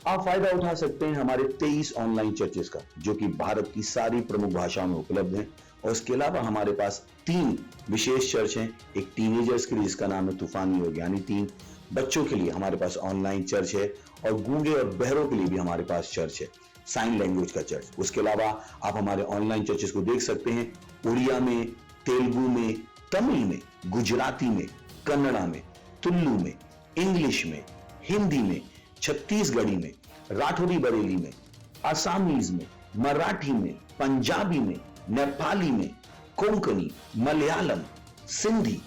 आप फायदा उठा सकते हैं हमारे 23 ऑनलाइन चर्चेस का, जो कि भारत की सारी प्रमुख भाषाओं में उपलब्ध हैं। और इसके अलावा हमारे पास 3 विशेष चर्च हैं। एक टीनेजर्स के लिए जिसका नाम है तूफानी योग यानी 3, बच्चों के लिए हमारे पास ऑनलाइन चर्च है, और गूंगे और बहरों के लिए भी हमारे पास चर्च है, साइन लैंग्वेज का चर्च। उसके अलावा आप हमारे ऑनलाइन चर्चेस को देख सकते हैं उड़िया में, तेलुगु में, तमिल में, गुजराती में, कन्नड़ा में, तुल्लू में, इंग्लिश में, हिंदी में, छत्तीसगढ़ी में, राठौरी बरेली में, आसामीज में, मराठी में, पंजाबी में, नेपाली में, कोंकणी, मलयालम, सिंधी,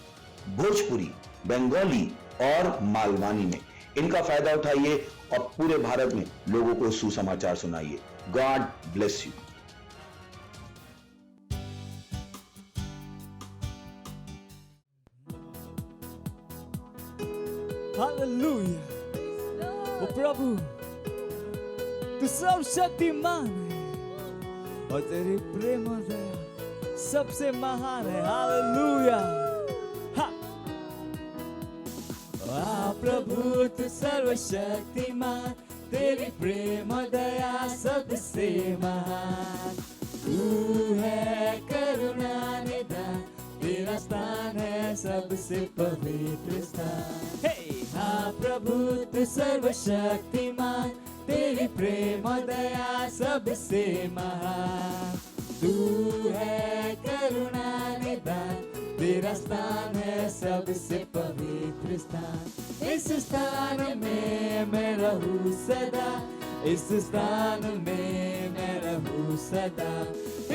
भोजपुरी, बंगाली और मालवानी में। इनका फायदा उठाइए और पूरे भारत में लोगों को सुसमाचार सुनाइए। God bless you. हालेलुया। ओ प्रभु, तू सर्वशक्तिमान है और तेरी प्रेम और दया सबसे महान है। हालेलुया। प्रभु तू सर्वशक्तिमान, तेरी प्रेम और दया सबसे महान। तू है करुणा निधान, तेरा स्थान है सबसे पवित्र स्थान। हाँ प्रभु तू सर्वशक्तिमान, तेरी प्रेम और दया सबसे महान। तू है करुणा निधान, तेरा स्थान है सबसे पवित्र स्थान। इस स्थान में मैं रहूं सदा, इस स्थान में मैं रहूं सदा,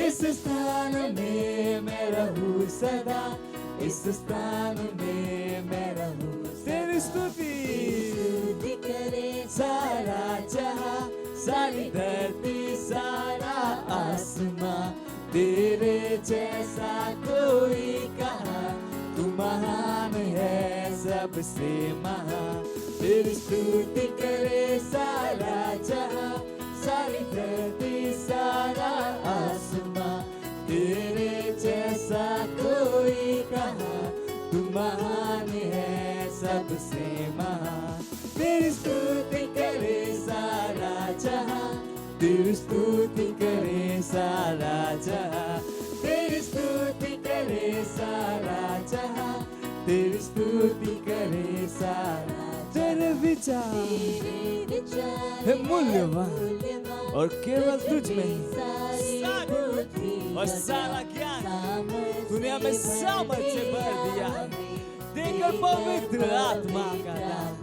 इस स्थान में मैं रहूं सदा, इस स्थान में मैं रहूं। तेरी स्तुति करे सारा जहां, सारी धरती सारा आसमां, तेरे जैसा कोई कहाँ, तू महान है सबसे महान। तेरी स्तुति करे सारा जहां, सारी धरती सारा आसमां, तेरे जैसा कोई कहाँ, तू महान है सबसे महान। तेरी स्तुति करे सारा जहां, तेरी स्तुति करे सारा जहां, तेरी स्तुति करे सारा जहां, तेरी स्तुति करे सारा। तेरे विचार है मूल्यवान और केवल तुझ में और सारा ज्ञान दुनिया में सामर्थ्य भर दिया देकर पवित्र आत्मा का दान।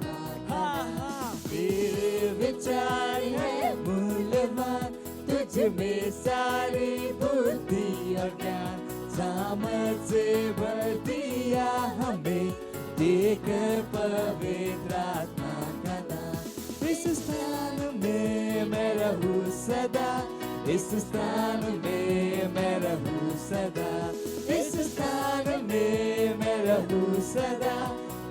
हाँ, तेरे विचार है मूल्यवान, तुझ में सारी बुद्धि और ज्ञान, सामर्थ्य भर दिया हमें देकर पवित्र आत्मा का दान। इस स्थान में मैं रहूं सदा, इस स्थान में मैं रहूं सदा, इस स्थान में मैं रहूं सदा,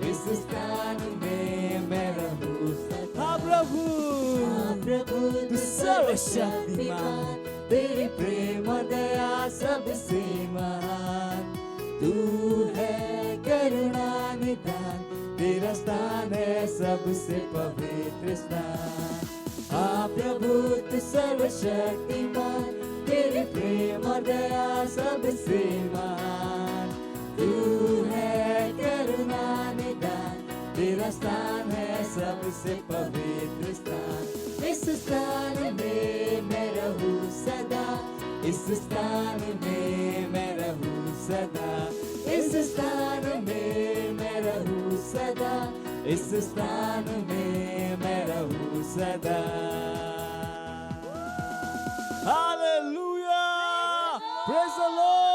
इस स्थान में मैं रहूं सदा। हाँ प्रभु तू सर्वशक्तिमान, तेरी प्रेम और दया सबसे महान। तू है करुणा निधान, तेरा स्थान है सबसे पवित्र स्थान। हाँ प्रभु तू सर्वशक्तिमान, तेरी प्रेम और दया सबसे महान। तू है करुणा निधान, तेरा स्थान है सबसे पवित्र स्थान। इस स्थान में मैं रहूं सदा, इस स्थान में मैं रहूं सदा, इस स्थान में मैं रहूं सदा, इस स्थान में मैं रहूं सदा। हालेलुया, प्रेज द लॉर्ड।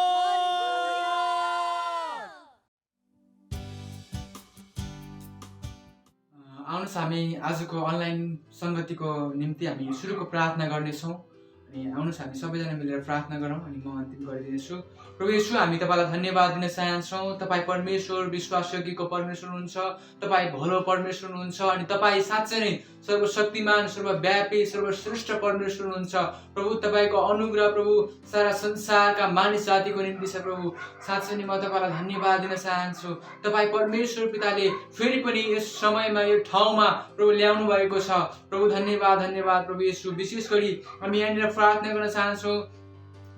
आउनुहोस् हामी आजको अनलाइन संगतिको निम्ति हामी सुरुको प्रार्थना गर्नेछौँ अनि आउनुहोस् हामी सबैजना मिलेर प्रार्थना गरौँ अनि म अन्तिम गरिदिनेछु। प्रभु येशू हामी तपाईँलाई धन्यवाद दिन चाहन्छौँ। तपाईँ परमेश्वर विश्वासयोग्यको परमेश्वर हुनुहुन्छ, तपाईँ भलो परमेश्वर हुनुहुन्छ अनि तपाईँ साँच्चै नै सर्वशक्तिमान सर्वव्यापी सर्वश्रेष्ठ परमेश्वर हुनुहुन्छ। प्रभु तपाईँको अनुग्रह प्रभु सारा संसारका मानिस जातिको निम्ति छ। प्रभु साँच्चै नै म तपाईँलाई धन्यवाद दिन चाहन्छु। तपाईँ परमेश्वर पिताले फेरि पनि यस समयमा यो ठाउँमा प्रभु ल्याउनु भएको छ। प्रभु धन्यवाद धन्यवाद प्रभु येशू। विशेष गरी हामी यहाँनिर प्रार्थना गर्न चाहन्छौँ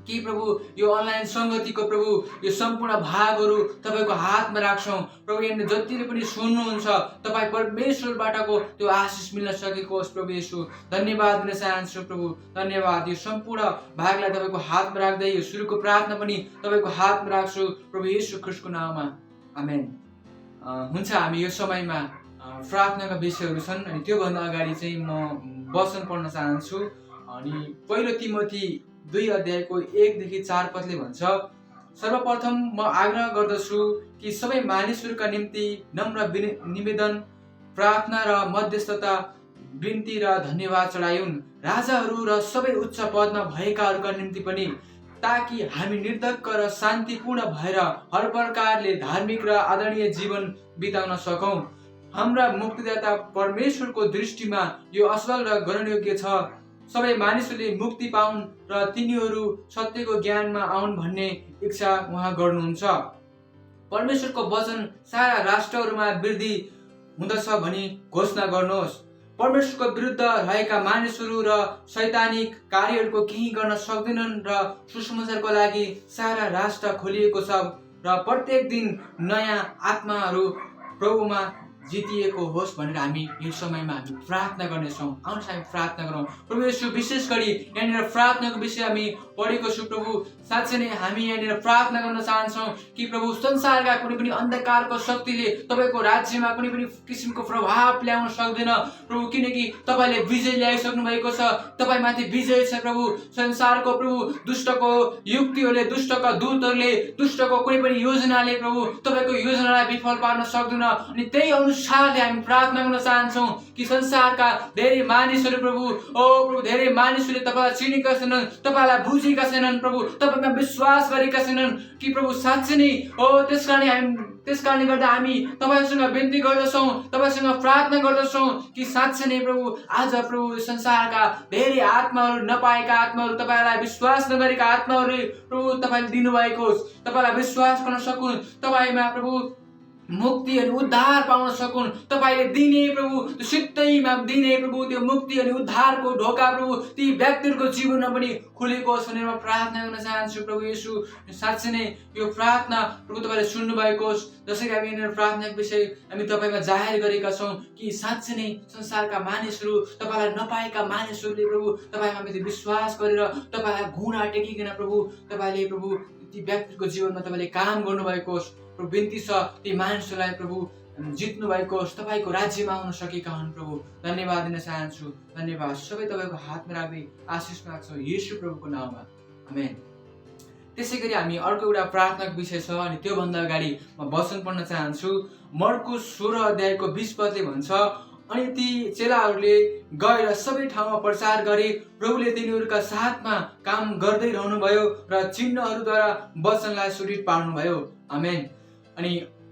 कि प्रभु यो अनलाइन सङ्गतिको प्रभु यो सम्पूर्ण भागहरू तपाईँको हातमा राख्छौँ। प्रभु यहाँनिर जतिले पनि सुन्नुहुन्छ तपाईँ परमेश्वरबाटको त्यो आशिष मिल्न सकेको होस्। प्रभु येशू धन्यवाद दिन चाहन्छु। प्रभु धन्यवाद। यो सम्पूर्ण भागलाई तपाईँको हातमा राख्दै यो सुरुको प्रार्थना पनि तपाईँको हातमा राख्छु प्रभु येशू ख्रिस्टको नाममा, आमेन। हुन्छ, हामी यो समयमा प्रार्थनाका विषयहरू छन् अनि त्योभन्दा अगाडि चाहिँ म वचन पढ्न चाहन्छु। अनि पहिलो तिमोथी 2 अध्यायको 1 देखि 4 पदले भन्छ, सर्वप्रथम म आग्रह गर्दछु कि सबै मानिसहरूका निम्ति नम्र निवेदन प्रार्थना र मध्यस्थता बिन्ती र धन्यवाद चढायुन्, राजाहरू र सबै उच्च पदमा भएकाहरूका निम्ति पनि, ताकि हामी निर्धक्क र शान्तिपूर्ण भएर हर प्रकारले धार्मिक र आदरणीय जीवन बिताउन सकौं। हाम्रा मुक्तिदाता परमेश्वरको दृष्टिमा यो असल र ग्रहणयोग्य छ। सबै मानिसहरूले मुक्ति पाउन् र तिनीहरू सत्यको ज्ञानमा आउन् भन्ने इच्छा उहाँ गर्नुहुन्छ। परमेश्वरको वचन सारा राष्ट्रहरूमा वृद्धि हुँदछ भनी घोषणा गर्नुहोस्। परमेश्वरको विरुद्ध रहेका मानिसहरू र शैतानिक कार्यहरूको केही गर्न सक्दैनन् र सुसमाचारको लागि सारा राष्ट्र खोलिएको छ र प्रत्येक दिन नयाँ आत्माहरू प्रभुमा जितिएको होस् भनेर हामी यो समयमा हामी प्रार्थना गर्नेछौँ। आउनुहोस् हामी प्रार्थना गरौँ। प्रभु येशू विशेष गरी यहाँनिर प्रार्थनाको विषय हामी पढेको छु। प्रभु साँच्चै नै हामी यहाँनिर प्रार्थना गर्न चाहन्छौँ कि प्रभु संसारका कुनै पनि अन्धकारको शक्तिले तपाईँको राज्यमा कुनै पनि किसिमको प्रभाव ल्याउन सक्दैन प्रभु, किनकि तपाईँले विजय ल्याइसक्नु भएको छ। तपाईँमाथि विजय छ प्रभु। संसारको प्रभु दुष्टको युक्तिहरूले, दुष्टका दूतहरूले, दुष्टको कुनै पनि योजनाले प्रभु तपाईँको योजनालाई विफल पार्न सक्दैन। अनि त्यही अनुसारले हामी प्रार्थना गर्न चाहन्छौँ कि संसारका धेरै मानिसहरू प्रभु, ओ प्रभु धेरै मानिसहरूले तपाईँलाई चिनेका छैनन्, तपाईँलाई बुझेका छैनन् प्रभु, तपाईँमा विश्वास गरेका छैनन् कि प्रभु साँच्चै नै ओ त्यस कारणले गर्दा हामी तपाईँसँग बिन्ती गर्दछौँ, तपाईँसँग प्रार्थना गर्दछौँ कि साँच्चै नै प्रभु आज प्रभु संसारका धेरै आत्माहरू, नपाएका आत्माहरू, तपाईँलाई विश्वास नगरेका आत्माहरू प्रभु तपाईँले दिनुभएको होस्, तपाईँलाई विश्वास गर्न सकुन्, तपाईँमा प्रभु मुक्ति अनि उद्धार पाउन सकुन्, तपाईँले दिने प्रभु त्यो सित्तैमा दिने प्रभु त्यो मुक्ति अनि उद्धारको ढोका प्रभु ती व्यक्तिहरूको जीवनमा पनि खुलेको होस् भनेर म प्रार्थना गर्न चाहन्छु। प्रभु येशू साँच्चै नै यो प्रार्थना प्रभु तपाईँले सुन्नु भएको होस्। जसरी हामी यहाँनिर प्रार्थनाको विषय हामी तपाईँमा जाहेर गरेका छौँ कि साँच्चै नै संसारका मानिसहरू, तपाईँलाई नपाएका मानिसहरूले प्रभु तपाईँमाथि विश्वास गरेर तपाईँलाई घुँडा टेकिकन प्रभु तपाईँले प्रभु ती व्यक्तिको जीवनमा तपाईँले काम गर्नुभएको होस्। प्रभु बिन्ती छ ती मानिसहरूलाई प्रभु जित्नु भएको होस्, तपाईँको राज्यमा आउन सकेका हुन् प्रभु। धन्यवाद दिन चाहन्छु। धन्यवाद। सबै तपाईँको हातमा राख्दै आशिष माग्छौँ येशू प्रभुको नाममा, आमेन। त्यसै गरी हामी अर्को एउटा प्रार्थनाको विषय छ अनि त्योभन्दा अगाडि म वचन पढ्न चाहन्छु। मर्कुस 16 अध्यायको 20 पदले भन्छ, अनि ती चेलाहरूले गएर सबै ठाउँमा प्रचार गरे, प्रभुले तिनीहरूका साथमा काम गर्दै रहनुभयो र चिन्हहरूद्वारा वचनलाई सुदृढ पार्नुभयो, आमेन। अनि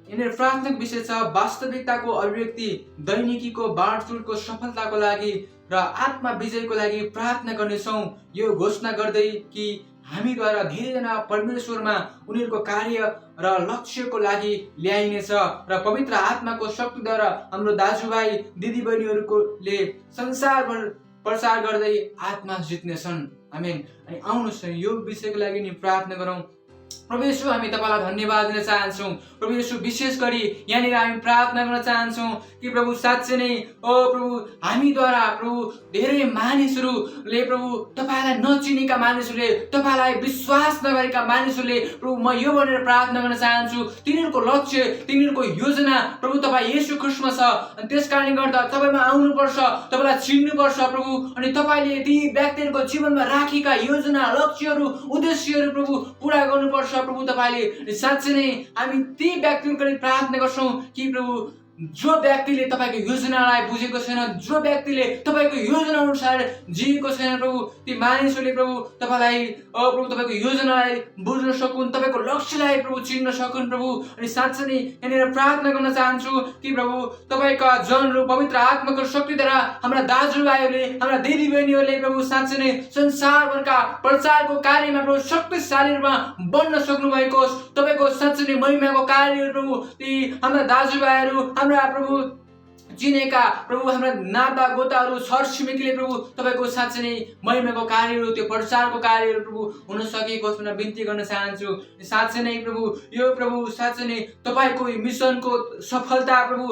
यिनीहरू प्रार्थनाको विषय छ वास्तविकताको अभिव्यक्ति, दैनिकीको बाँडचुँडको सफलताको लागि र आत्मा विजयको लागि प्रार्थना गर्नेछौँ, यो घोषणा गर्दै कि हामीद्वारा धेरैजना परमेश्वरमा उनीहरूको कार्य र लक्ष्यको लागि ल्याइनेछ र पवित्र आत्माको शक्तिद्वारा हाम्रो दाजुभाइ दिदीबहिनीहरूले संसारभर प्रचार गर्दै आत्मा जित्नेछन्, आमेन। अनि आउनुहोस् यो विषयको लागि नि प्रार्थना गरौँ। प्रभु येशू हामी तपाईँलाई धन्यवाद दिन चाहन्छौँ। प्रभु येशू विशेष गरी यहाँनिर हामी प्रार्थना गर्न चाहन्छौँ कि प्रभु साँच्चै नै ओ प्रभु हामीद्वारा प्रभु धेरै मानिसहरूले प्रभु तपाईँलाई नचिनेका मानिसहरूले, तपाईँलाई विश्वास नगरेका मानिसहरूले प्रभु म यो भनेर प्रार्थना गर्न चाहन्छु, तिनीहरूको लक्ष्य, तिनीहरूको योजना प्रभु तपाईँ येशू ख्रिस्टमा छ। अनि त्यस कारणले गर्दा तपाईँमा आउनुपर्छ, तपाईँलाई चिन्नुपर्छ प्रभु। अनि तपाईँले ती व्यक्तिहरूको जीवनमा राखेका योजना, लक्ष्यहरू, उद्देश्यहरू प्रभु पुरा गर्नुपर्छ प्रभु। तपाईँले साँच्चै नै हामी ती व्यक्तिहरूको लागि प्रार्थना गर्छौँ कि प्रभु जो व्यक्तिले तपाईँको योजनालाई बुझेको छैन, जो व्यक्तिले तपाईँको योजना अनुसार जिएको छैन प्रभु, ती मानिसहरूले प्रभु तपाईँलाई प्रभु तपाईँको योजनालाई बुझ्न सकुन्, तपाईँको लक्ष्यलाई प्रभु चिन्न सकुन् प्रभु। अनि साँच्चै नै यहाँनिर प्रार्थना गर्न चाहन्छु कि प्रभु तपाईँका जनहरू पवित्र आत्माको शक्तिद्वारा हाम्रा दाजुभाइहरूले, हाम्रा दिदीबहिनीहरूले प्रभु साँच्चै नै संसारभरका प्रचारको कार्यमा प्रभु शक्तिशाली रूपमा बन्न सक्नु भएको होस्। तपाईँको साँच्चै नै महिमाको कार्यहरू प्रभु ती हाम्रा दाजुभाइहरू, हाम्रा प्रभु चिनेका प्रभु हाम्रा नाता गोताहरू छर छिमेकीले प्रभु तपाईँको साँच्चै नै महिमाको कार्यहरू, त्यो प्रचारको कार्यहरू प्रभु हुन सकेको होस् भनेर बिन्ती गर्न चाहन्छु। साँच्चै नै प्रभु यो प्रभु साँच्चै नै तपाईँको मिसनको सफलता प्रभु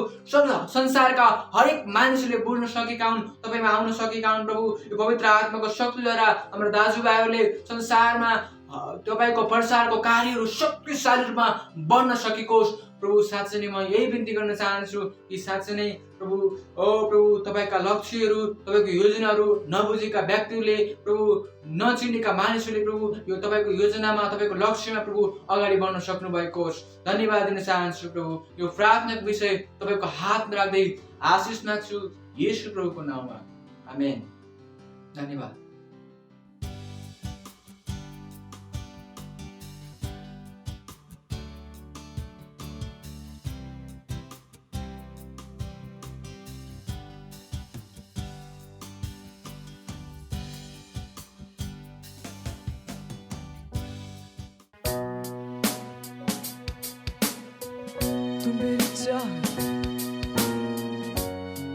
संसारका हरेक मानिसहरूले बुझ्न सकेका हुन्, तपाईँमा आउन सकेका हुन् प्रभु। यो पवित्र आत्माको शक्तिद्वारा हाम्रा दाजुभाइहरूले संसारमा तपाईँको प्रचारको कार्यहरू शक्तिशाली रूपमा बन्न सकेको होस् प्रभु। साँच्चै नै म यही बिन्ती गर्न चाहन्छु कि साँच्चै नै प्रभु प्रभु तपाईँका लक्ष्यहरू, तपाईँको योजनाहरू नबुझेका व्यक्तिहरूले प्रभु, नचिनेका मानिसहरूले प्रभु यो तपाईँको योजनामा, तपाईँको लक्ष्यमा प्रभु अगाडि बढ्न सक्नु भएको होस्। धन्यवाद दिन चाहन्छु प्रभु। यो प्रार्थनाको विषय तपाईँको हातमा राख्दै आशिष माग्छु येशू प्रभुको नाममा, आमेन। धन्यवाद।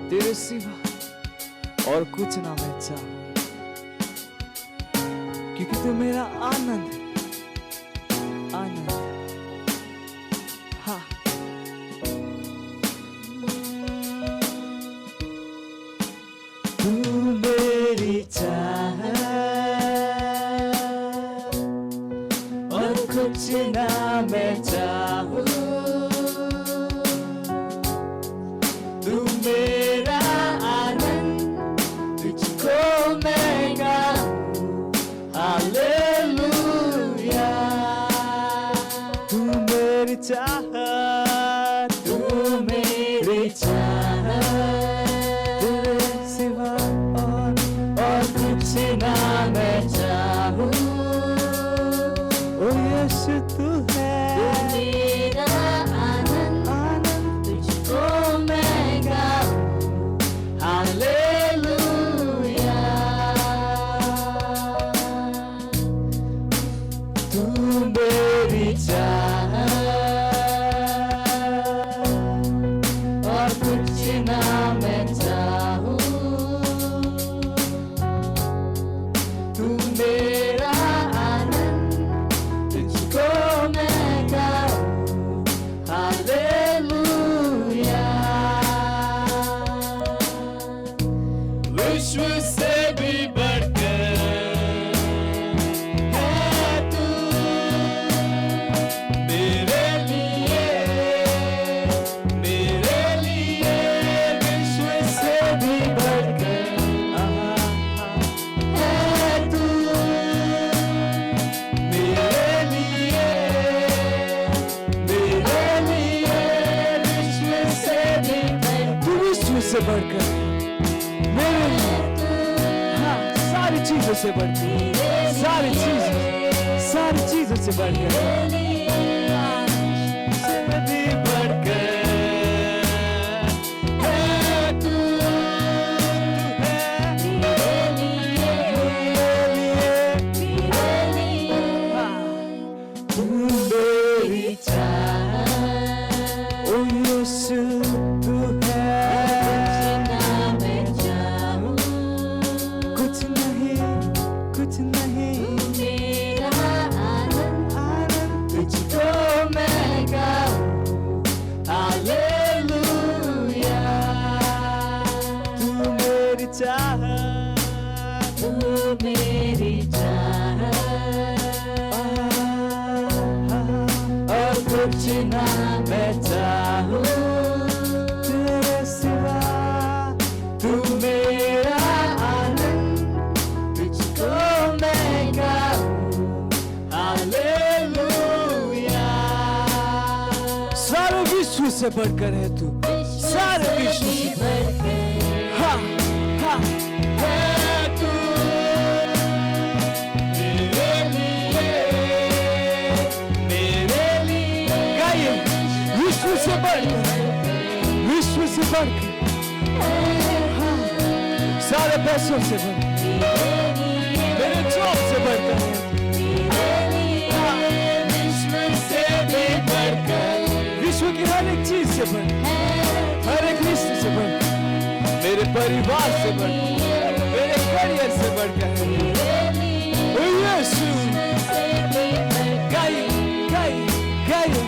तेरे सिवा और कुछ ना मैं चाहूं, क्योंकि तू मेरा आनंद है, आनंद है। हाँ, तू मेरी चाहत और कुछ ना मैं चाहूं, चाहत, तू मेरी चाहत, तेरे सिवा और कुछ ना मैं चाहूं। ओ यीशु तू है मेरा आनंद, आनंद तुझको मैं गाऊं, हालेलुया। तू मेरी चाहत से बढ़कर मेरे लिए, हाँ, सारी चीजों से बढ़कर, सारी चीजों से बढ़कर, से भी बढ़कर है तू, तू मेरी चाहत, ओ यीशु तू है। तू मेरी चाहत और कुछ ना मैं चाहूं, तेरे सिवा तू मेरा आनंद, तुझको मैं गाऊं, हालेलुया। सारे विश्व से बढ़कर है तू, सारे विश्व से हाँ हाँ गाइए विश्व से बढ़कर हाँ, सारे पैसों से बढ़कर मेरे जॉब से बढ़कर हाँ, विश्व की हर एक चीज से बढ़कर हर एक रिश्ते से बढ़कर मेरे परिवार से बढ़कर मेरे करियर से बढ़कर ओ यीशु गाइए गाइए गाइए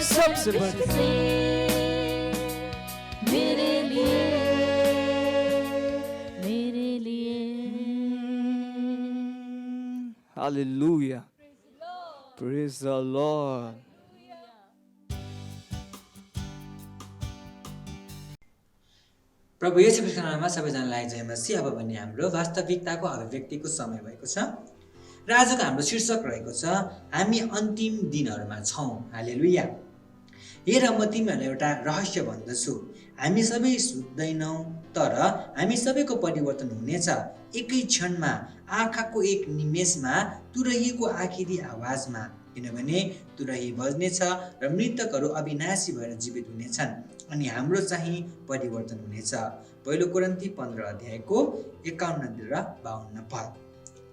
सबसे बढ़कर मेरे लिए Hallelujah. Praise the Lord. प्रभु येशू ख्रीष्टको नाममा सबैजनालाई जय मसीह। अब भने हाम्रो वास्तविकताको अभिव्यक्तिको समय भएको छ र आजको हाम्रो शीर्षक रहेको छ हामी अन्तिम दिनहरूमा छौँ। हालेलुया। हेर म तिमीहरूलाई एउटा रहस्य भन्दछु, हामी सबै सुत्दैनौँ तर हामी सबैको परिवर्तन हुनेछ। एकै क्षणमा, आँखाको एक निमेषमा, तुरहीको आखिरी आवाजमा। किनभने तुरही बज्नेछ र मृतकहरू अविनाशी भएर जीवित हुनेछन् अनि हाम्रो चाहिँ परिवर्तन हुनेछ। पहिलो कोरिन्थी 15 अध्यायको 51 र 52 पद।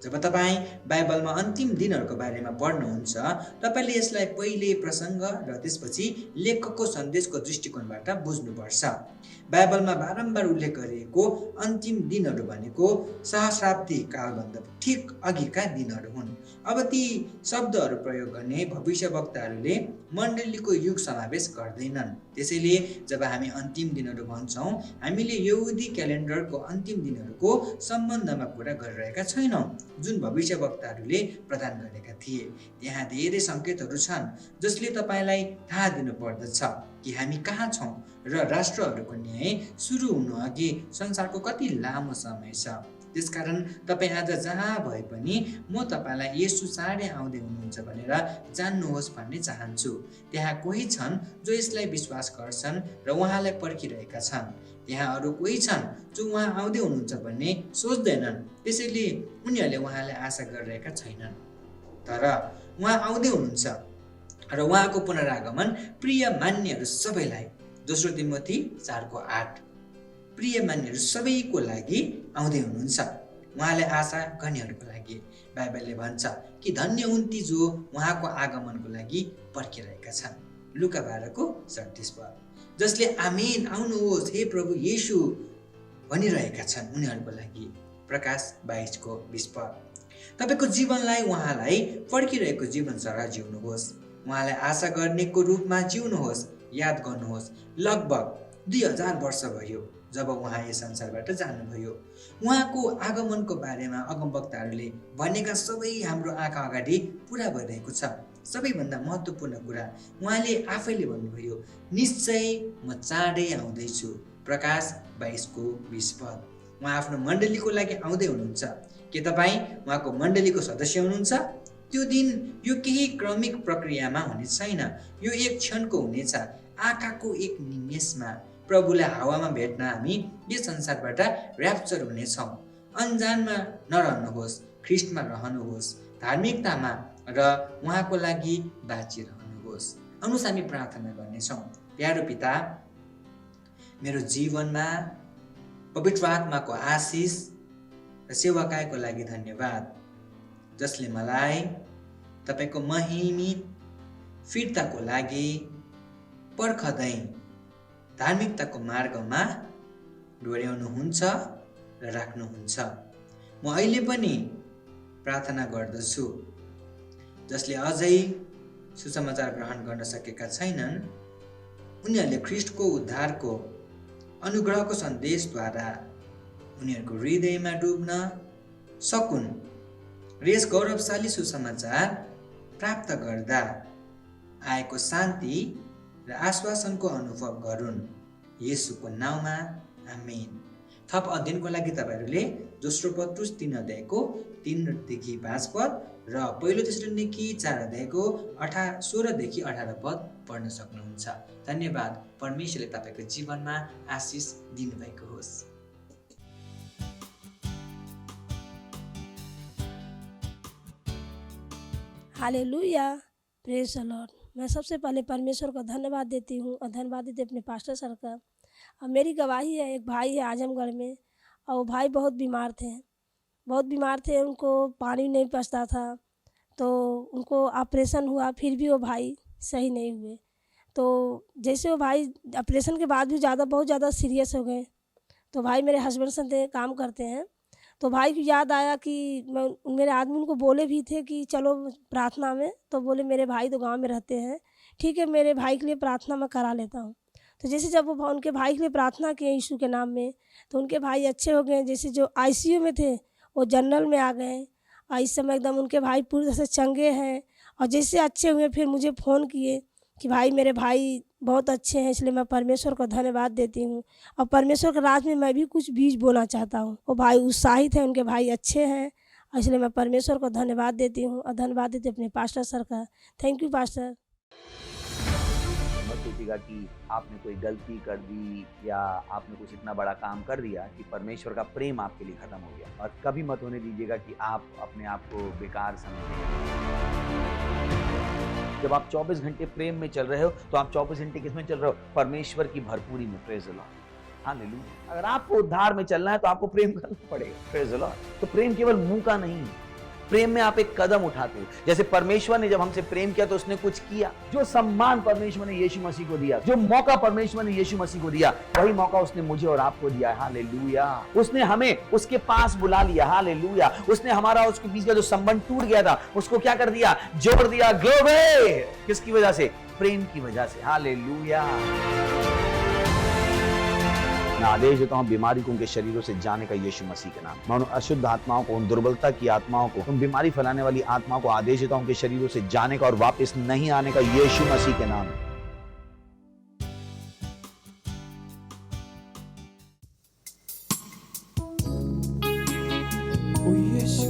जब तपाईँ बाइबलमा अन्तिम दिनहरूको बारेमा पढ्नुहुन्छ, तपाईँले यसलाई पहिले प्रसङ्ग र त्यसपछि लेखकको सन्देशको दृष्टिकोणबाट बुझ्नुपर्छ। बाइबलमा बारम्बार उल्लेख गरिएको अन्तिम दिनहरू भनेको सहस्राब्दी कालभन्दा ठिक अघिका दिनहरू हुन्। अब ती शब्दहरू प्रयोग गर्ने भविष्यवक्ताहरूले मण्डलीको युग समावेश गर्दैनन्। त्यसैले जब हामी अन्तिम दिनहरू भन्छौँ, हामीले यहुदी क्यालेन्डरको अन्तिम दिनहरूको सम्बन्धमा कुरा गरिरहेका छैनौँ जुन भविष्यवक्ताहरूले प्रदान गरेका थिए। त्यहाँ धेरै सङ्केतहरू छन् जसले तपाईँलाई थाहा दिनुपर्दछ कि हामी कहाँ छौँ र राष्ट्रहरूको न्याय सुरु हुनु अघि संसारको कति लामो समय छ। त्यसकारण तपाईँ आज जहाँ भए पनि म तपाईँलाई येशू चाँडै आउँदै हुनुहुन्छ भनेर जान्नुहोस् भन्ने चाहन्छु। त्यहाँ कोही छन् जो यसलाई विश्वास गर्छन् र उहाँलाई पर्खिरहेका छन्। त्यहाँ अरू कोही छन् जो उहाँ आउँदै हुनुहुन्छ भन्ने सोच्दैनन्, त्यसैले उनीहरूले उहाँलाई आशा गरिरहेका छैनन्। तर उहाँ आउँदै हुनुहुन्छ र उहाँको पुनरागमन प्रिय मान्नेहरू सबैलाई, दोस्रो तिमोथी 4:8, प्रिय मान्नेहरू सबैको लागि आउँदै हुनुहुन्छ। उहाँलाई आशा गर्नेहरूको लागि बाइबलले भन्छ कि धन्य हुन् ती जो उहाँको आगमनको लागि पर्खिरहेका छन्। लुका 12:37 पद। जसले आमेन आउनुहोस् हे प्रभु येशू भनिरहेका छन् उनीहरूको लागि। प्रकाश 22:20 पद। तपाईँको जीवनलाई उहाँलाई पर्खिरहेको जीवनसरह जिउनुहोस्। उहाँलाई आशा गर्नेको रूपमा जिउनुहोस्। याद गर्नुहोस्, लगभग 2000 वर्ष भयो जब उहाँ यस संसारबाट जानुभयो। उहाँको आगमनको बारेमा अगमवक्ताहरूले भनेका सबै हाम्रो आँखा अगाडि पुरा भइरहेको छ। सबैभन्दा महत्त्वपूर्ण कुरा उहाँले आफैले भन्नुभयो, निश्चय म चाँडै आउँदैछु। प्रकाश 22:20 पद। उहाँ आफ्नो मण्डलीको लागि आउँदै हुनुहुन्छ। के तपाईँ उहाँको मण्डलीको सदस्य हुनुहुन्छ? त्यो दिन यो केही क्रमिक प्रक्रियामा हुने छैन, यो एक क्षणको हुनेछ। आँखाको एक निमेषमा प्रभुलाई हावामा भेट्न हामी यस संसारबाट र्याप्चर हुनेछौँ। अनजानमा नरहनुहोस्, ख्रिस्टमा रहनुहोस्, धार्मिकतामा र उहाँको लागि बाँचिरहनुहोस्। आउनुहोस् हामी प्रार्थना गर्नेछौँ। प्यारो पिता, मेरो जीवनमा पवित्र आत्माको आशिष र सेवाकायको लागि धन्यवाद, जसले मलाई तपाईँको महिमित फिर्ताको लागि पर्खदै धार्मिकताको मार्गमा डोर्याउनुहुन्छ र राख्नुहुन्छ। म अहिले पनि प्रार्थना गर्दछु, जसले अझै सुसमाचार ग्रहण गर्न सकेका छैनन्, उनीहरूले ख्रिस्टको उद्धारको अनुग्रहको सन्देशद्वारा उनीहरूको हृदयमा डुब्न सकुन् र यस गौरवशाली सुसमाचार प्राप्त गर्दा आएको शान्ति र आश्वासनको अनुभव गरून्। येशूको नाउँमा आमेन। थप अध्ययनको लागि तपाईँहरूले दोस्रो पत्रुस 3 अध्यायको 3 देखि 5 पद र पहिलो तेसलोनिकी 4 अध्यायको 16 देखि 18 पद पढ्न सक्नुहुन्छ। धन्यवाद। परमेश्वरले तपाईँको जीवनमा आशिष दिनुभएको होस्। हालेलुया, प्रेज द लॉर्ड। मैं सबसे पहले परमेश्वर को धन्यवाद देती हूँ और धन्यवाद देती अपने पास्टर सर का। अब मेरी गवाही है, एक भाई है आजमगढ़ में, और वो भाई बहुत बीमार थे, उनको पानी नहीं पचता था, तो उनको ऑपरेशन हुआ, फिर भी वो भाई सही नहीं हुए। तो जैसे वो भाई ऑपरेशन के बाद भी बहुत ज़्यादा सीरियस हो गए। तो भाई मेरे हस्बैंड से काम करते हैं, तो भाई को याद आया कि मेरे आदमी उनको बोले भी थे कि चलो प्रार्थना में, तो बोले मेरे भाई तो गांव में रहते हैं, ठीक है मेरे भाई के लिए प्रार्थना मैं करा लेता हूँ। तो जैसे जब वो उनके भाई के लिए प्रार्थना किए यीशु के नाम में, तो उनके भाई अच्छे हो गए। जैसे जो आईसीयू में थे वो जनरल में आ गए, और इस समय एकदम उनके भाई पूरी तरह से चंगे हैं। और जैसे अच्छे हुए फिर मुझे फ़ोन किए कि भाई मेरे भाई बहुत अच्छे हैं, इसलिए मैं परमेश्वर को धन्यवाद देती हूँ। और परमेश्वर के राज में मैं भी कुछ बीज बोना चाहता हूँ। वो भाई उत्साहित हैं, उनके भाई अच्छे हैं, इसलिए मैं परमेश्वर को धन्यवाद देती हूँ और धन्यवाद देती हूँ अपने पास्टर सर का। Thank you pastor. मत सोचिएगा कि आपने कोई गलती कर दी या आपने कुछ इतना बड़ा काम कर दिया कि परमेश्वर का प्रेम आपके लिए खत्म हो गया। और कभी मत होने दीजिएगा कि आप अपने आप को बेकार समझें। जब आप 24 घंटे प्रेम में चल रहे हो तो आप 24 घंटे किस में चल रहे हो? परमेश्वर की भरपूरी में। प्रेज द लॉर्ड, हालेलुया। अगर आपको उद्धार में चलना है तो आपको प्रेम करना पड़ेगा। प्रेज द लॉर्ड। तो प्रेम केवल मुंह का नहीं है, प्रेम में आप एक कदम उठाते हो। जैसे परमेश्वर ने जब हमसे प्रेम किया तो उसने कुछ किया। जो सम्मान परमेश्वर ने यीशु मसीह को दिया, जो मौका परमेश्वर ने यीशु मसीह को दिया, वही मौका उसने मुझे और आपको दिया। हालेलुया। उसने हमें उसके पास बुला लिया। हालेलुया। उसने हमारा उसके बीच का जो संबंध टूट गया था उसको क्या कर दिया? जोड़ दिया। ग्लोरी। किसकी वजह से? प्रेम की वजह से। हालेलुया। मैं आदेश देता हूं बीमारी को उनके शरीरों से जाने का यीशु मसीह के नाम। मैं उन अशुद्ध आत्माओं को, उन दुर्बलता की आत्माओं को, उन बीमारी फैलाने वाली आत्माओं को आदेश देता हूं उनके शरीरों से जाने का और वापस नहीं आने का यीशु मसीह के नाम। ओ यीशु,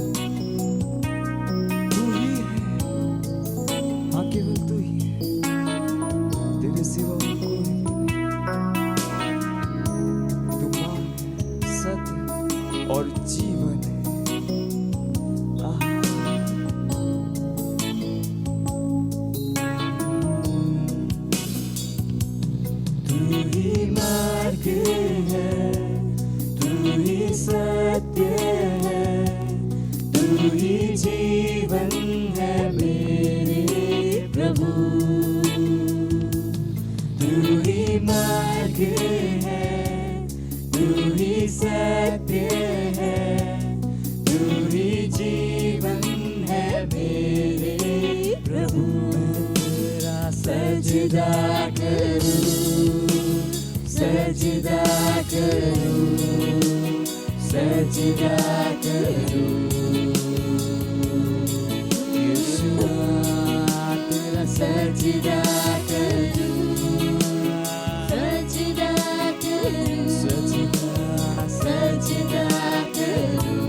तू ही है, हाँ केवल तू ही है, तेरे सिवा कोई और जीवन है। तू ही मार्ग है, तू ही सत्य है, तू ही जीवन है मेरे प्रभु। तू ही मार्ग है, तू ही सत्य है, तू ही जीवन है मेरे प्रभु। तेरा सजदा करूं, सजदा करूं, सजदा करूं। यीशु सजदा करूं, सजदा करूं, सजदा करूं।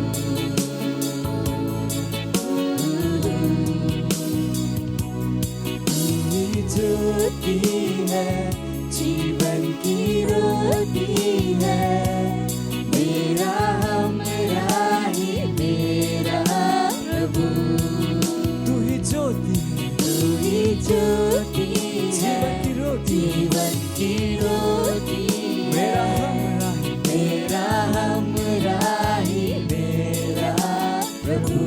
ज्योति है, जीवन की रोटी है, मेरा हमरा ही मेरा प्रभु। तू ही ज्योति है, तू ही ज्योति है, जीवन की रोटी मेरा है, हमरा ही मेरा हमरा ही मेरा प्रभु।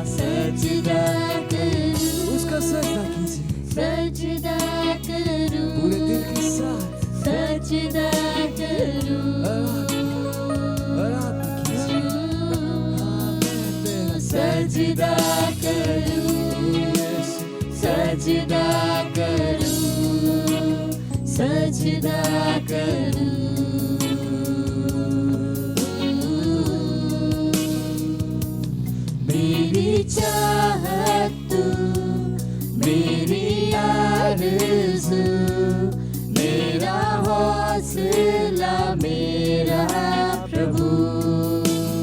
सजदा करूं, उसका सजदा कीजिए सजदा करूं, पूरे दिल के साथ सजदा करूं, आराधना कीजिए। सजदा करूं, सजदा करूं, सजदा करूं। मेरी चाहत तू, मेरी आरज़ू, मेरा हौसला मेरा प्रभु।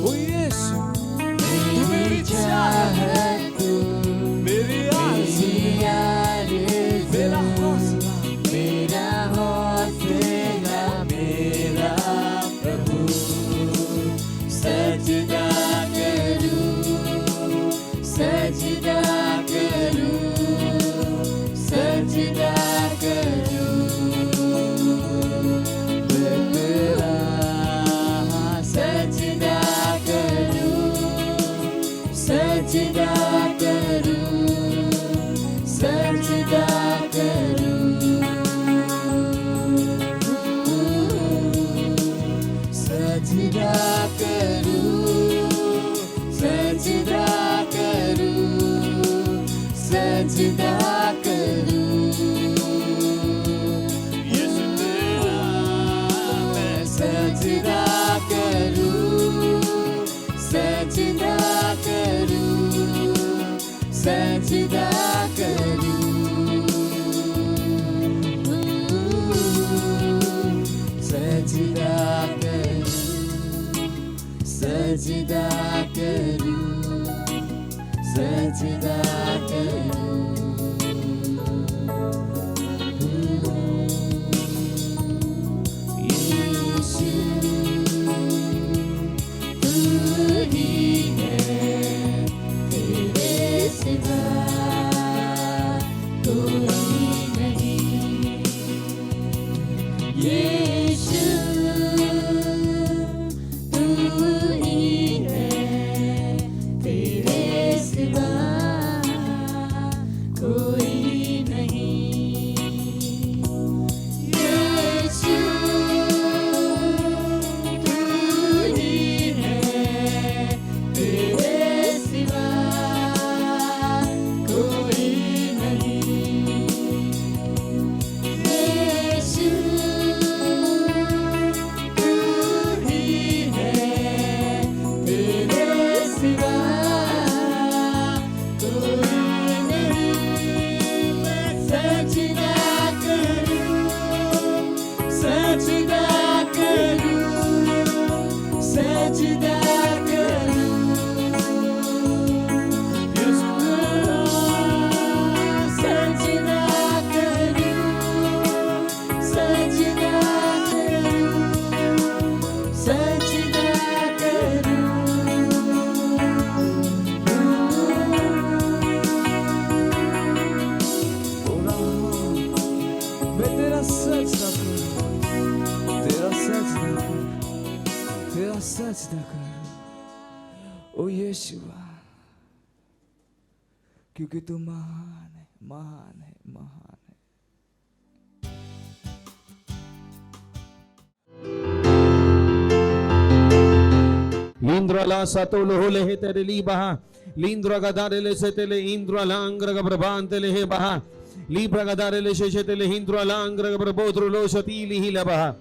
ओ यीशु मेरी चाहत तू, मेरी आरज़ू, मेरा हौसला, मेरा हौसला मेरा प्रभु। सजदा करूं, सजदा करूं, सजदा करूं। सजदा करूं, सजदा करूं, सजदा करूं। सजदा करूं, सजदा करूं, सजदा करूं। यीशु तेरा मैं सजदा करूं, सजदा करूं, सजदा करूं। सजदा करूं, सजदा करूं, सजदा करूं। यीशु तू ही है, तेरे सिवा कोई नहीं। यीशु तू ही है, तेरे सिवा कोई नहीं। यीशु तू ही है, तेरे सिवा कोई नहीं। यीशु तू ही है, तेरे सिवा कोई नहीं। मैं सजदा करूं, सजदा करूं, सजदा करूं। यीशु सजदा करूं, सजदा करूं, सजदा करूं। मैं तेरा सजदा करूं, तेरा सजदा करूं, तेरा सजदा करूं। ओ यीशुआ, क्योंकि तू महान है, महान है, महान है। Lindro la satolo hole hetereli baha. Lindro gadarele setele indro alangra gabrabantele he baha. Libra gadarele shesetele hindro alangra gabrabodro lo shatili hilabaha.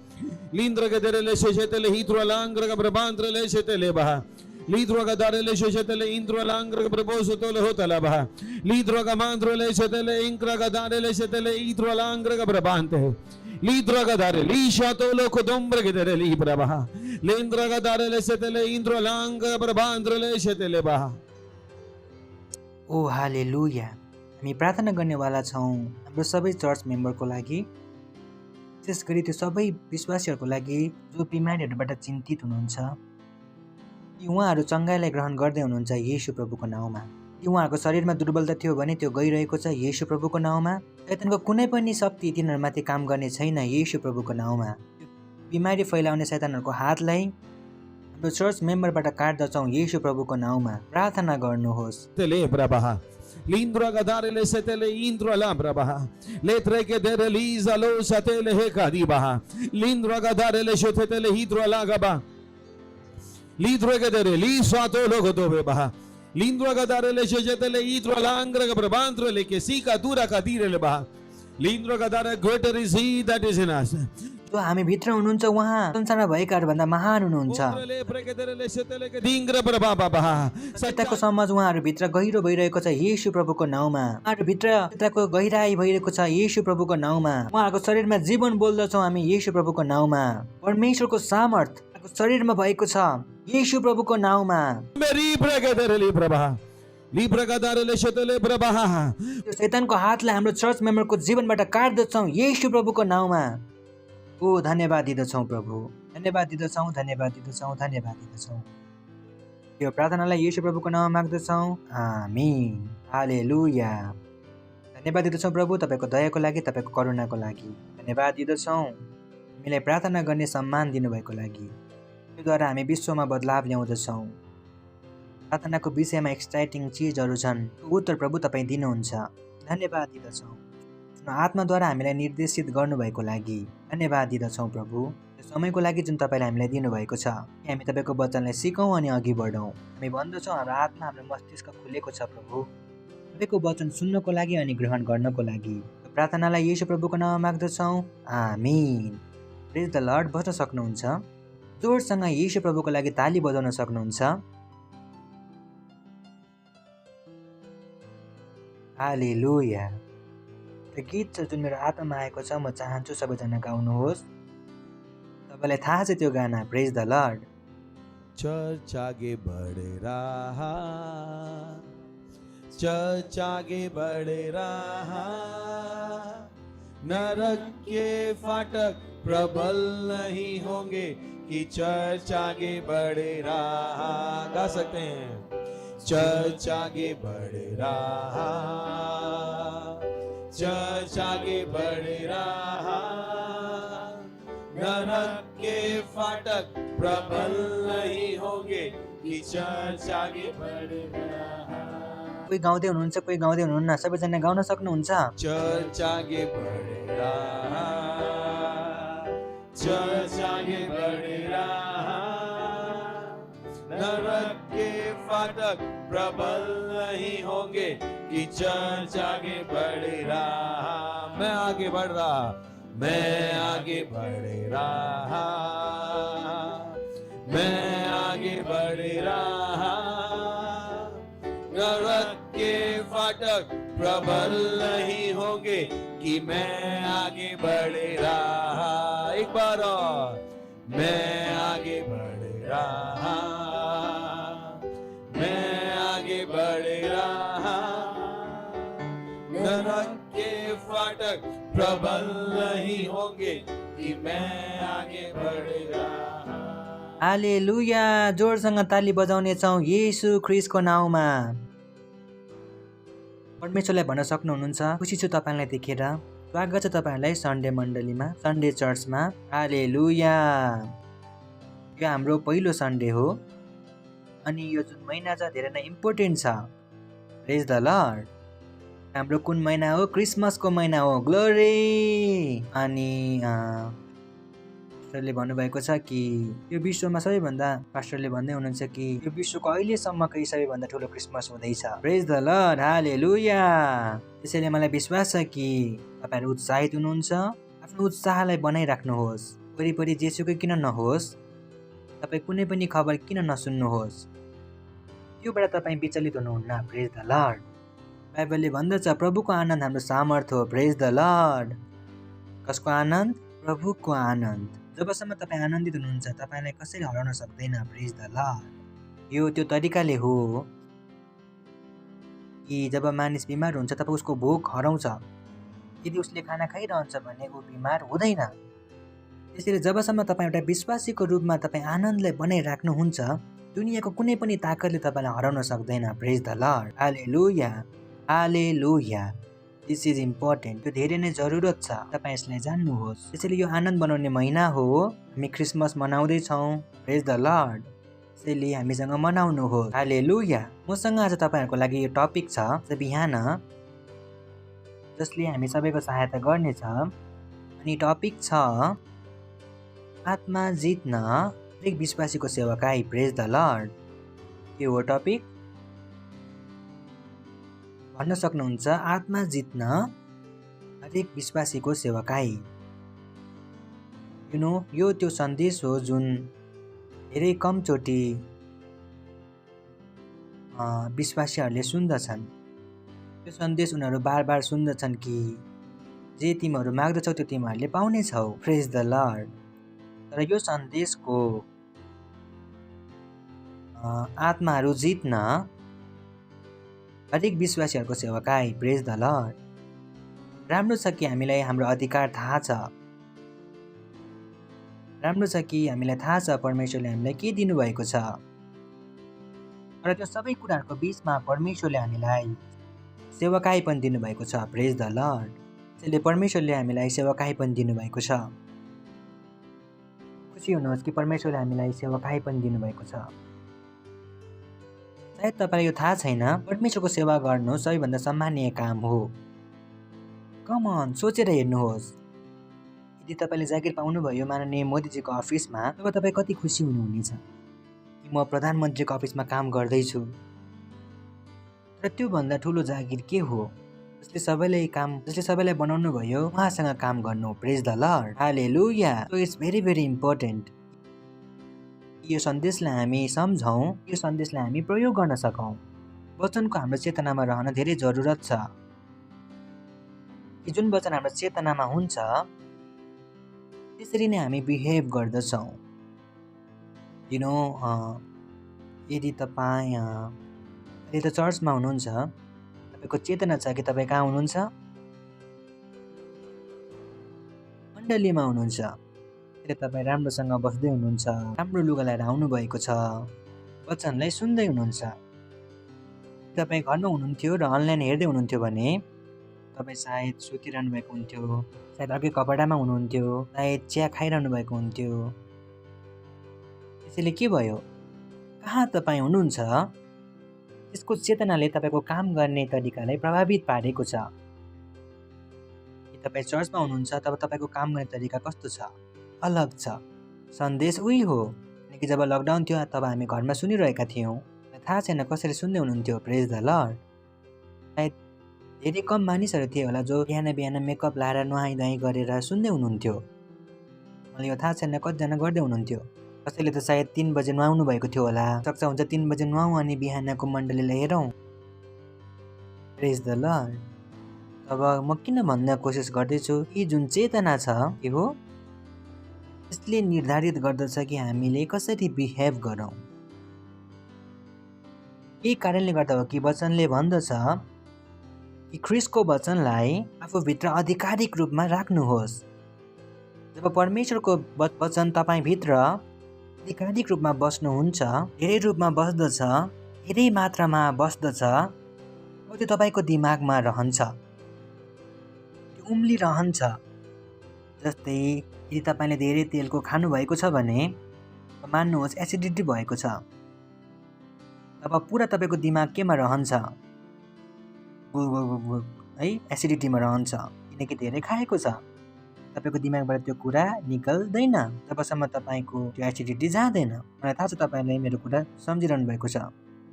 Lindra gadarele shesetele hidro alangra gabrabantrele setele baha. Lidroga darele sheshetele indrolangra propositole hotalabaha. Lidroga mandrole shetele inkraga darele shetele idrolangra brabante. Lidroga dare lishatolo kodombre gedere librabaha. Lendraga darele shetele indrolanga brabandrole shetele baha. ओ हालेलुया। हामी प्रार्थना गर्नेवाला छौँ हाम्रो सबै church मेम्बरको लागि, विशेष गरी त्यो सबै विश्वासीहरूको लागि जो बिमारीहरूबाट चिन्तित हुनुहुन्छ, कि उहाँहरू चङ्गाइलाई ग्रहण गर्दै हुनुहुन्छ येशू प्रभुको नाउँमा। कि उहाँहरूको शरीरमा दुर्बलता थियो भने त्यो गइरहेको छ येशू प्रभुको नाउँमा। शैतानको कुनै पनि शक्ति तिनीहरूमाथि काम गर्ने छैन येशू प्रभुको नाउँमा। बिमारी फैलाउने शैतानहरूको हातलाई हाम्रो चर्च मेम्बरबाट काट्दछौँ येशू प्रभुको नाउँमा। प्रार्थना गर्नुहोस्। Tele brabaha. Lindra gadare setele indra la brabaha. Letre ke dere liza lo satele hekadibaha. Lindra gadare shetele hidra la gaba. Lidra ke dere lisa to logo dove baha. Lindra gadare shetele hidra la angra brabandro le ke sika dura kadire le baha. Lindra gadare greater is he that is in us. जो हामी भित्र हुनुहुन्छ उहाँ संसारमा भएकाहरूभन्दा महान हुनुहुन्छ। सत्यताको समाज उहाँहरू भित्र गहिरो भइरहेको छ येशू प्रभुको नाउँमा। उहाँहरू भित्र सत्यताको गहिराई भइरहेको छ येशू प्रभुको नाउँमा। उहाँहरूको शरीरमा जीवन बोल्दछौँ हामी येशू प्रभुको नाउँमा। परमेश्वरको सामर्थ शरीरमा भएको छ येशू प्रभुको नाउँमा। शैतानको हातलाई हाम्रो चर्च मेम्बरको जीवनबाट काट्दछौँ येशू प्रभुको नाउँमा। ओ धन्यवाद दिदछौँ प्रभु, धन्यवाद दिदछौँ, धन्यवाद दिदछौँ, धन्यवाद दिदछौँ। यो प्रार्थनालाई येशू प्रभुको नाममा माग्दछौँ, आमीन, हालेलुया। धन्यवाद दिदछौँ प्रभु तपाईँको दयाको लागि, तपाईँको करुणाको लागि धन्यवाद दिदछौँ। हामीलाई प्रार्थना गर्ने सम्मान दिनुभएको लागि, योद्वारा हामी विश्वमा बदलाव ल्याउँदछौँ। प्रार्थनाको विषयमा एक्साइटिङ चिजहरू छन्, उत्तर प्रभु तपाईँ दिनुहुन्छ। धन्यवाद दिदछौँ। आत्माद्वारा हामीलाई निर्देशित गर्नुभएको लागि धन्यवाद दिदछौँ प्रभु। यो समयको लागि जुन तपाईँले हामीलाई दिनुभएको छ, कि हामी तपाईँको वचनलाई सिकौँ अनि अघि बढौँ। हामी भन्दछौँ हाम्रो आत्मा, हाम्रो मस्तिष्क खुलेको छ प्रभु, तपाईँको वचन सुन्नको लागि अनि ग्रहण गर्नको लागि। यो प्रार्थनालाई येशू प्रभुको नाममा माग्दछौँ, आमीन। प्रेज द लर्ड। बस्न सक्नुहुन्छ। जोडसँग येशू प्रभुको लागि ताली बजाउन सक्नुहुन्छ। हालेलुया। गीत छ जुन मेरो आत्मामा आएको छ, म चाहन्छु सबैजना गाउनुहोस्। तपाईँलाई थाहा छ त्यो गाना, प्रेज द लर्ड। चर्च आगे बढ़ रहा, चर्च आगे बढ़ रहा, नरक के फाटक प्रबल नहीं होंगे कि चर्च आगे बढ़ रहा। गा सकते हैं। चर्च आगे बढ़ रहा, चर्च आगे बढ़ रहा, नरक के फाटक प्रबल नहीं होंगे कि चर्च आगे बढ़ रहा। कोही गाउँदै हुनुहुन्छ, कोही गाउँदै हुनुहुन्न, सबैजना गाउन सक्नुहुन्छ। चर्च आगे बढ़ रहा, चर्च आगे बढ़ रहा, नरक के फाटक प्रबल नहीं होंगे कि चर्च आगे बढ़ रहा। मैं आगे बढ़ रहा, मैं आगे बढ़ रहा, मैं आगे बढ़ रहा, नरक के फाटक प्रबल नहीं होंगे कि मैं आगे बढ़ रहा। एक बार और, मैं आगे बढ़ रहा, मैं आगे बढ़ रहा, नरक के फाटक प्रबल नहीं होंगे कि मैं आगे बढ़ रहा। हालेलुया। जोडसँग ताली बजाउने छौँ येशू ख्रीष्टको नाउँमा। परमेश्वरलाई भन्न सक्नुहुन्छ, खुसी छु तपाईँलाई देखेर। स्वागत छ तपाईँहरूलाई सन्डे मण्डलीमा, सन्डे चर्चमा। हालेलुया। यो हाम्रो पहिलो सन्डे हो अनि यो जुन महिना छ धेरै नै इम्पोर्टेन्ट छ। Praise the lord. हाम्रो कुन महिना हो? क्रिसमसको महिना हो। ग्लोरी। अनि पास्टरले भन्नुभएको छ कि यो विश्वमा सबैभन्दा, पास्टरले भन्दै हुनुहुन्छ कि यो विश्वको अहिलेसम्मकै सबैभन्दा ठुलो क्रिसमस हुँदैछ। प्रेज द लर्ड। हालेलुया। त्यसैले मलाई विश्वास छ कि तपाईँहरू उत्साहित हुनुहुन्छ। आफ्नो उत्साहलाई बनाइराख्नुहोस्। वरिपरि जेसुकै किन नहोस्, तपाईँ कुनै पनि खबर किन नसुन्नुहोस्, त्योबाट तपाईँ विचलित हुनुहुन्न। प्रेज द लर्ड। बाइबलले भन्दछ प्रभुको आनन्द हाम्रो सामर्थ्य हो। प्रेज द लर्ड। कसको आनन्द? प्रभुको आनन्द। जबसम्म तपाईँ आनन्दित हुनुहुन्छ तपाईँलाई कसैले हराउन सक्दैन। Praise the lord. यो त्यो तरिकाले हो कि जब मानिस बिमार हुन्छ तब उसको भोक हराउँछ। यदि उसले खाना खाइरहन्छ भने ऊ बिमार हुँदैन। त्यसैले जबसम्म तपाईँ एउटा विश्वासीको रूपमा तपाईँ आनन्दलाई बनाइराख्नुहुन्छ दुनियाँको कुनै पनि ताकतले तपाईँलाई हराउन सक्दैन। Praise the Lord. Hallelujah, hallelujah. This is important. त्यो धेरै नै जरुरत छ। तपाईँ यसलाई जान्नुहोस्। त्यसैले यो आनन्द बनाउने महिना हो। हामी क्रिसमस मनाउँदैछौँ। Praise the Lord. त्यसैले हामीसँग मनाउनुहोस्। हालेलुया। मसँग आज तपाईँहरूको लागि यो टपिक छ बिहान जसले हामी सबैको सहायता गर्नेछ। अनि टपिक छ आत्मा जित्न हरेक विश्वासीको सेवकाई। प्रेज द लर्ड। के हो टपिक? भन्न सक्नुहुन्छ आत्मा जित्न हरेक विश्वासीको सेवकाई। यो त्यो सन्देश हो जुन धेरै कमचोटि विश्वासीहरूले सुन्दछन्। यो सन्देश उनीहरू बार बार सुन्दछन् कि जे तिमीहरू माग्दछौ त्यो तिमीहरूले पाउनेछौ। प्रेज द लर्ड। तर यो सन्देशको आत्माहरू जित्न हरेक विश्वासीहरूको सेवकाई। प्रेज द लर्ड। राम्रो छ कि हामीलाई हाम्रो अधिकार थाहा छ। राम्रो छ कि हामीलाई थाहा छ परमेश्वरले हामीलाई के दिनुभएको छ। र त्यो सबै कुराहरूको बिचमा परमेश्वरले हामीलाई सेवकाई पनि दिनुभएको छ। Praise the Lord. त्यसैले परमेश्वरले हामीलाई सेवकाई पनि दिनुभएको छ। खुसी हुनुहोस् कि परमेश्वरले हामीलाई सेवकाई पनि दिनुभएको छ। सायद तपाईँलाई यो थाहा छैन परमेश्वरको सेवा गर्नु सबैभन्दा सम्मानीय काम हो। कमन सोचेर हेर्नुहोस्। यदि तपाईँले जागिर पाउनुभयो माननीय मोदीजीको अफिसमा तब तपाईँ कति खुसी हुनुहुनेछ कि म प्रधानमन्त्रीको अफिसमा काम गर्दैछु। र त्योभन्दा ठुलो जागिर के हो? जसले सबैलाई बनाउनु भयो उहाँसँग काम गर्नु। Praise the Lord. Hallelujah. So it's very very important यो सन्देशलाई हामी सम्झौँ, यो सन्देशलाई हामी प्रयोग गर्न सकौँ। वचनको हाम्रो चेतनामा रहन धेरै जरुरत छ। कि जुन वचन हाम्रो चेतनामा हुन्छ त्यसरी नै हामी बिहेभ गर्दछौँ। यदि तपाईँ अहिले त चर्चमा हुनुहुन्छ तपाईँको चेतना छ कि तपाईँ कहाँ हुनुहुन्छ? मण्डलीमा हुनुहुन्छ। तपाईँ राम्रोसँग बस्दै हुनुहुन्छ, राम्रो लुगा लगाएर आउनुभएको छ, वचनलाई सुन्दै हुनुहुन्छ। तपाईँ घरमा हुनुहुन्थ्यो र अनलाइन हेर्दै हुनुहुन्थ्यो भने तपाईँ सायद सुतिरहनु भएको हुन्थ्यो, सायद अर्कै कपडामा हुनुहुन्थ्यो, सायद चिया खाइरहनु भएको हुन्थ्यो। त्यसैले के भयो? कहाँ तपाईँ हुनुहुन्छ त्यसको चेतनाले तपाईँको काम गर्ने तरिकालाई प्रभावित पारेको छ। तपाईँ चर्चमा हुनुहुन्छ तब तपाईँको काम गर्ने तरिका कस्तो छ? अलग छ। सन्देश उही हो। किनकि जब लकडाउन थियो तब हामी घरमा सुनिरहेका थियौँ। थाहा छैन कसरी सुन्दै हुनुहुन्थ्यो। प्रेज द लर्ड। सायद धेरै कम मानिसहरू थिए होला जो बिहान बिहान मेकअप लाएर नुहाइ गरेर सुन्दै हुनुहुन्थ्यो। मलाई यो थाहा छैन कतिजना गर्दै हुनुहुन्थ्यो। कसैले त सायद 3 बजे नुहाउनु भएको थियो होला। सक्छ हुन्छ 3 बजे नुहाउँ अनि बिहानको मण्डलीलाई हेरौँ। प्रेज द लर्ड। अब म किन भन्न कोसिस गर्दैछु कि जुन चेतना छ के हो यसले निर्धारित गर्दछ कि हामीले कसरी बिहेभ गरौँ। यही कारणले गर्दा हो कि वचनले भन्दछ कि ख्रीष्टको वचनलाई आफूभित्र आधिकारिक रूपमा राख्नुहोस्। जब परमेश्वरको वचन तपाईँभित्र आधिकारिक रूपमा बस्नुहुन्छ, धेरै रूपमा बस्दछ, धेरै मात्रामा बस्दछ, त्यो तपाईँको दिमागमा रहन्छ, त्यो उम्लिरहन्छ। जस्तै यदि तपाईँले धेरै तेलको खानुभएको छ भने मान्नुहोस् एसिडिटी भएको छ, तब पुरा तपाईँको दिमाग केमा रहन्छ? है एसिडिटीमा रहन्छ। किनकि धेरै खाएको छ। तपाईँको दिमागबाट त्यो कुरा निकल्दैन तबसम्म तपाईँको त्यो एसिडिटी जाँदैन। मलाई थाहा छ तपाईँले मेरो कुरा सम्झिरहनु भएको छ।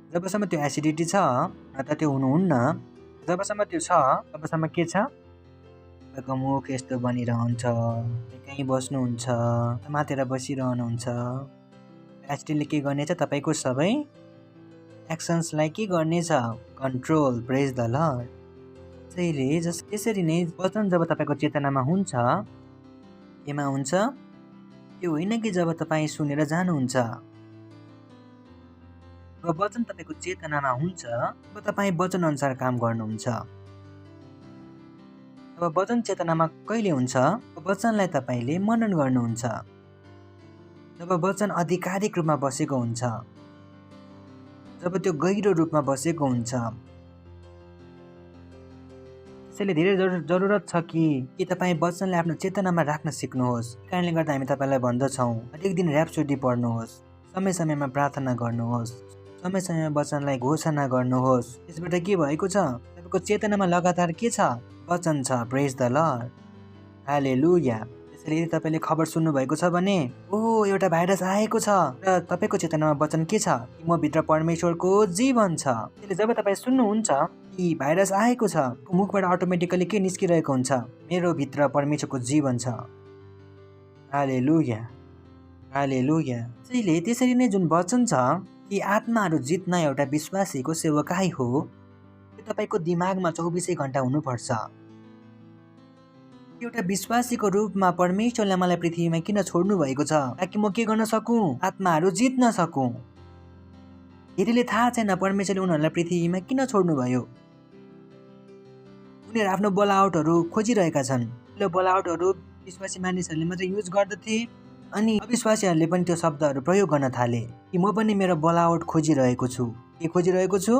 जबसम्म त्यो एसिडिटी छ त त्यो हुनुहुन्न, जबसम्म त्यो छ तबसम्म के छ? तपाईँको मुख यस्तो बनिरहन्छ, कहीँ बस्नुहुन्छ, मातेर बसिरहनुहुन्छ। एसिडीले के गर्नेछ? तपाईँको सबै एक्सन्सलाई के गर्नेछ? कन्ट्रोल। Praise the Lord. त्यसैले त्यसरी नै वचन जब तपाईँको चेतनामा हुन्छ, केमा हुन्छ? त्यो होइन कि जब तपाईँ सुनेर जानुहुन्छ। जब वचन तपाईँको चेतनामा हुन्छ तब तपाईँ वचन अनुसार काम गर्नुहुन्छ। जब वचन चेतनामा कहिले हुन्छ? वचनलाई तपाईँले मनन गर्नुहुन्छ। जब वचन आधिकारिक रूपमा बसेको हुन्छ, जब त्यो गहिरो रूपमा बसेको हुन्छ। त्यसैले धेरै जरुरत छ कि तपाईँ वचनलाई आफ्नो चेतनामा राख्न सिक्नुहोस्। कारणले गर्दा हामी तपाईँलाई भन्दछौँ हरेक दिन ऱ्याप्सोडी पढ्नुहोस्, समय समयमा प्रार्थना गर्नुहोस्, समय समयमा वचनलाई घोषणा गर्नुहोस्। यसबाट के भएको छ? तपाईँको चेतनामा लगातार के छ? वचन छ। Praise the Lord. हालेलुया। त्यसैले यदि तपाईँले खबर सुन्नुभएको छ भने एउटा भाइरस आएको छ र तपाईँको चेतनामा वचन के छ? कि म भित्र परमेश्वरको जीवन छ। त्यसले जब तपाईँ सुन्नुहुन्छ कि भाइरस आएको छ, मुखबाट अटोमेटिकली के निस्किरहेको हुन्छ? मेरो भित्र परमेश्वरको जीवन छ। हालेलुया, हालेलुया। त्यसैले त्यसरी नै जुन वचन छ कि आत्माहरू जित्न एउटा विश्वासीको सेवकाई हो, त्यो तपाईँको दिमागमा 24 घण्टा हुनुपर्छ। एउटा विश्वासीको रूपमा परमेश्वरले मलाई पृथ्वीमा किन छोड्नु भएको छ? ताकि म के गर्न सकूँ? आत्माहरू जित्न सकूँ। धेरैले थाहा छैन परमेश्वरले उनीहरूलाई पृथ्वीमा किन छोड्नु भयो। उनीहरू आफ्नो बोलावटहरू खोजिरहेका छन्। त्यो बोलावटहरू विश्वासी मानिसहरूले मात्रै युज गर्दथे, अनि अविश्वासीहरूले पनि त्यो शब्दहरू प्रयोग गर्न थाले कि म पनि मेरो बोलावट खोजिरहेको छु। के खोजिरहेको छु?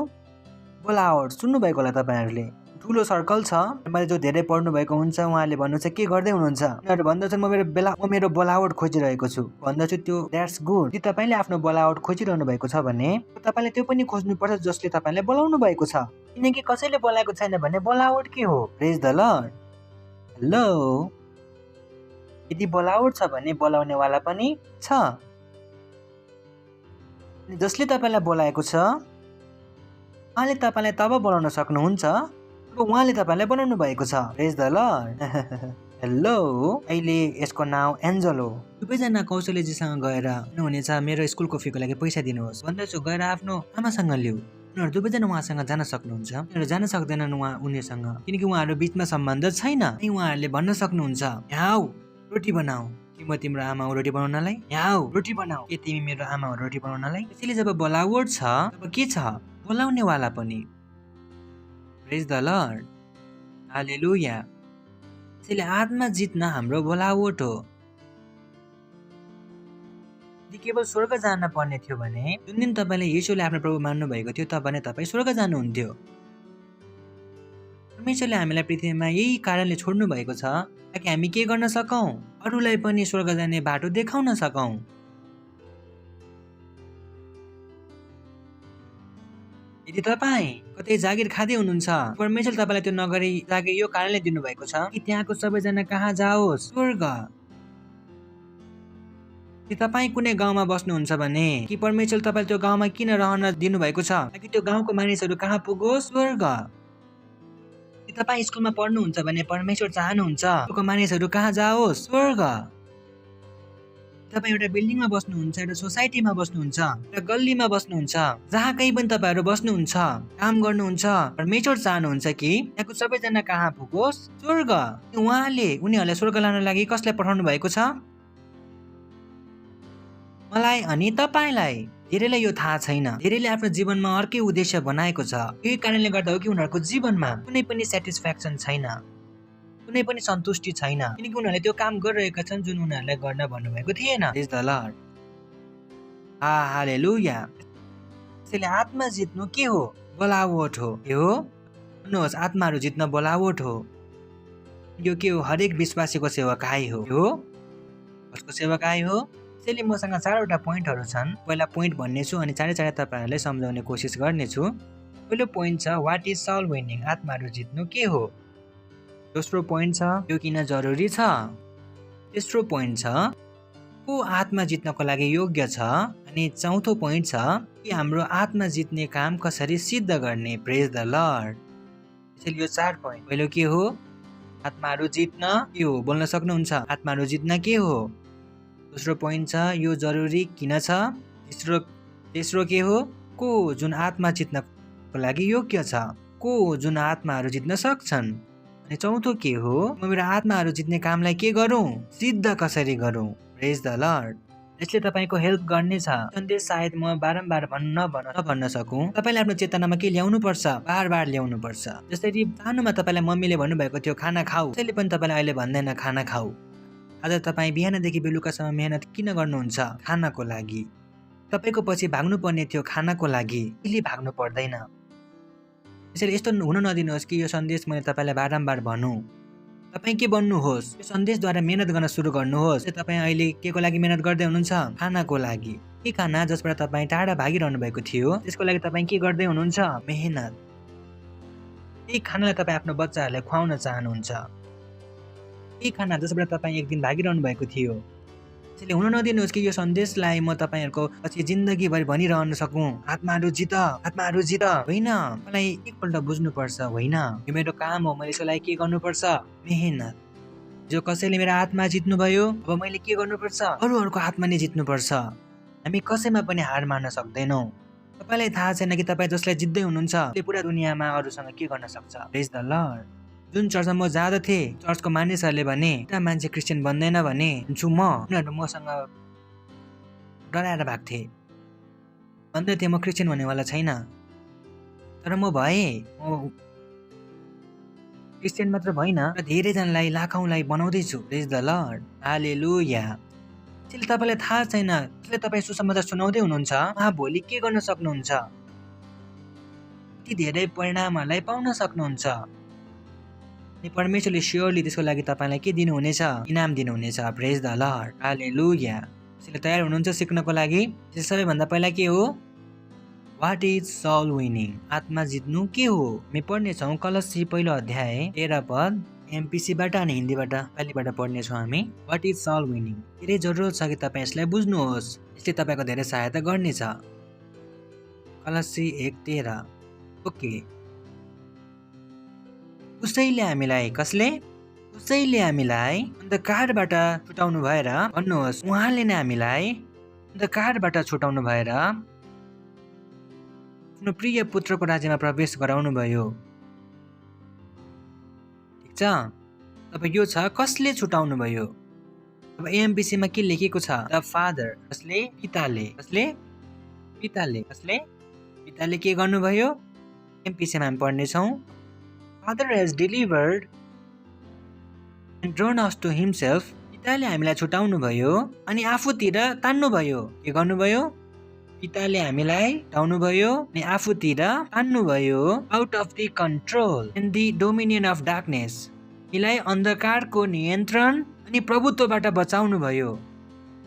बोलावट। सुन्नुभएको होला तपाईँहरूले। ठुलो सर्कल छ, मैले जो धेरै पढ्नु भएको हुन्छ उहाँहरूले भन्नुहुन्छ के गर्दै हुनुहुन्छ? उनीहरू भन्दछन् म मेरो बोलावट खोजिरहेको छु। भन्दछु त्यो द्याट्स गुड। यदि तपाईँले आफ्नो बोलावट खोजिरहनु भएको छ भने तपाईँले त्यो पनि खोज्नुपर्छ जसले तपाईँलाई बोलाउनु भएको छ। किनकि कसैले बोलाएको छैन भने बोलावट के हो? प्रेज द लर्ड। हेलो। यदि बोलावट छ भने बोलाउनेवाला पनि छ। जसले तपाईँलाई बोलाएको छ उहाँले तपाईँलाई तब बोलाउन सक्नुहुन्छ जब उहाँले तपाईँलाई बनाउनु भएको छ। Praise the lord. हेलो। अहिले यसको नाम एन्जल हो। दुवैजना कौशलेजीसँग गएर हुनेछ मेरो स्कुलको फीको लागि पैसा दिनुहोस् भन्दछु, गएर आफ्नो आमासँग लिऊ। उनीहरू दुवैजना उहाँसँग जान सक्नुहुन्छ। उनीहरू जान सक्दैनन् उनीसँग, किनकि उहाँहरू बिचमा सम्बन्ध छैन। उहाँहरूले भन्न सक्नुहुन्छ, यहाँ रोटी बनाऊ। कि म तिम्रो आमा हो रोटी बनाउनलाई? यहाँ रोटी बनाऊ। के तिमी मेरो आमा हो रोटी बनाउनलाई? त्यसैले जब बोलावट छ तब के छ? बोलाउनेवाला पनि। प्रेज द लर्ड। हालेलुया। त्यसैले आत्मा जित्न हाम्रो बोलावट हो। यदि केवल स्वर्ग जान पर्ने थियो भने जुन दिन तपाईँले येशूलाई आफ्नो प्रभु मान्नु भएको थियो तब भने तपाईँ स्वर्ग जानुहुन्थ्यो। परमेश्वरले हामीलाई पृथ्वीमा यही कारणले छोड्नु भएको छ ताकि हामी के गर्न सकौँ? अरूलाई पनि स्वर्ग जाने बाटो देखाउन सकौँ। यदि तपाईँ कतै जागिर खाँदै हुनुहुन्छ, परमेश्वरले तपाईँलाई त्यो नगरी जागिर यो कारणले दिनुभएको छ कि त्यहाँको सबैजना कहाँ जाओस्? स्वर्ग। यदि तपाईँ कुनै गाउँमा बस्नुहुन्छ भने कि परमेश्वरले तपाईँले त्यो गाउँमा किन रहन दिनुभएको छ? ताकि त्यो गाउँको मानिसहरू कहाँ पुगोस्? स्वर्ग। यदि तपाईँ स्कुलमा पढ्नुहुन्छ भने परमेश्वर चाहनुहुन्छ त्यो मानिसहरू कहाँ जाओस्? स्वर्ग। तपाईँ एउटा बिल्डिङमा बस्नुहुन्छ, एउटा सोसाइटीमा बस्नुहुन्छ, एउटा गल्लीमा बस्नुहुन्छ, जहाँ कहीँ पनि तपाईँहरू बस्नुहुन्छ, काम गर्नुहुन्छ, परमेश्वर चाहनुहुन्छ कि त्यहाँको सबैजना कहाँ पुगोस्? स्वर्ग। उहाँले उनीहरूलाई स्वर्ग लान लागि कसलाई पठाउनु भएको छ? मलाई अनि तपाईँलाई। धेरैलाई यो थाहा छैन। धेरैले आफ्नो जीवनमा अर्कै उद्देश्य बनाएको छ। यही कारणले गर्दा हो कि उनीहरूको जीवनमा कुनै पनि सेटिस्फ्याक्सन छैन, कुनै पनि सन्तुष्टि छैन, किनकि उनीहरूले त्यो काम गरिरहेका छन् जुन उनीहरूलाई गर्न भन्नुभएको थिएन। प्रेज द लर्ड। हालेलुया। त्यसैले आत्मा जित्नु के हो? बोलावट हो। के हो? भन्नुहोस्, आत्माहरू जित्न बोलावट हो। यो के हो? हरेक विश्वासीको सेवकाई हो। हो? कसको सेवकाई हो? त्यसैले मसँग 4वटा पोइन्टहरू छन्। पहिला पोइन्ट भन्नेछु अनि चाँडै तपाईँहरूलाई सम्झाउने कोसिस गर्नेछु। पहिलो पोइन्ट छ वाट इज सोल विनिङ? आत्माहरू जित्नु के हो? दोस्रो पोइन्ट छ यो किन जरुरी छ? तेस्रो पोइन्ट छ को आत्मा जित्नको लागि योग्य छ? अनि चौथो पोइन्ट छ कि हाम्रो आत्मा जित्ने काम कसरी सिद्ध गर्ने? प्रेज द लर्ड। त्यसैले यो 4 पोइन्ट। पहिलो के हो? आत्माहरू जित्न के हो? बोल्न सक्नुहुन्छ? आत्माहरू जित्न के हो? दोस्रो पोइन्ट छ यो जरुरी किन छ? तेस्रो के हो? को जुन आत्मा जित्नको लागि योग्य छ, को जुन आत्माहरू जित्न सक्छन्। अनि चौथो के हो, म मेरो आत्माहरू जित्ने कामलाई के गरौँ, सिद्ध कसरी गरौँ। प्रेज द लर्ड। यसले तपाईँको हेल्प गर्नेछ। सन्देश सायद म बारम्बार नभन्न सकौँ, तपाईँले आफ्नो चेतनामा के ल्याउनु पर्छ, बार ल्याउनु पर्छ। जसरी सानोमा तपाईँलाई मम्मीले भन्नुभएको थियो खाना खाऊ, त्यसैले पनि तपाईँलाई अहिले भन्दैन खाना खाऊ। आज तपाईँ बिहानदेखि बेलुकासम्म मेहनत किन गर्नुहुन्छ, खानाको लागि। तपाईँको पछि भाग्नु पर्ने थियो खानाको लागि, अहिले भाग्नु पर्दैन। त्यसैले यस्तो हुन नदिनुहोस् कि यो सन्देश मैले तपाईँलाई बारम्बार भनौँ। तपाईँ के बन्नुहोस्, यो सन्देशद्वारा मेहनत गर्न सुरु गर्नुहोस्। तपाईँ अहिले के को लागि मेहनत गर्दै हुनुहुन्छ, खानाको लागि। के खाना जसबाट तपाईँ टाढा भागिरहनु भएको थियो, त्यसको लागि तपाईँ के गर्दै हुनुहुन्छ, मेहनत। यही खानालाई तपाईँ आफ्नो बच्चाहरूलाई खुवाउन चाहनुहुन्छ। यही खाना जसबाट तपाईँ एक दिन भागिरहनु भएको थियो। त्यसैले हुन नदिनुहोस् कि यो सन्देशलाई म तपाईँहरूको पछि जिन्दगीभरि भनिरहन सकौँ, आत्माहरू जित, आत्माहरू जित। होइन, मलाई एकपल्ट बुझ्नुपर्छ, होइन यो मेरो काम हो, मैले यसको लागि के गर्नुपर्छ, मेहनत। जो कसैले मेरो आत्मा जित्नुभयो, अब मैले के गर्नुपर्छ, अरूहरूको आत्मा नै जित्नुपर्छ। हामी कसैमा पनि हार मान्न सक्दैनौँ। तपाईँलाई थाहा छैन कि तपाईँ जसलाई जित्दै हुनुहुन्छ उसले पुरा दुनियाँमा अरूसँग के गर्न सक्छ। प्रेज द लर्ड। जुन चर्चमा म जाँदथे, चर्चको मानिसहरूले भने एउटा मान्छे क्रिस्चियन बन्दैन भने छु म, उनीहरू मसँग डराएर भएको थिए, भन्दै थिएँ म क्रिस्चियन हुनेवाला छैन। तर म भएँ, म क्रिस्चियन मात्र भइन, धेरैजनालाई लाखौँलाई बनाउँदैछु। प्रेज द लर्ड। हालेलुया। त्यसले तपाईँलाई थाहा छैन, त्यसले तपाईँ सुसमाचार सुनाउँदै हुनुहुन्छ, उहाँ भोलि के गर्न सक्नुहुन्छ, यति धेरै परिणामहरूलाई पाउन सक्नुहुन्छ। परमेश्वरले स्योरली त्यसको लागि तपाईँलाई के दिनुहुनेछ, इनाम दिनुहुनेछ। प्रेज द लर्ड। हालेलुया। त्यसले तयार हुनुहुन्छ सिक्नको लागि। सबैभन्दा पहिला के हो, वाट इज सोल विनिङ, आत्मा जित्नु के हो। हामी पढ्नेछौँ कलस्सी 1 अध्याय 13 पद, एमपिसीबाट अनि हिन्दीबाट पालीबाट पढ्नेछौँ हामी। What is soul winning. धेरै जरुरत छ कि तपाईँ यसलाई बुझ्नुहोस्, यसले तपाईँको धेरै सहायता गर्नेछ। कलस्सी 1:13। ओके। उसैले हामीलाई, कसले, उसैले हामीलाई अन्धकारबाट छुटाउनु भएर, भन्नुहोस् उहाँले नै हामीलाई अन्धकारबाट छुटाउनु भएर आफ्नो प्रिय पुत्रको राज्यमा प्रवेश गराउनु भयो। ठिक छ। अब यो छ कसले छुटाउनु भयो। अब एमपिसीमा के लेखेको छ, द फादर, कसले, पिताले, कसले, पिताले, कसले, पिताले के गर्नुभयो। एमपिसीमा हामी पढ्नेछौँ, Father has delivered and drawn us to himself. पिताले हामीलाई छुटाउनु भयो अनि आफूतिर तान्नु भयो। के गर्नुभयो, पिताले हामीलाई छुटाउनु भयो अनि आफूतिर तान्नु भयो। Out of the control and the dominion of darkness, हामीलाई अन्धकारको नियन्त्रण अनि प्रभुत्वबाट बचाउनु भयो,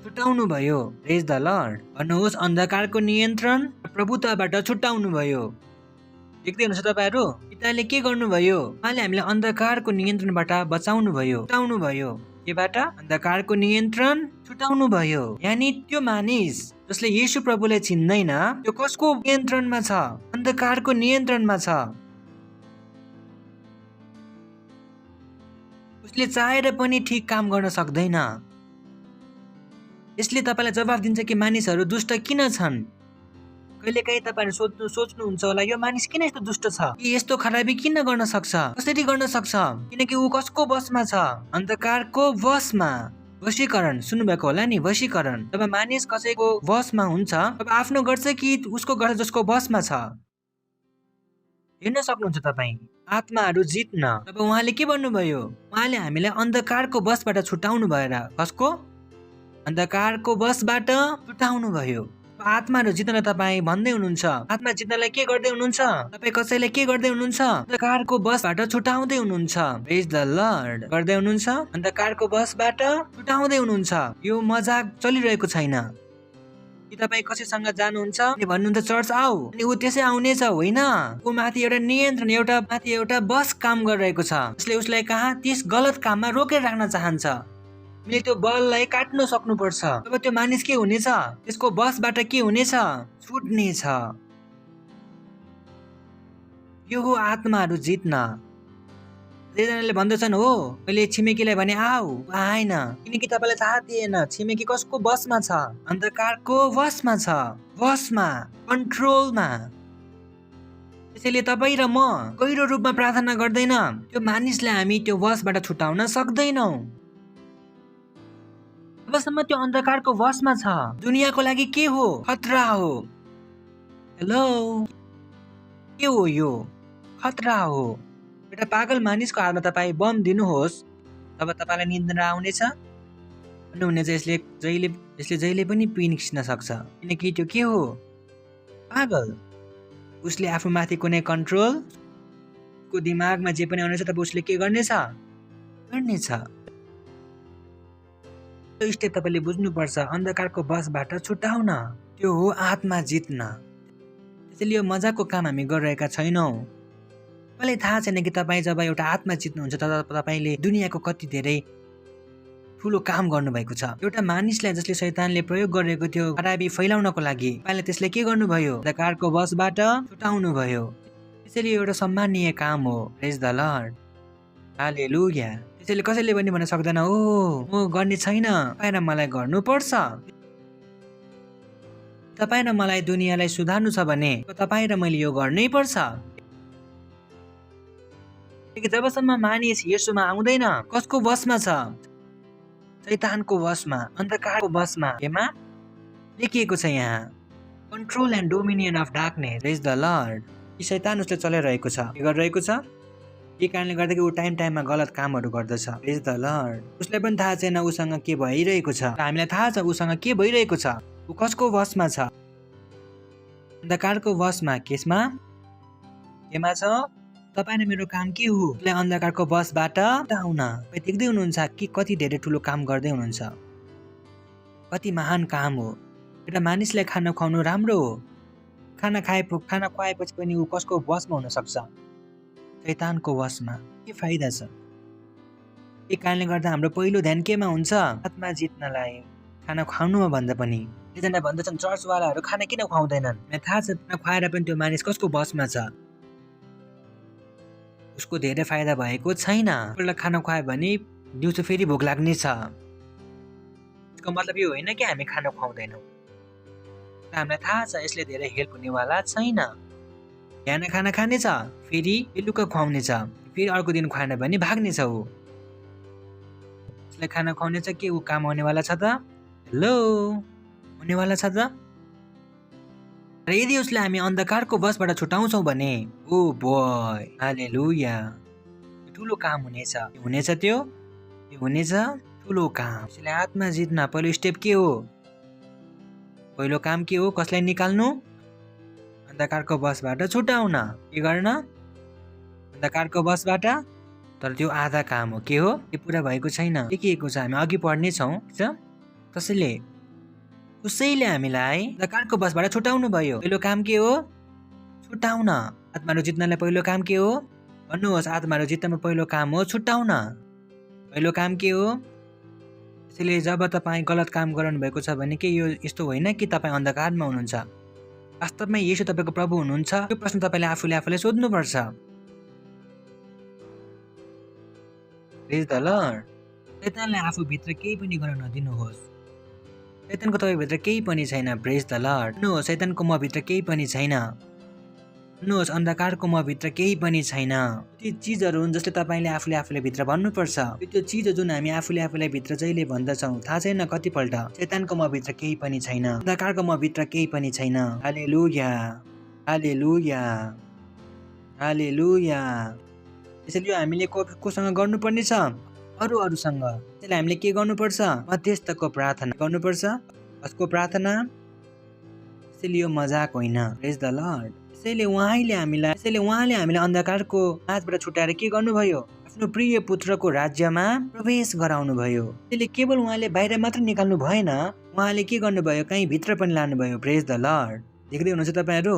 छुटाउनु भयो। प्रेज द लर्ड। भन्नुहोस् अन्धकारको नियन्त्रण प्रभुत्वबाट छुटाउनु भयो। देख्दै हुनुहुन्छ तपाईँहरू, पिताले के गर्नुभयो, उहाँले हामीलाई अन्धकारको नियन्त्रणबाट बचाउनु भयो, छुटाउनु भयो। केबाट, अन्धकारको नियन्त्रण छुटाउनु भयो। यानी त्यो मानिस जसले येशू प्रभुलाई चिन्दैन, त्यो कसको नियन्त्रणमा छ, अन्धकारको नियन्त्रणमा छ। उसले चाहेर पनि ठिक काम गर्न सक्दैन। यसले तपाईँलाई जवाफ दिन्छ कि मानिसहरू दुष्ट किन छन्। कहिलेकाहीँ तपाईँहरू सोच्नुहुन्छ होला यो मानिस किन यस्तो दुष्ट छ, यस्तो खराबी किन गर्न सक्छ, कसरी गर्न सक्छ, किनकि ऊ कसको वशमा छ, अन्धकारको वशमा। वशीकरण सुन्नुभएको होला नि, वशीकरण। जब मानिस कसैको वशमा हुन्छ तब आफ्नो गर्छ कि उसको गर्छ जसको वशमा छ। हेर्न सक्नुहुन्छ तपाईँ, आत्माहरू जित्न तब उहाँले के भन्नुभयो, उहाँले हामीलाई अन्धकारको वशबाट छुटाउनु भएर, कसको, अन्धकारको वशबाट छुटाउनु भयो। आत्माहरू जित्न तपाईँ भन्दै हुनुहुन्छ, आत्मा जित्नलाई के गर्दै हुनुहुन्छ, तपाईँ कसैलाई के गर्दै हुनुहुन्छ, अन्धकारको वशबाट छुटाउँदै हुनुहुन्छ। प्रेज द लर्ड। गर्दै हुनुहुन्छ, अन्धकारको वशबाट छुटाउँदै हुनुहुन्छ। यो मजाक चलिरहेको छैन कि तपाईँ कसैसँग जानुहुन्छ अनि भन्नुहुन्छ चर्च आऊ अनि ऊ त्यसै आउनेछ, होइन। ऊ माथि एउटा नियन्त्रण, माथि एउटा बस काम गरिरहेको छ, जसले उसलाई कहाँ त्यस गलत काममा रोकेर राख्न चाहन्छ। हामीले त्यो बललाई काट्न सक्नुपर्छ। अब त्यो मानिस के हुनेछ, त्यसको बसबाट के हुनेछ, छुट्नेछ। यो हो आत्माहरू जित्न। धेरैजनाले भन्दछन् हो मैले छिमेकीलाई भने आऊ आएन, किनकि तपाईँलाई थाहा थिएन छिमेकी कसको वशमा छ, अन्धकारको वशमा छ, वशमा, कन्ट्रोलमा। त्यसैले तपाईँ र म गहिरो रूपमा प्रार्थना गर्दैन त्यो मानिसलाई हामी त्यो वशबाट छुटाउन सक्दैनौँ। जबसम्म त्यो अन्धकारको वशमा छ, दुनियाँको लागि के हो? खतरा हो। हेलो, के हो यो? खतरा हो। एउटा पागल मानिसको हातमा तपाईँ बम दिनुहोस्, तब तपाईँलाई निन्द्रा आउनेछ? भन्नुहुनेछ यसले जहिले पनि पिनिक्सिन सक्छ, किनकि त्यो के हो? पागल। उसले आफूमाथि कुनै कन्ट्रोल, को दिमागमा जे पनि आउनेछ तब उसले के गर्नेछ? त्यो स्टेप तपाईँले बुझ्नुपर्छ। अन्धकारको वशबाट छुटाउन, त्यो हो आत्मा जित्न। त्यसैले यो मजाको काम हामी गरिरहेका छैनौँ। तपाईँलाई थाहा छैन कि तपाईँ जब एउटा आत्मा जित्नुहुन्छ तब तपाईँले दुनियाँको कति धेरै ठुलो काम गर्नुभएको छ। एउटा मानिसलाई जसले शैतानले प्रयोग गरेको थियो खराबी फैलाउनको लागि, तपाईँले त्यसले के गर्नुभयो? अन्धकारको वशबाट छुटाउनु भयो। त्यसैले एउटा सम्मानीय काम हो। प्रेज द लर्ड, हालेलुया। त्यसैले कसैले पनि भन्न सक्दैन ओ म गर्ने छैन, तपाईँ र मलाई गर्नुपर्छ। तपाईँ र मलाई दुनियाँलाई सुधार्नु छ भने तपाईँ र मैले यो गर्नै पर्छ। जबसम्म मानिस येशूमा आउँदैन, कसको वशमा छ? शैतानको वशमा, अन्धकारको वशमा। केमा लेखिएको छ यहाँ? Control and dominion of darkness. Praise the lord. कि शैतान उसले चलाइरहेको छ, के गरिरहेको छ? यही कारणले गर्दाखेरि ऊ टाइममा गलत कामहरू गर्दछ। प्रेज द लर्ड। उसलाई पनि थाहा छैन उसँग के भइरहेको छ। हामीलाई थाहा छ उसँग के भइरहेको छ। ऊ कसको वशमा छ? अन्धकारको वशमा। केमा छ? तपाईँ र मेरो काम के हो? उसलाई अन्धकारको वशबाट हटाउन। तपाईँ देख्दै हुनुहुन्छ कि कति धेरै ठुलो काम गर्दै हुनुहुन्छ, कति महान काम हो। एउटा मानिसलाई खाना खुवाउनु राम्रो हो। खाना खुवाएपछि पनि ऊ कसको वशमा हुन सक्छ? शैतानको वशमा। के फाइदा छ? यही कारणले गर्दा हाम्रो पहिलो ध्यान केमा हुन्छ? आत्मा जित्नलाई, खाना खुवाउनुमा भन्दा पनि। एकजना भन्दछन् चर्चवालाहरू खाना किन खुवाउँदैनन्? मलाई थाहा छ खाना खुवाएर पनि त्यो मानिस कसको वशमा छ? उसको धेरै फाइदा भएको छैन। एकपल्ट खाना खुवायो भने दिउँसो फेरि भोक लाग्ने छ। यसको मतलब यो होइन कि हामी खाना खुवाउँदैनौँ। हामीलाई थाहा छ यसले धेरै हेल्प हुनेवाला छैन। बिहान खाना खानेछ, फेरि बेलुका खुवाउनेछ, फेरि अर्को दिन खुवाएन भने भाग्नेछ। ऊ उसलाई खाना खुवाउनेछ के ऊ काम हुनेवाला छ त? हेलो, हुनेवाला छ त? र यदि उसले हामी अन्धकारको वशबाट छुटाउँछौँ भने ओ बोय, हालेलुया, ठुलो काम हुनेछ। त्यो हुनेछ ठुलो काम। त्यसले आत्मा जित्न पहिलो स्टेप के हो? पहिलो काम के हो? कसलाई निकाल्नु? अन्धकारको वशबाट छुटाउन। के गर्न? अन्धकारको वशबाट। तर त्यो आधा काम हो। के हो? त्यो पुरा भएको छैन। लेखिएको छ, हामी अघि पढ्नेछौँ। उसैले हामीलाई अन्धकारको वशबाट छुटाउनु भयो। पहिलो काम के हो? छुटाउन। आत्माहरू जित्नलाई पहिलो काम के हो? भन्नुहोस्। आत्माहरू जित्नमा पहिलो काम हो छुटाउन। पहिलो काम के हो? त्यसैले जब तपाईँ गलत काम गर्नु भएको छ भने के यो यस्तो होइन कि तपाईँ अन्धकारमा हुनुहुन्छ? वास्तवमै येशू तपाईँको प्रभु हुनुहुन्छ? यो प्रश्न तपाईँले आफूलाई सोध्नुपर्छ। प्रेज द लर्ड। शैतानलाई आफूभित्र केही पनि गर्न नदिनुहोस्। शैतानको तपाईँभित्र केही पनि छैन। प्रेज द लर्ड। भन्नुहोस् शैतानको मभित्र केही पनि छैन। भन्नुहोस् अन्धकारको मभित्र केही पनि छैन। त्यो चिजहरू हुन् जसले तपाईँले आफूले भित्र भन्नुपर्छ। त्यो चिज जुन हामी आफूले भित्र जहिले भन्दछौँ, थाहा छैन कतिपल्ट शैतानको मभित्र केही पनि छैन, अन्धकारको मभित्र केही पनि छैन। हालेलुया, हालेलुया, हालेलुया। त्यसैले हामीले कोसँग गर्नुपर्ने छ? अरूसँग। त्यसैले हामीले के गर्नुपर्छ? मध्यस्थको प्रार्थना गर्नुपर्छ। कसको प्रार्थना? त्यसैले यो मजाक होइन। प्रेज द लर्ड। त्यसैले उहाँले हामीलाई अन्धकारको माझबाट छुटाएर के गर्नुभयो? आफ्नो प्रिय पुत्रको राज्यमा प्रवेश गराउनु भयो। त्यसैले केवल उहाँले बाहिर मात्र निकाल्नु भएन, उहाँले के गर्नुभयो? कहीँ भित्र पनि लानुभयो। प्रेज द लर्ड। देख्दै हुनुहुन्छ तपाईँहरू?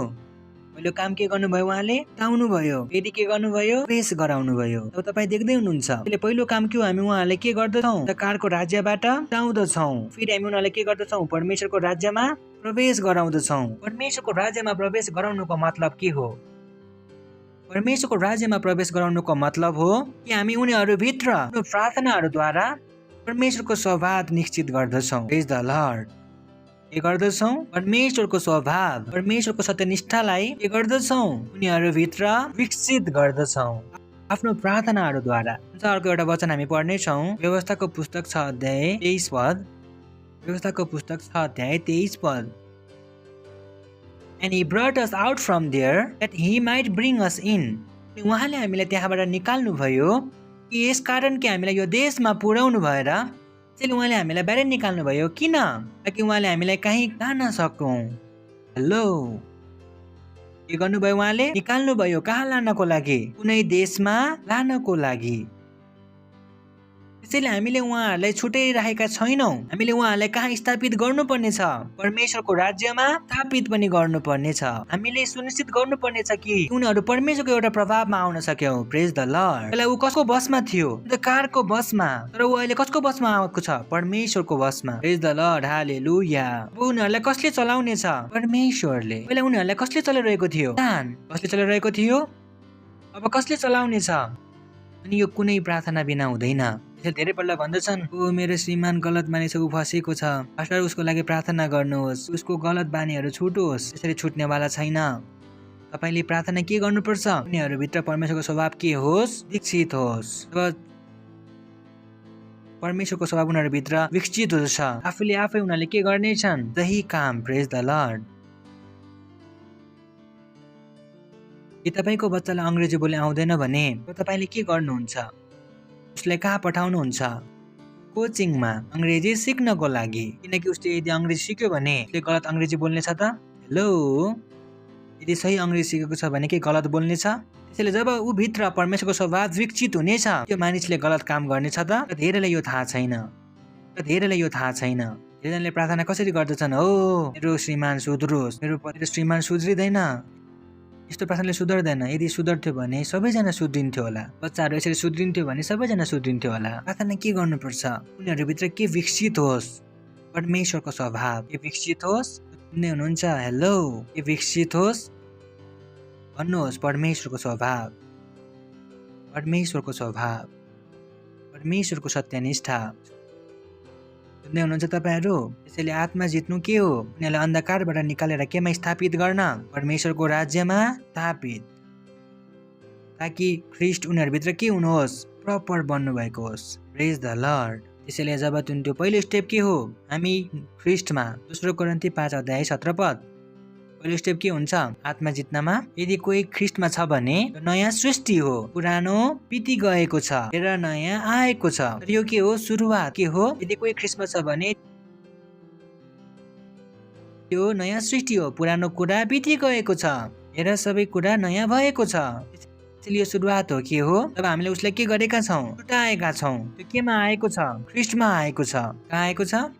पहिलो काम के गर्नुभयो? उहाँले हटाउनु भयो। फेरि के गर्नुभयो? प्रवेश गराउनु भयो। अब तपाईँ देख्दै हुनुहुन्छ। त्यसले पहिलो काम के हो? हामी उहाँलाई के गर्दछौँ? अन्धकारको राज्यबाट हटाउँदछौँ। फेरि हामी उनीहरूलाई के गर्दछौँ? परमेश्वरको राज्यमा प्रवेश गराउँदछौँ। परमेश्वरको राज्यमा प्रवेश गराउनुको मतलब के हो? परमेश्वरको राज्यमा प्रवेश गराउनुको मतलब हो कि हामी उनीहरूभित्र आफ्नो प्रार्थनाहरूद्वारा परमेश्वरको स्वभाव निश्चित गर्दछौँ। प्रेज द लर्ड। के गर्दछौँ? परमेश्वरको स्वभाव, परमेश्वरको सत्यनिष्ठालाई के गर्दछौँ? उनीहरूभित्र विकसित गर्दछौँ आफ्नो प्रार्थनाहरूद्वारा। अर्को एउटा वचन हामी पढ्नेछौँ, व्यवस्थाको पुस्तक 6 अध्याय 23 पद। व्यवस्थाको पुस्तक 6 अध्याय 23 पद। And he brought us out from there that he might bring us in. उहाँले हामीलाई त्यहाँबाट निकाल्नु भयो कि यस कारण कि हामीलाई यो देशमा पुर्याउनु भएर त्यसैले उहाँले हामीलाई बाहिर निकाल्नु भयो। किन? ताकि उहाँले हामीलाई कहीँ लान सकौँ। हेलो, के गर्नुभयो? उहाँले निकाल्नु भयो। कहाँ लानको लागि? कुनै देशमा लानको लागि। त्यसैले हामीले उहाँहरूलाई छुट्याइरहेका छैनौँ। हामीले उहाँहरूलाई कहाँ स्थापित गर्नुपर्ने छ? परमेश्वरको राज्यमा स्थापित पनि गर्नुपर्ने छ। हामीले सुनिश्चित गर्नुपर्ने छ कि उनीहरू परमेश्वरको एउटा प्रभावमा आउन सक्यौँ। प्रेज द लर्ड। पहिला ऊ कसको बसमा थियो? अन्धकारको बसमा। तर ऊ अहिले कसको बसमा आएको छ? परमेश्वरको बसमा। प्रेज द लर्ड। हालेलुया। अब उनीहरूलाई कसले चलाउने छ? परमेश्वरले। पहिला उनीहरूलाई कसले चलाइरहेको थियो? कसले चलाइरहेको थियो? अब कसले चलाउने छ? अनि यो कुनै प्रार्थना बिना हुँदैन। त्यसैले धेरै पल्ट भन्दछन्, ओ मेरो श्रीमान गलत बानी छ, ऊ फसेको छ, पास्टर उसको लागि प्रार्थना गर्नुहोस्, उसको गलत बानीहरू छुटोस्। त्यसरी छुट्नेवाला छैन। तपाईँले प्रार्थना के गर्नुपर्छ? उनीहरूभित्र परमेश्वरको स्वभाव के होस्? विकसित होस्। जब परमेश्वरको स्वभाव उनीहरूभित्र विकसित हुन्छ, आफूले आफै उनीहरूले के गर्नेछन्? सही काम। प्रेज द लर्ड। कि तपाईँको बच्चालाई अङ्ग्रेजी बोल्न आउँदैन भने तपाईँले के गर्नुहुन्छ? उसलाई कहाँ पठाउनुहुन्छ? कोचिङमा अङ्ग्रेजी सिक्नको लागि। किनकि उसले यदि अङ्ग्रेजी सिक्यो भने उसले गलत अङ्ग्रेजी बोल्ने छ त? हेलो, यदि सही अङ्ग्रेजी सिकेको छ भने के गलत बोल्ने छ? त्यसैले जब ऊ भित्र परमेश्वरको स्वभाव विकसित हुनेछ, त्यो मानिसले गलत काम गर्नेछ त? धेरैलाई यो थाहा छैन। धेरैजनाले प्रार्थना कसरी गर्दछन्? हो मेरो श्रीमान सुध्रोस्, मेरो श्रीमान सुध्रिँदैन, यस्तो प्रार्थनाले सुधर्दैन। यदि सुधर्थ्यो भने सबैजना सुध्रिन्थ्यो होला। बच्चाहरू यसरी सुध्रिन्थ्यो भने सबैजना सुध्रिन्थ्यो होला। प्रार्थना के गर्नुपर्छ? उनीहरूभित्र के विकसित होस्? परमेश्वरको स्वभाव के विकसित होस्? सुन्दै हुनुहुन्छ? हेलो, के विकसित होस्? भन्नुहोस्, परमेश्वरको स्वभाव, परमेश्वरको स्वभाव, परमेश्वरको सत्यनिष्ठा। सुन्दै हुनुहुन्छ तपाईँहरू? त्यसैले आत्मा जित्नु के हो? उनीहरूलाई अन्धकारबाट निकालेर केमा स्थापित गर्न? परमेश्वरको राज्यमा स्थापित, ताकि ख्रिस्ट उनीहरूभित्र के हुनुहोस्? प्रपर बन्नुभएको होस्। प्रेज द लर्ड। त्यसैले जब त्यो पहिलो स्टेप के हो? हामी ख्रिस्टमा। 2 कोरिन्थी 5 अध्याय 17 पद। पहिलो स्टेप के हुन्छ? आत्मा जित्नमा। यदि कोही ख्रिस्टमा छ भने नयाँ सृष्टि हो, पुरानो बिति गएको छ, हेर नयाँ आएको छ। तर यो के हो? सुरुवात। के हो? यदि कोही ख्रिस्टमा छ भने यो नयाँ सृष्टि हो, पुरानो कुरा बिति गएको छ, हेर सबै कुरा नयाँ भएको छ। त्यसैले यो सुरुवात हो। के हो? तब हामीले उसलाई के गरेका छौँ? छुटाएका छौँ। त्यो केमा आएको छ? ख्रिस्टमा आएको छ। कहाँ आएको छ?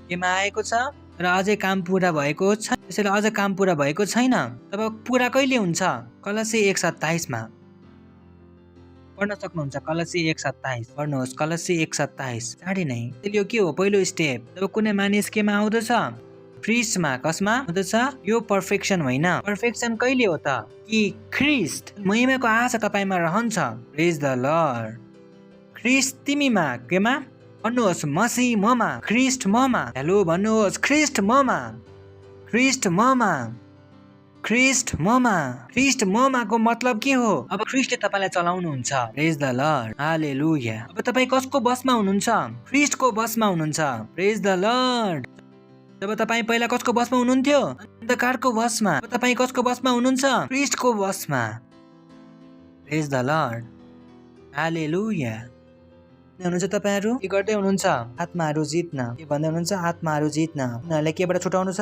केमा आएको छ? र अझै काम पुरा भएको छ। त्यसैले अझ काम पुरा भएको छैन। तब पुरा कहिले हुन्छ? कलसी 1:27 मा पढ्न सक्नुहुन्छ। कलसी 1:27 पढ्नुहोस्। कलसी 1:27 चाँडै नै। त्यसले यो के हो? पहिलो स्टेप। जब कुनै मानिस केमा आउँदछ? ख्रिस्टमा। कसमा आउँदछ? यो पर्फेक्सन होइन। पर्फेक्सन कहिले हो त? कि ख्रिस्ट महिमाको आशा तपाईँमा रहन्छ। प्रेज द लर्ड। ख्रिस्ट तिमीमा। केमा? भन्नुहोस्, मसीह ममा, ख्रिस्ट ममा। हेलो भन्नुहोस्, ख्रिस्ट ममा, ख्रिस्ट ममा, ख्रिस्ट ममा। ख्रिस्ट ममाको मतलब के हो? अब ख्रिस्टले तपाईँलाई चलाउनुहुन्छ। प्रेज द लर्ड। हालेलुया। अब तपाईँ कसको बसमा हुनुहुन्छ? ख्रिस्टको बसमा हुनुहुन्छ। प्रेज द लर्ड। जब तपाईँ पहिला कसको बसमा हुनुहुन्थ्यो? अन्धकारको बसमा। अब तपाईँ कसको बसमा हुनुहुन्छ? ख्रिस्टको बसमा। प्रेज द लर्ड। हालेलुया। हुनुहुन्छ तपाईँहरू? के गर्दै हुनुहुन्छ? आत्माहरू जित्न। के भन्दै हुनुहुन्छ? आत्माहरू जित्न। उनीहरूलाई केबाट छुटाउनु छ?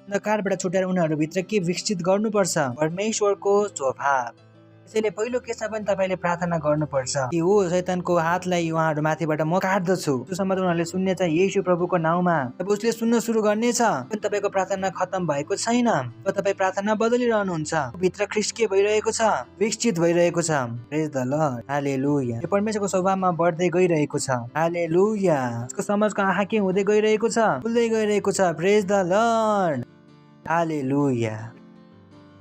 अन्धकारबाट छुटाएर उनीहरूभित्र के विकसित गर्नुपर्छ? परमेश्वरको स्वभाव। त्यसैले पहिलो केसमा पनि तपाईँले प्रार्थना गर्नुपर्छ कि हो शैतानको हातलाई उहाँहरू माथिबाट म काट्दछु। त्यो सम्बन्ध उनीहरूले सुन्ने छ येशू प्रभुको नाउँमा। अब उसले सुन्न सुरु गर्नेछ। पनि तपाईँको प्रार्थना खत्तम भएको छैन। अब तपाईँ प्रार्थना बदलिरहनुहुन्छ। भित्र ख्रिस्ट के भइरहेको छ? विकसित भइरहेको छ। Praise the Lord. हालेलुया। यो परमेश्वरको स्वभावमा बढ्दै गइरहेको छ। हालेलुया। उसको समाजको आँखा के हुँदै गइरहेको छ? खुल्दै गइरहेको छ। Praise the Lord. Hallelujah.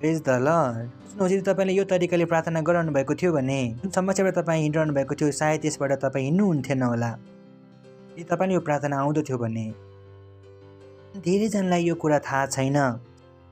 Praise the Lord. सोच्नुहोस् यदि तपाईँले यो तरिकाले प्रार्थना गराउनु भएको थियो भने जुन समस्याबाट तपाईँ हिँडिरहनु भएको थियो सायद त्यसबाट तपाईँ हिँड्नुहुन्थेन होला। यदि तपाईँले यो प्रार्थना आउँदथ्यो भने धेरैजनालाई यो कुरा थाहा छैन।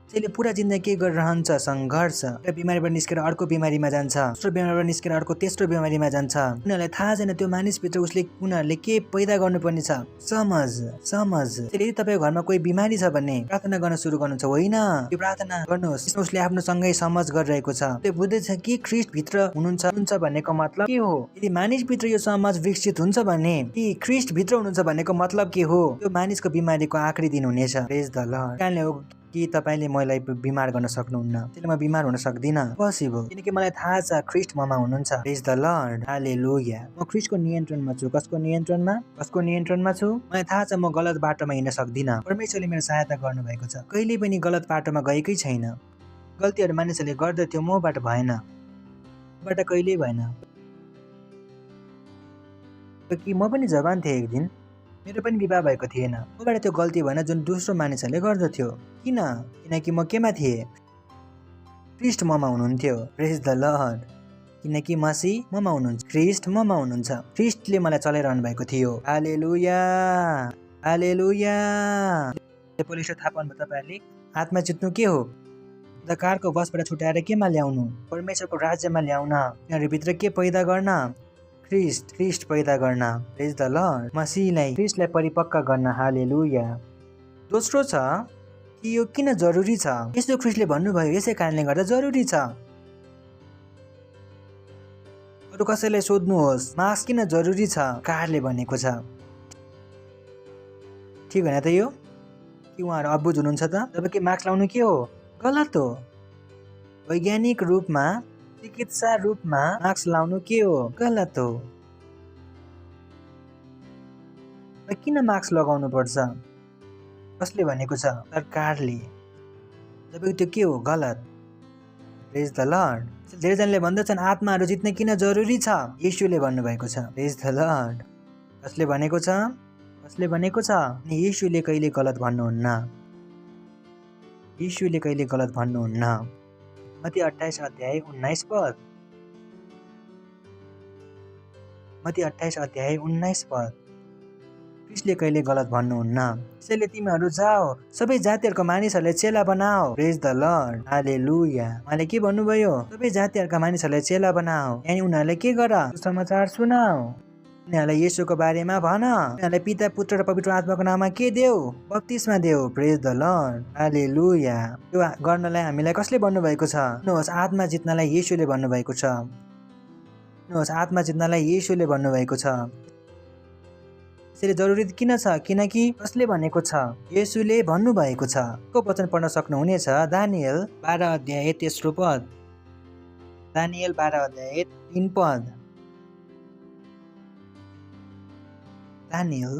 त्यसले पुरा जिन्दगी के गरिरहन्छ, सङ्घर्ष। एउटा बिमारीबाट निस्केर अर्को बिमारीमा जान्छ, दोस्रो बिमारीबाट निस्केर अर्को तेस्रो बिमारीमा जान्छ। उनीहरूलाई थाहा छैन त्यो मानिसभित्र उनीहरूले के पैदा गर्नुपर्ने छ। समझ। यदि तपाईँको घरमा कोही बिमारी छ भने प्रार्थना गर्न सुरु गर्नुहुन्छ, होइन यो प्रार्थना गर्नुहोस् उसले आफ्नो सँगै समझ गरिरहेको छ। त्यो बुझ्दैछ कि ख्रिस्ट भित्र हुनुहुन्छ भनेको मतलब के हो। यदि मानिसभित्र यो समझ विकसित हुन्छ भने कि ख्रिस्ट भित्र हुनुहुन्छ भनेको मतलब के हो, त्यो मानिसको बिमारीको आखिरी दिन हुनेछ। प्रेज द लर्ड। कारणले हो कि तपाईँले मलाई बिमार गर्न सक्नुहुन्न, त्यसले म बिमार हुन सक्दिनँ, पोसिबल, किनकि मलाई थाहा छ ख्रिस्ट ममा हुनुहुन्छ। प्रेज द लर्ड, हालेलुया। म ख्रिस्टको नियन्त्रणमा छु। कसको नियन्त्रणमा छु? मलाई थाहा छ म गलत बाटोमा हिँड्न सक्दिनँ। परमेश्वरले मेरो सहायता गर्नुभएको छ। कहिले पनि गलत बाटोमा गएकै छैन। गल्तीहरू मानिसहरूले गर्दथ्यो, मबाट भएन, मबाट कहिल्यै भएन। कि म पनि जवान थिएँ एक दिन, मेरो पनि विवाह भएको थिएन, मबाट त्यो गल्ती भएन जुन दोस्रो मानिसहरूले गर्दथ्यो। किनकि म केमा थिएँ? ख्रिस्ट ममा हुनुहुन्थ्यो। प्रेज द लर्ड। किनकि मसीह ममा हुनुहुन्छ, ख्रिस्ट ममा हुनुहुन्छ। ख्रिस्टले मलाई चलाइरहनु भएको थियो। हालेलुया। पोलिसले थाहा पाउनुभयो तपाईँहरूले आत्मा जित्नु के हो? अन्धकारको वशबाट छुटाएर केमा ल्याउनु? परमेश्वरको राज्यमा ल्याउन। यिनीहरूभित्र के पैदा गर्न? ख्रिस्ट पैदा गर्न। प्रेज द लर्ड। मसीहलाई ख्रिस्टलाई परिपक्व गर्न। हालेलुया। दोस्रो छ कि यो किन जरुरी छ? यस्तो ख्रिस्टले भन्नुभयो यसै कारणले गर्दा जरुरी छ। अरू कसैलाई सोध्नुहोस् मास्क किन जरुरी छ? कारले भनेको छ। ठिक होइन त यो? कि उहाँहरू अबुझ हुनुहुन्छ त? जब कि मास्क लाउनु के हो? गलत हो। वैज्ञानिक रूपमा, चिकित्सा रूपमा मास्क लाउनु के हो? गलत हो। किन मास्क लगाउनु पर्छ? कसले भनेको छ? सरकारले। जब त्यो के हो? गलत। प्रेज द लर्ड। धेरैजनाले भन्दछन् आत्माहरू जित्न किन जरुरी छ? येशूले भन्नुभएको छ। Praise the lord. कसले भनेको छ? येशूले कहिले गलत भन्नुहुन्न। मत्ती 28 अध्याय 19 पद। ख्रिस्टले कहिले गलत भन्नुहुन्न। त्यसैले तिमीहरू जाओ, सबै जातिहरूको मानिसहरूले चेला बनाओ। प्रेज द लर्ड। हालेलुया। उहाँले के भन्नुभयो? सबै जातिहरूका मानिसहरूलाई चेला बनाओ। यानी उनीहरूलाई के गर? सुसमाचार सुनाऊ। उनीहरूलाई येशूको बारेमा भन। उनीहरूलाई पिता, पुत्र र पवित्र आत्माको नाममा के देऊ? बप्तिस्मा देऊ। प्रेज द लर्ड। हालेलुया। यो गर्नलाई हामीलाई कसले भन्नुभएको छ? हेर्नुहोस् आत्मा जित्नलाई येशूले भन्नुभएको छ। त्यसैले जरुरी किन छ? किनकि कसले भनेको छ? येशूले भन्नुभएको छ। को वचन पढ्न सक्नुहुनेछ? दानियल 12 अध्याय 3 पद। दानियल 12 अध्याय 3 पद। दानियल।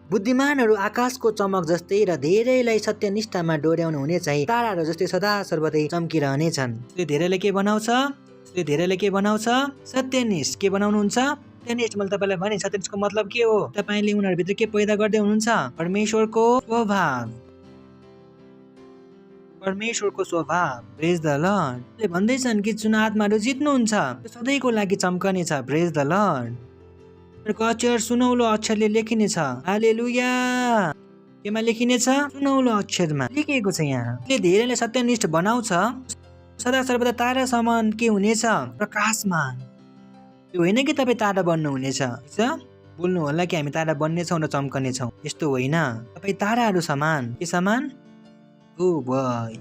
बुद्धिमानहरू आकाशको चमक जस्तै र धेरैलाई सत्यनिष्ठामा डोर्याउनु हुने चाहिँ ताराहरू जस्तै सदा सर्वदै चम्किरहनेछन्। धेरैले के बनाउँछ? सत्यनिष्ठ। के बनाउनुहुन्छ? सत्यनिष्ठ। मैले तपाईँलाई भने सत्यनिष्ठको मतलब के हो? तपाईँले उनीहरूभित्र के पैदा गर्दै हुनुहुन्छ? परमेश्वरको स्वभाव। प्रेज द लर्ड। भन्दैछन् कि जुन आत्माहरू जित्नुहुन्छ त्यो सधैँको लागि चम्कने छ। Praise the lord. अक्षर सुनौलो अक्षरले लेखिनेछ। हालेलुया। केमा लेखिनेछ? सुनौलो अक्षरमा लेखिएको छ। यहाँ धेरैले सत्यनिष्ठ बनाउँछ, सदा सर्वदा तारा समान के हुनेछ? प्रकाशमान। त्यो होइन कि तपाईँ तारा बन्नुहुनेछ। बोल्नु होला कि हामी तारा बन्नेछौँ र चम्कनेछौँ, यस्तो होइन। तपाईँ ताराहरू समान। के समान? ओ भाइ,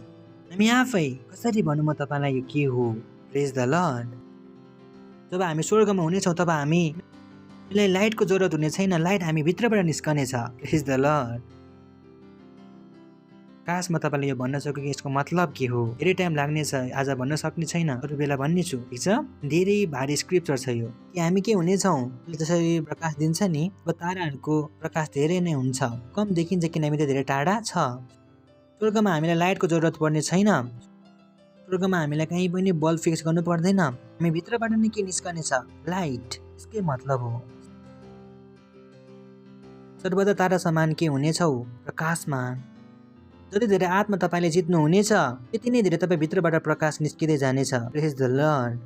हामी आफै कसरी भनौँ म तपाईँलाई यो के हो? प्रेज द लर्ड। जब हामी स्वर्गमा हुनेछौँ तब हामीलाई लाइटको जरुरत हुने छैन। लाइट हामी भित्रबाट निस्कनेछ। प्रेज द लर्ड। काश म तपाईँलाई यो भन्न सक्छु कि यसको मतलब के हो। धेरै टाइम लाग्नेछ, आज भन्न सक्ने छैन, अरू बेला भन्नेछु। ठिक छ? धेरै भारी स्क्रिप्चर छ यो कि हामी के हुनेछौँ। जसरी प्रकाश दिन्छ नि, अब ताराहरूको प्रकाश धेरै नै हुन्छ, कम देखिन्छ किनभने त्यो धेरै टाढा छ। स्वर्गमा हामीलाई लाइटको जरुरत पर्ने छैन। स्वर्गमा हामीलाई कहीँ पनि बल्ब फिक्स गर्नु पर्दैन। हामी भित्रबाट नै के निस्कनेछ? लाइट। यसकै मतलब हो सर्वदा तारा समान के हुनेछौ? प्रकाशमान। जति धेरै आत्मा तपाईँले जित्नुहुनेछ त्यति नै धेरै तपाईँ भित्रबाट प्रकाश निस्किँदै जानेछ। प्रेज द लर्ड।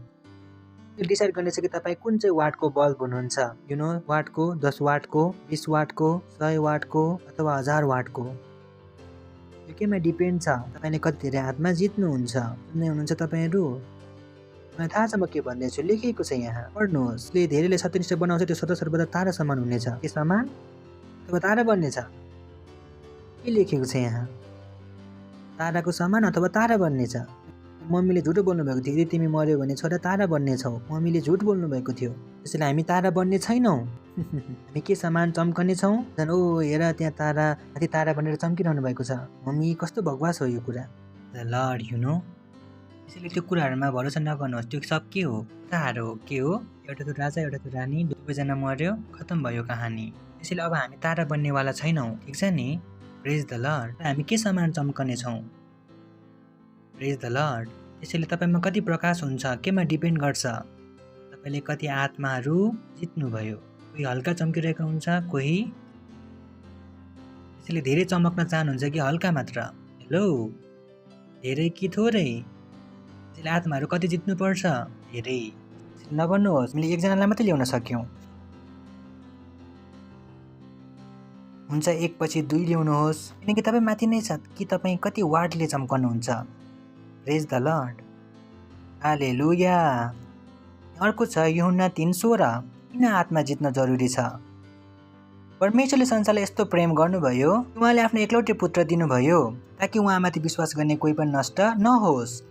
डिसाइड गर्नेछ कि तपाईँ कुन चाहिँ वाटको बल्ब हुनुहुन्छ। यु नो, वाटको, 10 वाटको, 20 वाटको, 100 वाटको अथवा 1000 वाटको। यो केमा डिपेन्ड छ, तपाईँले कति धेरै आत्मा जित्नुहुन्छ। सुन्दै हुनुहुन्छ तपाईँहरू? मलाई थाहा छ म के भन्दैछु, लेखिएको छ यहाँ, पढ्नुहोस्। यसले धेरैले सत्यनिष्ठ बनाउँछ, त्यो सदा सर्वदा तारा समान हुनेछ। के समान? अथवा तारा बन्नेछ। के लेखेको छ यहाँ? ताराको समान अथवा तारा बन्नेछ। मम्मीले झुटो बोल्नुभएको थियो, यदि तिमी मऱ्यो भने छोरा तारा बन्नेछौ। मम्मीले झुट बोल्नुभएको थियो, त्यसैले हामी तारा बन्ने छैनौँ। हामी के समान चम्कने छौँ? झन् ओ हेर त्यहाँ तारा, माथि तारा बनेर चम्किरहनु भएको छ। मम्मी कस्तो भगवास हो यो कुरा। The lord, you know. त्यसैले त्यो कुराहरूमा भरोसा नगर्नुहोस्। त्यो सब के हो? कथाहरू हो। के हो? एउटा त राजा, एउटा त रानी, दुवैजना मर्यो, खतम भयो कहानी। त्यसैले अब हामी तारा बन्नेवाला छैनौँ, ठिक छ नि? प्रेज द लर्ड। हामी के समान चम्कने छौँ? प्रेज द लर्ड। त्यसैले तपाईँमा कति प्रकाश हुन्छ केमा डिपेन्ड गर्छ। तपाईँले कति आत्माहरू जित्नुभयो। कोही हल्का चम्किरहेको हुन्छ, कोही त्यसैले धेरै चमक्न चाहनुहुन्छ कि हल्का मात्र? हेलो, धेरै कि थोरै? त्यसैले आत्माहरू कति जित्नुपर्छ? धेरै। नभन्नुहोस् हामीले एकजनालाई मात्रै ल्याउन सक्यौँ। हुन्छ, एक पछि दुई ल्याउनुहोस्, किनकि तपाईँ माथि नै छ कि तपाईँ कति वाटले चम्कनुहुन्छ। प्रेज द लर्ड। हालेलुया। अर्को छ यूहन्ना 3:16। किन आत्मा जित्न जरुरी छ? परमेश्वरले संसारलाई यस्तो प्रेम गर्नुभयो, उहाँले आफ्नो एकलौटे पुत्र दिनुभयो ताकि उहाँमाथि विश्वास गर्ने कोही पनि नष्ट नहोस्।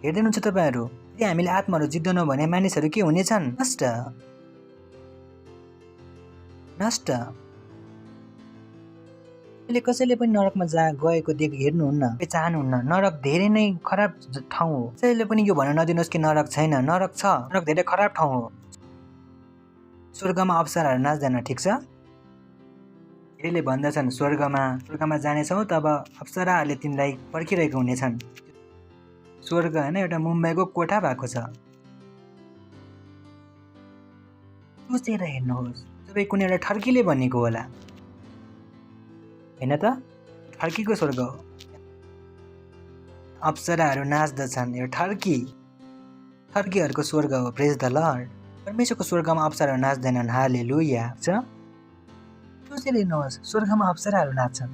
हेर्दै हुनुहुन्छ तपाईँहरू? यदि हामीले आत्माहरू जित्दैनौँ भने मानिसहरू के हुनेछन्? नष्ट। नष्ट। अहिले कसैले पनि नरकमा गएको हेर्नुहुन्न, चाहनुहुन्न। नरक धेरै नै खराब ठाउँ हो। कसैले पनि यो भन्न नदिनुहोस् कि नरक छैन। नरक छ। नरक धेरै खराब ठाउँ हो। स्वर्गमा अप्सराहरू नाच्दैन, ठिक छ? धेरैले भन्दछन् स्वर्गमा जानेछौँ तब अप्सराहरूले तिमीलाई पर्खिरहेको हुनेछन्। स्वर्ग होइन, एउटा मुम्बईको कोठा भएको छ। सोचेर हेर्नुहोस्, सबै कुनै एउटा ठर्कीले भनेको होला, होइन त? ठर्कीको स्वर्ग हो। अप्सराहरू नाच्दछन्, यो ठर्कीहरूको स्वर्ग हो। प्रेज द लर्ड। परमेश्वरको स्वर्गमा अप्सराहरू नाच्दैनन्। हालेलुया। सोचेर हेर्नुहोस्, स्वर्गमा अप्सराहरू नाच्छन्।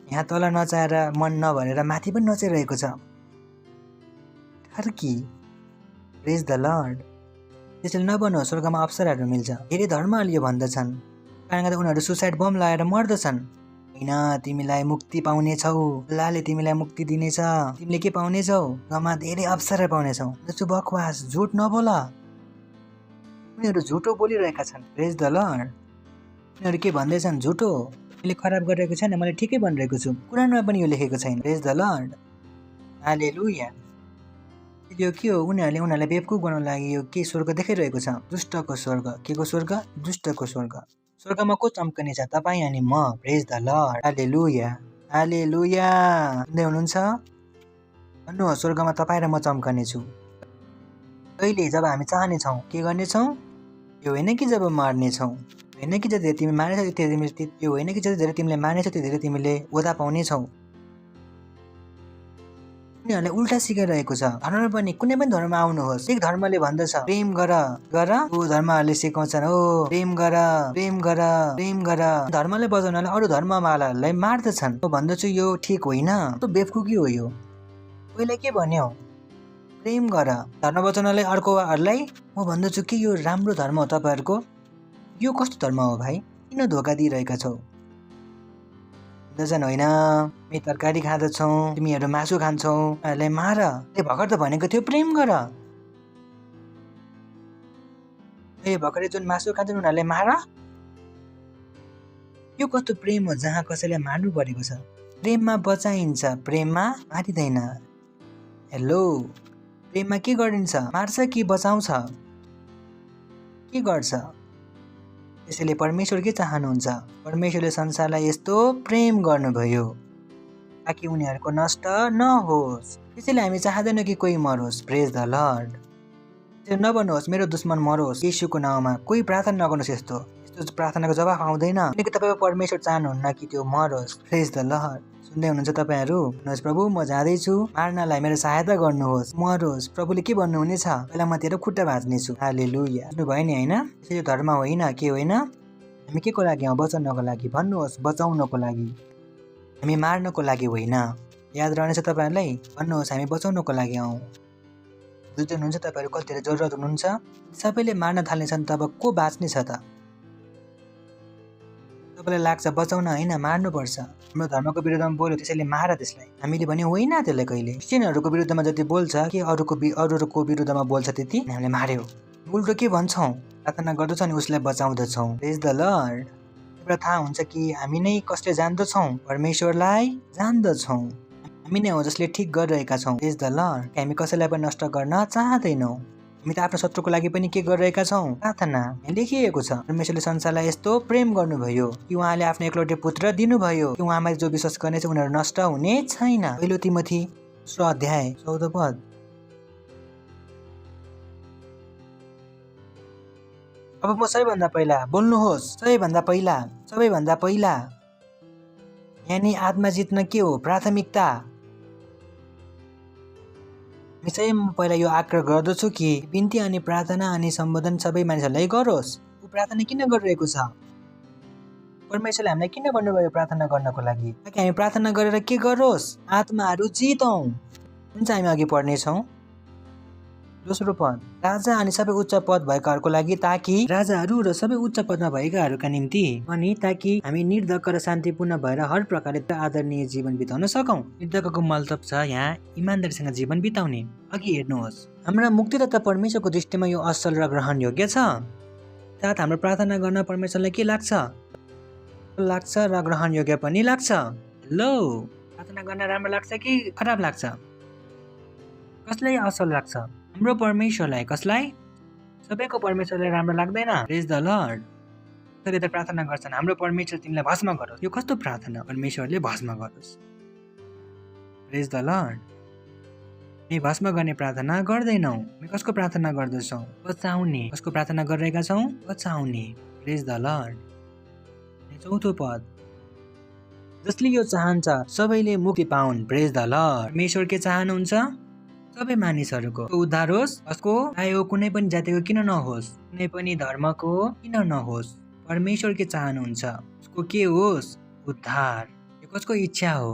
यहाँ तल नचाहेर मन नभरेर माथि पनि नचिरहेको छ। ठर्की। प्रेज द लर्ड। त्यसैले नभन्नुहोस् स्वर्गमा अप्सराहरू मिल्छ। धेरै धर्महरूले यो भन्दछन्, कारण गर्दा उनीहरू सुसाइड बम लगाएर मर्दछन्। होइन, तिमीलाई मुक्ति पाउनेछौ, अल्लाहले तिमीलाई मुक्ति दिनेछ, तिमीले के पाउनेछौ? गमा धेरै अप्सरा पाउनेछौ। जस्तो बकवास, झुट नबोल। उनीहरू झुटो बोलिरहेका छन्। प्रेज द लर्ड। उनीहरू के भन्दैछन्? झुटो। मैले खराब गरिरहेको छैन, मैले ठिकै भनिरहेको छु। कुरानमा पनि यो लेखेको छैन। प्रेज द लर्ड। हालेलुया। यो के हो? उनीहरूलाई बेवकुफ बनाउन लागि यो के स्वर्ग देखाइरहेको छ? दुष्टको स्वर्ग। के को स्वर्ग? दुष्टको स्वर्ग। स्वर्गमा को चम्कने छ? तपाईँ अनि म। प्रेज द लर्ड। हालेलुया। हालेलुया। सुन्दै हुनुहुन्छ? भन्नुहोस्, स्वर्गमा तपाईँ र म चम्कने छु। कहिले? जब हामी चाहनेछौँ। के गर्नेछौँ? यो होइन कि जब मर्नेछौँ। होइन कि जति धेरै तिमी मानेछौ यो होइन कि जति धेरै तिमीले मानेछौ त्यति धेरै तिमीले ओदा पाउनेछौ। उनीहरूले उल्टा सिकाइरहेको छ। धर्ममा पनि कुनै पनि धर्म आउनुहोस्, एक धर्मले भन्दछ प्रेम गर। ओ धर्महरूले सिकाउँछन्, ओ प्रेम गर, प्रेम गर, प्रेम गर। धर्मले बजाउनलाई अरू धर्मवालाहरूलाई मार्दछन्। म भन्दछु यो ठिक होइन। त्यो बेवकुफी हो यो। पहिला के भन्यो? प्रेम गर। धर्म बचाउनलाई अर्कोहरूलाई म भन्दछु कि यो राम्रो धर्म हो तपाईँहरूको। यो कस्तो धर्म हो भाइ? किन धोका दिइरहेका छौ? भन्दछन् होइन, हामी तरकारी खाँदछौँ, तिमीहरू मासु खान्छौ, उनीहरूलाई मार। भर्खर त भनेको थियो प्रेम गर। भर्खरै जुन मासु खान्छन् उनीहरूलाई मार। यो कस्तो प्रेम हो जहाँ कसैलाई मार्नु परेको छ? प्रेममा बचाइन्छ, प्रेममा मारिँदैन। हेलो, प्रेममा के गरिन्छ? मार्छ कि बचाउँछ? के गर्छ? त्यसैले परमेश्वर के चाहनुहुन्छ? परमेश्वरले संसारलाई यस्तो प्रेम गर्नुभयो ताकि उनीहरूको नष्ट नहोस्। त्यसैले हामी चाहँदैनौँ कि कोही मरोस्। प्रेज द लर्ड। त्यसैले नभन्नुहोस् मेरो दुश्मन मरोस् येशूको नाउँमा। कोही प्रार्थना नगर्नुहोस्। यस्तो प्रार्थनाको जवाफ आउँदैन, किनकि तपाईँ परमेश्वर चाहनुहुन्न कि त्यो मरोस्। प्रेज द लर्ड। सुन्दै हुनुहुन्छ तपाईँहरू? भन्नुहोस् प्रभु म जाँदैछु, मार्नलाई मेरो सहायता गर्नुहोस्, मरोस्। प्रभुले के भन्नुहुनेछ? पहिला म तेरो खुट्टा भाँच्नेछु। हालेलुया। बुझ्नुभयो नि होइन? यो धर्म होइन, के होइन? हामी के को लागि हौँ? बचाउनको लागि। भन्नुहोस् बचाउनको लागि, हामी मार्नको लागि होइन। याद रहनेछ तपाईँहरूलाई? भन्नुहोस् हामी बचाउनको लागि हौँ। बुझ्दै हुनुहुन्छ तपाईँहरू? कति धेरै जरुरत हुनुहुन्छ? सबैले मार्न थाल्नेछन् तब को बाँच्ने छ त? तपाईँलाई लाग्छ बचाउन होइन, मार्नुपर्छ। हाम्रो धर्मको विरुद्धमा बोल्यो त्यसैले मार त्यसलाई। हामीले भने होइन त्यसलाई कहिले। क्रिस्चियनहरूको विरुद्धमा जति बोल्छ कि अरूको विरुद्धमा बोल्छ त्यति हामीले मार्यो। उल्टो के भन्छौँ? प्रार्थना गर्दछौँ अनि उसलाई बचाउँदछौँ। प्रेज द लर्ड। एउटा थाहा हुन्छ कि हामी नै कसले जान्दछौँ? परमेश्वरलाई जान्दछौँ। हामी नै हो जसले ठिक गरिरहेका छौँ। प्रेज द लर्ड। हामी कसैलाई पनि नष्ट गर्न चाहँदैनौँ। हामी त आफ्नो शत्रुको लागि पनि के गरिरहेका छौँ? प्रार्थना। लेखिएको छ परमेश्वरले संसारलाई यस्तो प्रेम गर्नुभयो कि उहाँले आफ्नो एकलौटे पुत्र दिनुभयो कि उहाँमा जो विश्वास गर्ने छ उनीहरू नष्ट हुने छैन। पहिलो तिमोथी 2:14 पद। अब म सबैभन्दा पहिला बोल्नुहोस्। सबैभन्दा पहिला यानी आत्मा जित्न के हो? प्राथमिकता। म पहिला यो आग्रह गर्दछु कि बिन्ती अनि प्रार्थना अनि सम्बोधन सबै मानिसहरूलाई गरोस्। ऊ प्रार्थना किन गरिरहेको छ? परमेश्वरले हामीलाई किन भन्नुभयो प्रार्थना गर्नको लागि? ताकि हामी प्रार्थना गरेर के गरोस्? आत्माहरू जितौँ। हुन्छ, हामी अघि पढ्नेछौँ। दोस्रो पद, राजा अनि सबै उच्च पद भएकाहरूको लागि, ताकि राजाहरू र सबै उच्च पदमा भएकाहरूका निम्ति अनि ताकि हामी निर्धक्क र शान्तिपूर्ण भएर हर प्रकारले आदरणीय जीवन बिताउन सकौँ। निर्धक्कको मतलब छ यहाँ इमानदारीसँग जीवन बिताउने। अघि हेर्नुहोस्, हाम्रा मुक्तिदाता परमेश्वरको दृष्टिमा यो असल र ग्रहण योग्य छ। साथ हाम्रो प्रार्थना गर्न परमेश्वरलाई के लाग्छ र ग्रहण योग्य पनि लाग्छ। हेलो, प्रार्थना गर्न राम्रो लाग्छ कि खराब लाग्छ? कसलाई असल लाग्छ? हाम्रो परमेश्वरलाई। कसलाई? सबैको परमेश्वरलाई राम्रो लाग्दैन। प्रेज द लर्ड। सबैले त प्रार्थना गर्छन्, हाम्रो परमेश्वर तिमीलाई भस्म गरोस्। यो कस्तो प्रार्थना? परमेश्वरले भस्म गरोस्। प्रेज द लर्ड। हामी भस्म गर्ने प्रार्थना गर्दैनौँ। हामी कसको प्रार्थना गर्दछौँ? बचाउने। कसको प्रार्थना गरिरहेका छौँ? बचाउने। प्रेज द लर्ड। चौथो पद, जसले यो चाहन्छ सबैले मुक्ति पाउन्। प्रेज द लर्ड। परमेश्वर के चाहनुहुन्छ? सबै मानिसहरूको उद्धार होस्। कसको? चाहे हो कुनै पनि जातिको किन नहोस्, कुनै पनि धर्मको किन नहोस्, परमेश्वर के चाहनुहुन्छ? उसको के होस्? उद्धार। यो कसको इच्छा हो?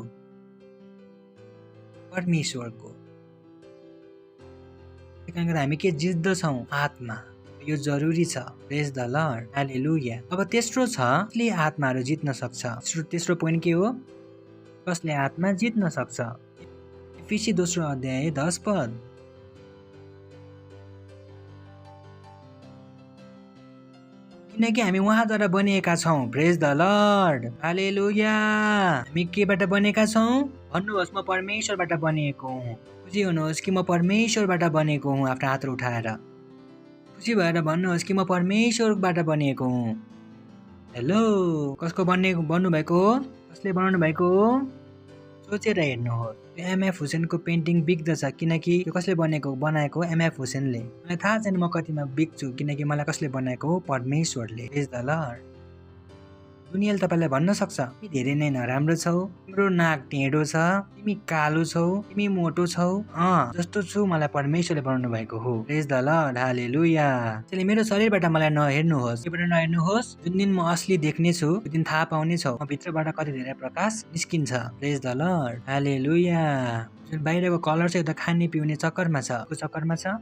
परमेश्वरको। हामी के जित्दछौँ? आत्मा। यो जरुरी छ। Praise the Lord. हालेलुया। अब तेस्रो छ, कसले आत्माहरू जित्न सक्छ? तेस्रो पोइन्ट के हो? कसले आत्मा जित्न सक्छ? एफिसी 2:10 पद। किनकि हामी उहाँद्वारा बनिएका छौँ। प्रेज द लर्ड। हालेलुया। हामी केबाट बनेका छौँ? भन्नुहोस्, म परमेश्वरबाट बनिएको हुँ। खुसी हुनुहोस् कि म परमेश्वरबाट बनेको हुँ। आफ्नो हात उठाएर खुसी भएर भन्नुहोस् कि म परमेश्वरबाट बनिएको हुँ। हेलो, कसको बन्नुभएको हो? कसले बनाउनु भएको हो? सोचेर हेर्नुहोस्। एमएफ हुसेनको पेन्टिङ बिग्दछ किनकि यो कसले बनाएको हो? एमएफ हुसेनले। मलाई थाहा छैन म कतिमा बिग्छु, किनकि मलाई कसले बनाएको हो? परमेश्वरले। प्रेज द लर्ड। दुनियाँले तपाईँलाई भन्न सक्छ, तिमी धेरै नै नराम्रो छौ, तिम्रो नाक टेढो छ, तिमी कालो छौ, तिमी मोटो छौ। जस्तो छु मलाई परमेश्वरले बनाउनु भएको हो। प्रेज द लर्ड। हालेलुया। त्यसैले मेरो शरीरबाट मलाई नहेर्नुहोस्। केबाट नहेर्नुहोस्? जुन दिन म असली देख्ने छु त्यो दिन थाहा पाउने छौ म भित्रबाट कति धेरै प्रकाश निस्किन्छ। प्रेज द लर्ड। हालेलुया। जुन बाहिरको कलर छ यो त खाने पिउने चक्करमा छ। को चक्करमा छ?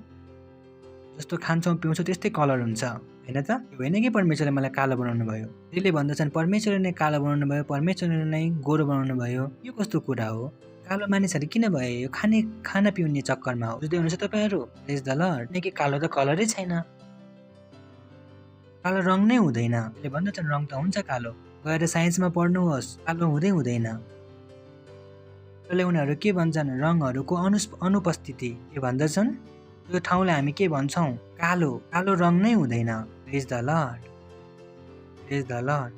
जस्तो खान्छौँ पिउँछौँ त्यस्तै कलर हुन्छ, होइन त? होइन कि परमेश्वरले मलाई कालो बनाउनु भयो। त्यसले भन्दछन् परमेश्वरले नै कालो बनाउनु भयो, परमेश्वरले नै गोरो बनाउनु भयो। यो कस्तो कुरा हो? कालो मानिसहरू किन भए? यो खाना पिउने चक्करमा हो। बुझ्दै हुनुहुन्छ तपाईँहरू? प्रेज द लर्ड। किनकि कालो त कलरै छैन, कालो रङ नै हुँदैन। त्यसले भन्दछन् रङ त हुन्छ कालो। गएर साइन्समा पढ्नुहोस्, कालो हुँदैन। त्यसले उनीहरू के भन्छन्? रङहरूको अनुपस्थिति के भन्दछन्? यो ठाउँलाई हामी के भन्छौँ? कालो रङ नै हुँदैन। Praise the Lord. Praise the Lord.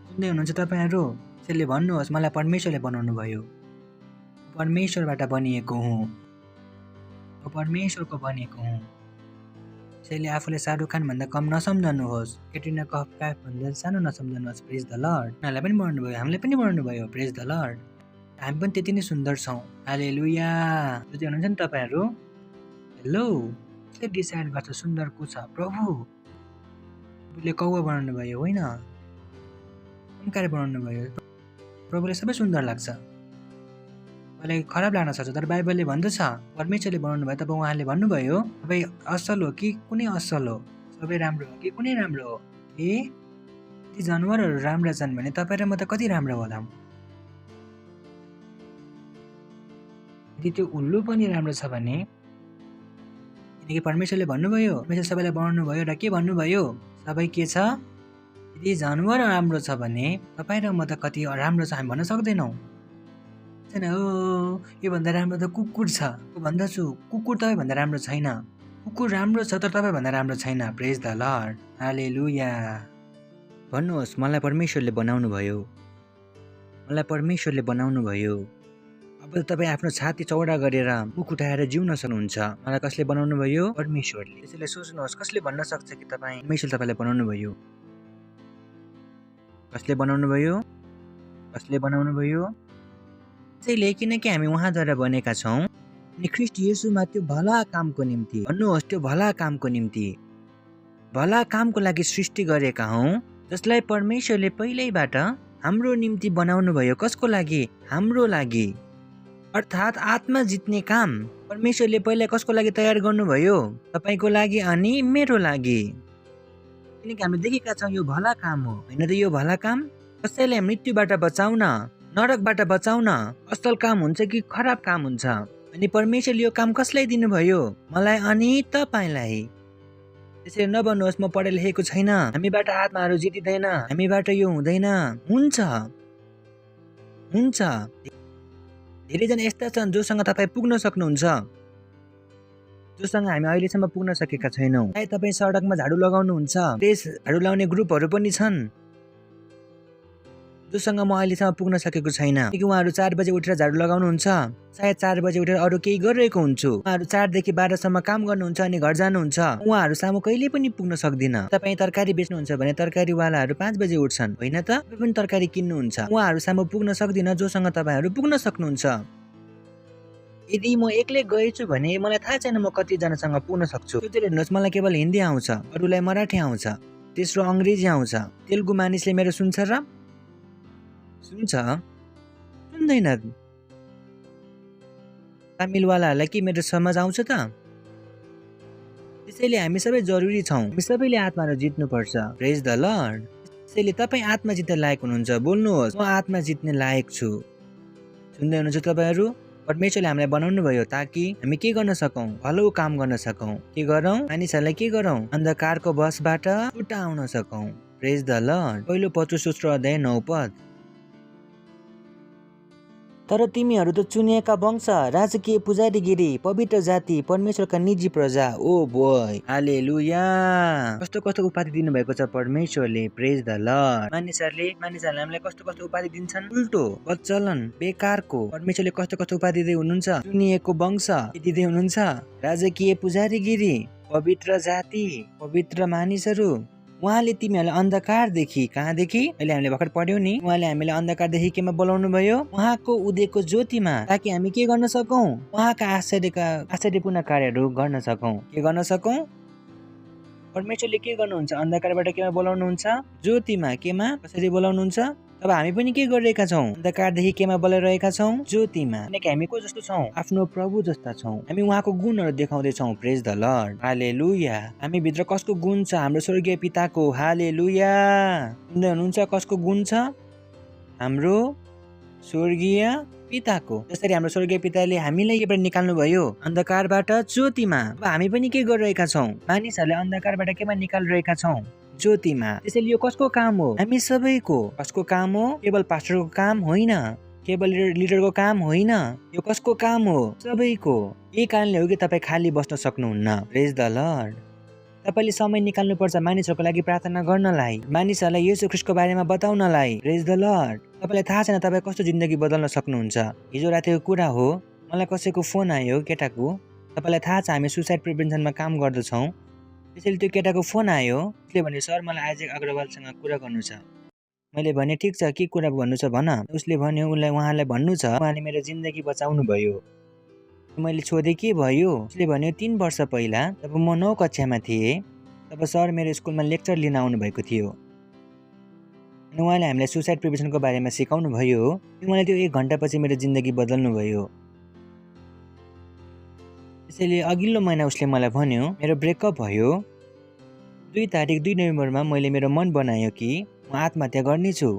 सुन्दै हुनुहुन्छ तपाईँहरू? त्यसले भन्नुहोस् मलाई परमेश्वरले बनाउनु भयो, परमेश्वरबाट बनिएको हुँ, म परमेश्वरको बनिएको हुँ। त्यसैले आफूले शाहरुख खान भन्दा कम नसम्झनुहोस्, क्याट्रिना कैफ भन्दा सानो नसम्झनुहोस्। प्रेज द लर्ड। उनीहरूलाई पनि बनाउनु भयो, हामीलाई पनि बनाउनु भयो। प्रेज द लर्ड। हामी पनि त्यति नै सुन्दर छौँ। हालेलुया। बुझ्दै हुनुहुन्छ नि तपाईँहरू? हेलो, के डिसाइड गर्छ सुन्दर को छ? प्रभुले कौवा बनाउनु भयो होइन, कम्कारे बनाउनु भयो। प्रभुले सबै सुन्दर लाग्छ। मलाई खराब लाग्न सक्छ, तर बाइबलले भन्दछ परमेश्वरले बनाउनु भयो। तपाईँ उहाँले भन्नुभयो तपाईँ असल हो कि कुनै असल हो, सबै राम्रो हो कि कुनै राम्रो हो? ती जनावरहरू राम्रा छन् भने तपाईँ र म त कति राम्रो होला? यदि त्यो उल्लु पनि राम्रो छ भने, किनकि परमेश्वरले भन्नुभयो, परमेश्वर सबैलाई बनाउनु भयो र के भन्नुभयो? सबै के छ? यदि जनावर राम्रो छ भने तपाईँ र म त कति राम्रो छ हामी भन्न सक्दैनौँ। छैन हो, योभन्दा राम्रो त कुकुर छ। भन्दछु कुकुर तपाईँभन्दा राम्रो छैन। कुकुर राम्रो छ तर तपाईँभन्दा राम्रो छैन। प्रेज द लर्ड। हालेलुया। भन्नुहोस्, मलाई परमेश्वरले बनाउनु भयो, मलाई परमेश्वरले बनाउनु भयो। अब तपाईँ आफ्नो छाती चौडा गरेर मुख उठाएर जिउन सक्नुहुन्छ। मलाई कसले बनाउनु भयो? परमेश्वरले। त्यसैले सोच्नुहोस्, कसले भन्न सक्छ कि परमेश्वरले तपाईँलाई बनाउनु भयो? कसले बनाउनु भयो? कसले बनाउनु भयो? त्यसैले किनकि हामी उहाँद्वारा बनेका छौँ अनि ख्रीष्ट येशूमा त्यो भला कामको निम्ति, भन्नुहोस् त्यो भला कामको निम्ति, भला कामको लागि सृष्टि गरेका हौँ, जसलाई परमेश्वरले पहिल्यैबाट हाम्रो निम्ति बनाउनु भयो। कसको लागि? हाम्रो लागि। अर्थात् आत्मा जित्ने काम परमेश्वरले पहिला कसको लागि तयार गर्नुभयो? तपाईँको लागि अनि मेरो लागि। किनकि हामी देखेका छौँ यो भला काम हो होइन त? यो भला काम कसैलाई मृत्युबाट बचाउन, नरकबाट बचाउन असल काम हुन्छ कि खराब काम हुन्छ? अनि परमेश्वरले यो काम कसलाई दिनुभयो? मलाई अनि तपाईँलाई। त्यसरी नभन्नुहोस् म पढे लेखेको छैन, हामीबाट आत्माहरू जितिँदैन, हामीबाट यो हुँदैन। हुन्छ हुन्छ। धेरैजना यस्ता छन् जोसँग तपाईँ पुग्न सक्नुहुन्छ, जोसँग हामी अहिलेसम्म पुग्न सकेका छैनौँ। सायद तपाईँ सडकमा झाडु लगाउनुहुन्छ, त्यस झाडु लगाउने ग्रुपहरू पनि छन् जोसँग म अहिलेसम्म पुग्न सकेको छैन। किनकि उहाँहरू 4 बजे उठेर झाडु लगाउनुहुन्छ, सायद 4 बजे उठेर अरू केही गरिरहेको हुन्छु। उहाँहरू 4 देखि 12 सम्म काम गर्नुहुन्छ अनि घर जानुहुन्छ। उहाँहरू सामु कहिले पनि पुग्न सक्दिन। तपाईँ तरकारी बेच्नुहुन्छ भने तरकारीवालाहरू 5 बजे उठ्छन् होइन त? तपाईँ पनि तरकारी किन्नुहुन्छ। उहाँहरू सामु पुग्न सक्दिन जोसँग तपाईँहरू पुग्न सक्नुहुन्छ। यदि म एक्लै गएछु भने मलाई थाहा छैन म कतिजनासँग पुग्न सक्छु। सोचेर हेर्नुहोस्, मलाई केवल हिन्दी आउँछ, अरूलाई मराठी आउँछ, तेस्रो अङ्ग्रेजी आउँछ। तेलुगु मानिसले मेरो सुन्छ र? सुन्छ? सुन्दैन। तामिलवालाहरूलाई के मेरो समझ आउँछ त? त्यसैले हामी सबै जरुरी छौँ। हामी सबैले आत्माहरू जित्नुपर्छ। प्रेज द लर्ड। त्यसैले तपाईँ आत्मा जित्न लायक हुनुहुन्छ। बोल्नुहोस्, म आत्मा जित्ने लायक छु। सुन्दै हुनुहुन्छ तपाईँहरू? परमेश्वरले हामीलाई बनाउनु भयो ताकि हामी के गर्न सकौँ? भलो काम गर्न सकौँ। के गरौँ? मानिसहरूलाई के गरौँ? अन्धकारको बसबाट छुटाउन सकौँ। प्रेज द लर्ड। पहिलो पत्रुस 3:9 पद। तर तिमीहरू त चुनिएका वंश, राजकीय पुजारीगिरी, पवित्र जाति, परमेश्वरका निजी प्रजा। ओ बोय, हालेलुया। कस्तो कस्तो उपाधि दिनुभएको छ परमेश्वरले। प्रेज द लर्ड। मानिसहरूले हामीलाई कस्तो कस्तो उपाधि दिन्छन्? उल्टो, बच्चलन, बेकारको। परमेश्वरले कस्तो कस्तो उपाधि दिँदै हुनुहुन्छ? चुनिएको वंश दिँदै हुनुहुन्छ, राजकीय पुजारीगिरी, पवित्र जाति, पवित्र मानिसहरू। उहाँले तिमीहरूलाई अन्धकारदेखि, कहाँदेखि? अहिले हामीले भर्खर पढ्यौँ नि, उहाँले हामीलाई अन्धकारदेखि केमा बोलाउनु भयो? उहाँको उदयको ज्योतिमा, ताकि हामी के गर्न सकौँ? उहाँका आश्चर्यपूर्ण कार्यहरू गर्न सकौँ। के गर्न सकौँ? परमेश्वरले के गर्नुहुन्छ? अन्धकारबाट केमा बोलाउनुहुन्छ? ज्योतिमा। केमा? कसरी बोलाउनुहुन्छ? अब हामी पनि के गरिरहेका छौँ? अन्धकारदेखि केमा बोलाइरहेका छौँ? ज्योतिमा। किनकि हामी को जस्तो छौँ? आफ्नो प्रभु जस्ता छौँ। हामी उहाँको गुणहरू देखाउँदै छौँ। प्रेज द लर्ड। हालेलुया। हामी भित्र कसको गुण छ? हाम्रो स्वर्गीय पिताको। हालेलुया। सुन्दै हुनुहुन्छ? कसको गुण छ? हाम्रो स्वर्गीय पिताको। जसरी हाम्रो स्वर्गीय पिताले हामीलाई यहाँबाट निकाल्नु भयो अन्धकारबाट ज्योतिमा, अब हामी पनि के गरिरहेका छौँ? मानिसहरूले अन्धकारबाट केमा निकालिरहेका छौँ? ज्योतिमा। त्यसैले यो कसको काम हो? हामी सबैको। कसको काम हो? केवल पास्टरको काम होइन, केवल लिडरको काम होइन, यो कसको काम हो? सबैको। यही कारणले हो कि तपाईँ खाली बस्न सक्नुहुन्न। प्रेज द लर्ड। तपाईँले समय निकाल्नुपर्छ मानिसहरूको लागि प्रार्थना गर्नलाई, मानिसहरूलाई येशू ख्रीष्टको बारेमा बताउनलाई। प्रेज द लर्ड। तपाईँलाई थाहा छैन तपाईँ कस्तो जिन्दगी बदल्न सक्नुहुन्छ। हिजो रातिको कुरा हो, मलाई कसैको फोन आयो केटाको। तपाईँलाई थाहा छ हामी सुसाइड प्रिभेन्सनमा काम गर्दछौँ। त्यसैले त्यो केटाको फोन आयो, उसले भन्यो सर मलाई आइजेक अग्रवालसँग कुरा गर्नु छ। मैले भने ठिक छ के कुरा भन्नु छ भन। उसले भन्यो उहाँलाई भन्नु छ उहाँले मेरो जिन्दगी बचाउनु भयो। मैले सोधेँ के भयो? उसले भन्यो 3 वर्ष पहिला जब म 9 कक्षामा थिएँ तब सर मेरो स्कुलमा लेक्चर लिन आउनु भएको थियो अनि उहाँले हामीलाई सुसाइड प्रिभेन्सनको बारेमा सिकाउनु भयो। उहाँले त्यो 1 घण्टापछि मेरो जिन्दगी बदल्नु भयो। त्यसैले अघिल्लो महिना उसले मलाई भन्यो मेरो ब्रेकअप भयो। 2 तारिक 2 नोभेम्बरमा मैले मेरो मन बनायो कि म आत्महत्या गर्नेछु।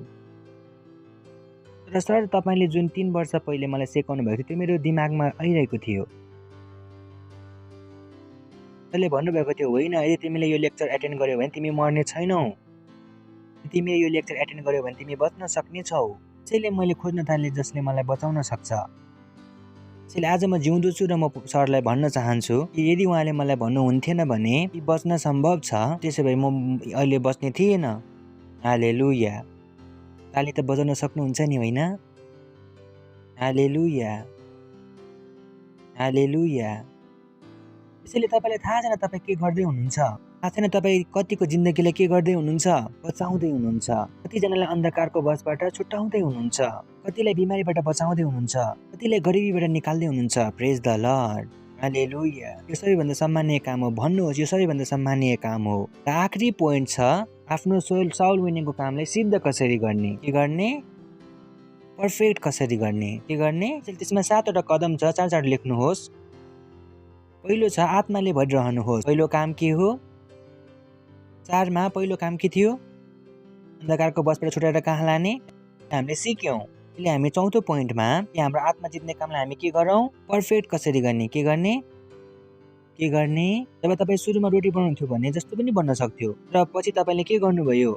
तर सर तपाईँले जुन 3 वर्ष पहिले मलाई सिकाउनु भएको थियो त्यो मेरो दिमागमा आइरहेको थियो। उसले भन्नुभएको थियो होइन यदि तिमीले यो लेक्चर एटेन्ड गर्यौ भने तिमी मर्ने छैनौ। तिमीले यो लेक्चर एटेन्ड गर्यौ भने तिमी बच्न सक्नेछौ। त्यसैले मैले खोज्न थालेँ जसले मलाई बचाउन सक्छ। त्यसैले आज म जिउँदो छु र म सरलाई भन्न चाहन्छु कि यदि उहाँले मलाई भन्नुहुन्थेन भने कि बच्न सम्भव छ त्यसो भए म अहिले बच्ने थिएन। हालेलुया। ताली त बजाउन सक्नुहुन्छ नि होइन? हालेलुया हालेलुया। त्यसैले तपाईँलाई थाहा छैन तपाईँ के गर्दै हुनुहुन्छ। थाहा छैन तपाईँ कतिको जिन्दगीलाई के गर्दै हुनुहुन्छ? बचाउँदै हुनुहुन्छ। कतिजनालाई अन्धकारको वशबाट छुटाउँदै हुनुहुन्छ। कतिलाई बिमारीबाट बचाउँदै हुनुहुन्छ। कतिलाई गरिबीबाट निकाल्दै हुनुहुन्छ। प्रेज द लर्ड। हालेलुया। यो सबैभन्दा सम्मानीय काम हो। भन्नुहोस् यो सबैभन्दा सम्मानीय काम हो। र आखिरी पोइन्ट छ आफ्नो साउल विनिङको कामलाई सिद्ध कसरी गर्ने। के गर्ने? पर्फेक्ट कसरी गर्ने। के गर्ने? त्यसमा 7वटा कदम छ। 4 लेख्नुहोस्। पहिलो छ आत्माले भरिरहनुहोस्। पहिलो काम के हो? 4 मा पहिलो काम के थियो? अन्धकारको वशबाट छुटाएर कहाँ लाने? हामीले सिक्यौँ। अहिले हामी 4थो पोइन्टमा कि हाम्रो आत्मा जित्ने कामलाई हामी के गरौँ? पर्फेक्ट कसरी गर्ने। के गर्ने? के गर्ने? जब तपाईँ सुरुमा रोटी बनाउनुहुन्थ्यो भने जस्तो पनि बन्न सक्थ्यो र पछि तपाईँले के गर्नुभयो?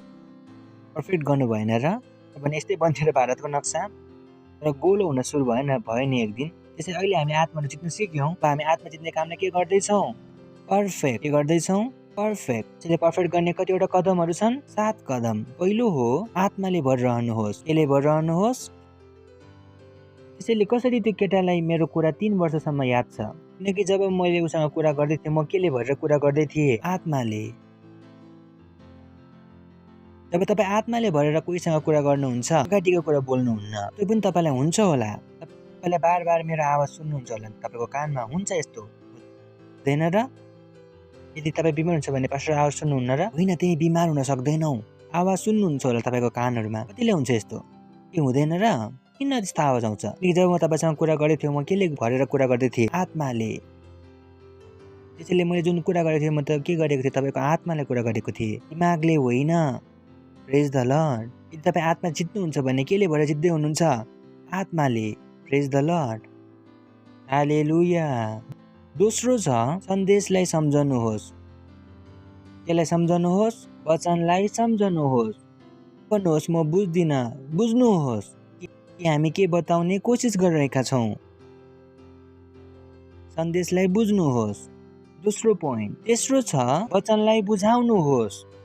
पर्फेक्ट गर्नु भएन र? भने यस्तै बन्थ्यो र भारतको नक्सा र गोलो हुन सुरु भयो नि एक दिन। त्यसै अहिले हामी आत्माहरू जित्न सिक्यौँ। हामी आत्मा जित्ने कामलाई के गर्दैछौँ? पर्फेक्ट। के गर्दैछौँ? पर्फेक्ट। त्यसले पर्फेक्ट गर्ने कतिवटा कदमहरू छन्? 7 कदम। पहिलो हो आत्माले भरिरहनुहोस्। केले भरिरहनुहोस्? त्यसैले कसरी त्यो केटालाई मेरो कुरा 3 वर्षसम्म याद छ? किनकि जब मैले उसँग कुरा गर्दै थिएँ म केले भरेर कुरा गर्दै थिएँ? आत्माले। जब तपाईँ आत्माले भरेर कोहीसँग कुरा गर्नुहुन्छ अगाडिको कुरा बोल्नुहुन्न। त्यो पनि तपाईँलाई हुन्छ होला। तपाईँले बार मेरो आवाज सुन्नुहुन्छ होला। तपाईँको कानमा हुन्छ यस्तो हुँदैन र? यदि तपाईँ बिमार हुन्छ भने पास्टर आवाज सुन्नुहुन्न र? होइन त्यही बिमार हुन सक्दैनौ। आवाज सुन्नुहुन्छ होला तपाईँको कानहरूमा। कतिले हुन्छ यस्तो? के हुँदैन र? किन त्यस्तो आवाज आउँछ? जब म तपाईँसँग कुरा गर्दै थिएँ म केले भरेर कुरा गर्दै थिएँ? आत्माले। त्यसैले मैले जुन कुरा गरेको थिएँ म त के गरेको थिएँ? तपाईँको आत्माले कुरा गरेको थिएँ, दिमागले होइन। प्रेज द लर्ड। यदि तपाईँ आत्मा जित्नुहुन्छ भने केले भएर जित्दै हुनुहुन्छ? आत्माले। प्रेज द लर्ड। हालेलुया। दोस्रो छ सन्देशलाई सम्झनुहोस्। केलाई सम्झनुहोस्? वचनलाई सम्झनुहोस्। भन्नुहोस् म बुझ्दिनँ। बुझ्नुहोस् कि हामी के बताउने कोसिस गरिरहेका छौँ। सन्देशलाई बुझ्नुहोस्। दोस्रो पोइन्ट। तेस्रो छ वचनलाई बुझाउनुहोस्।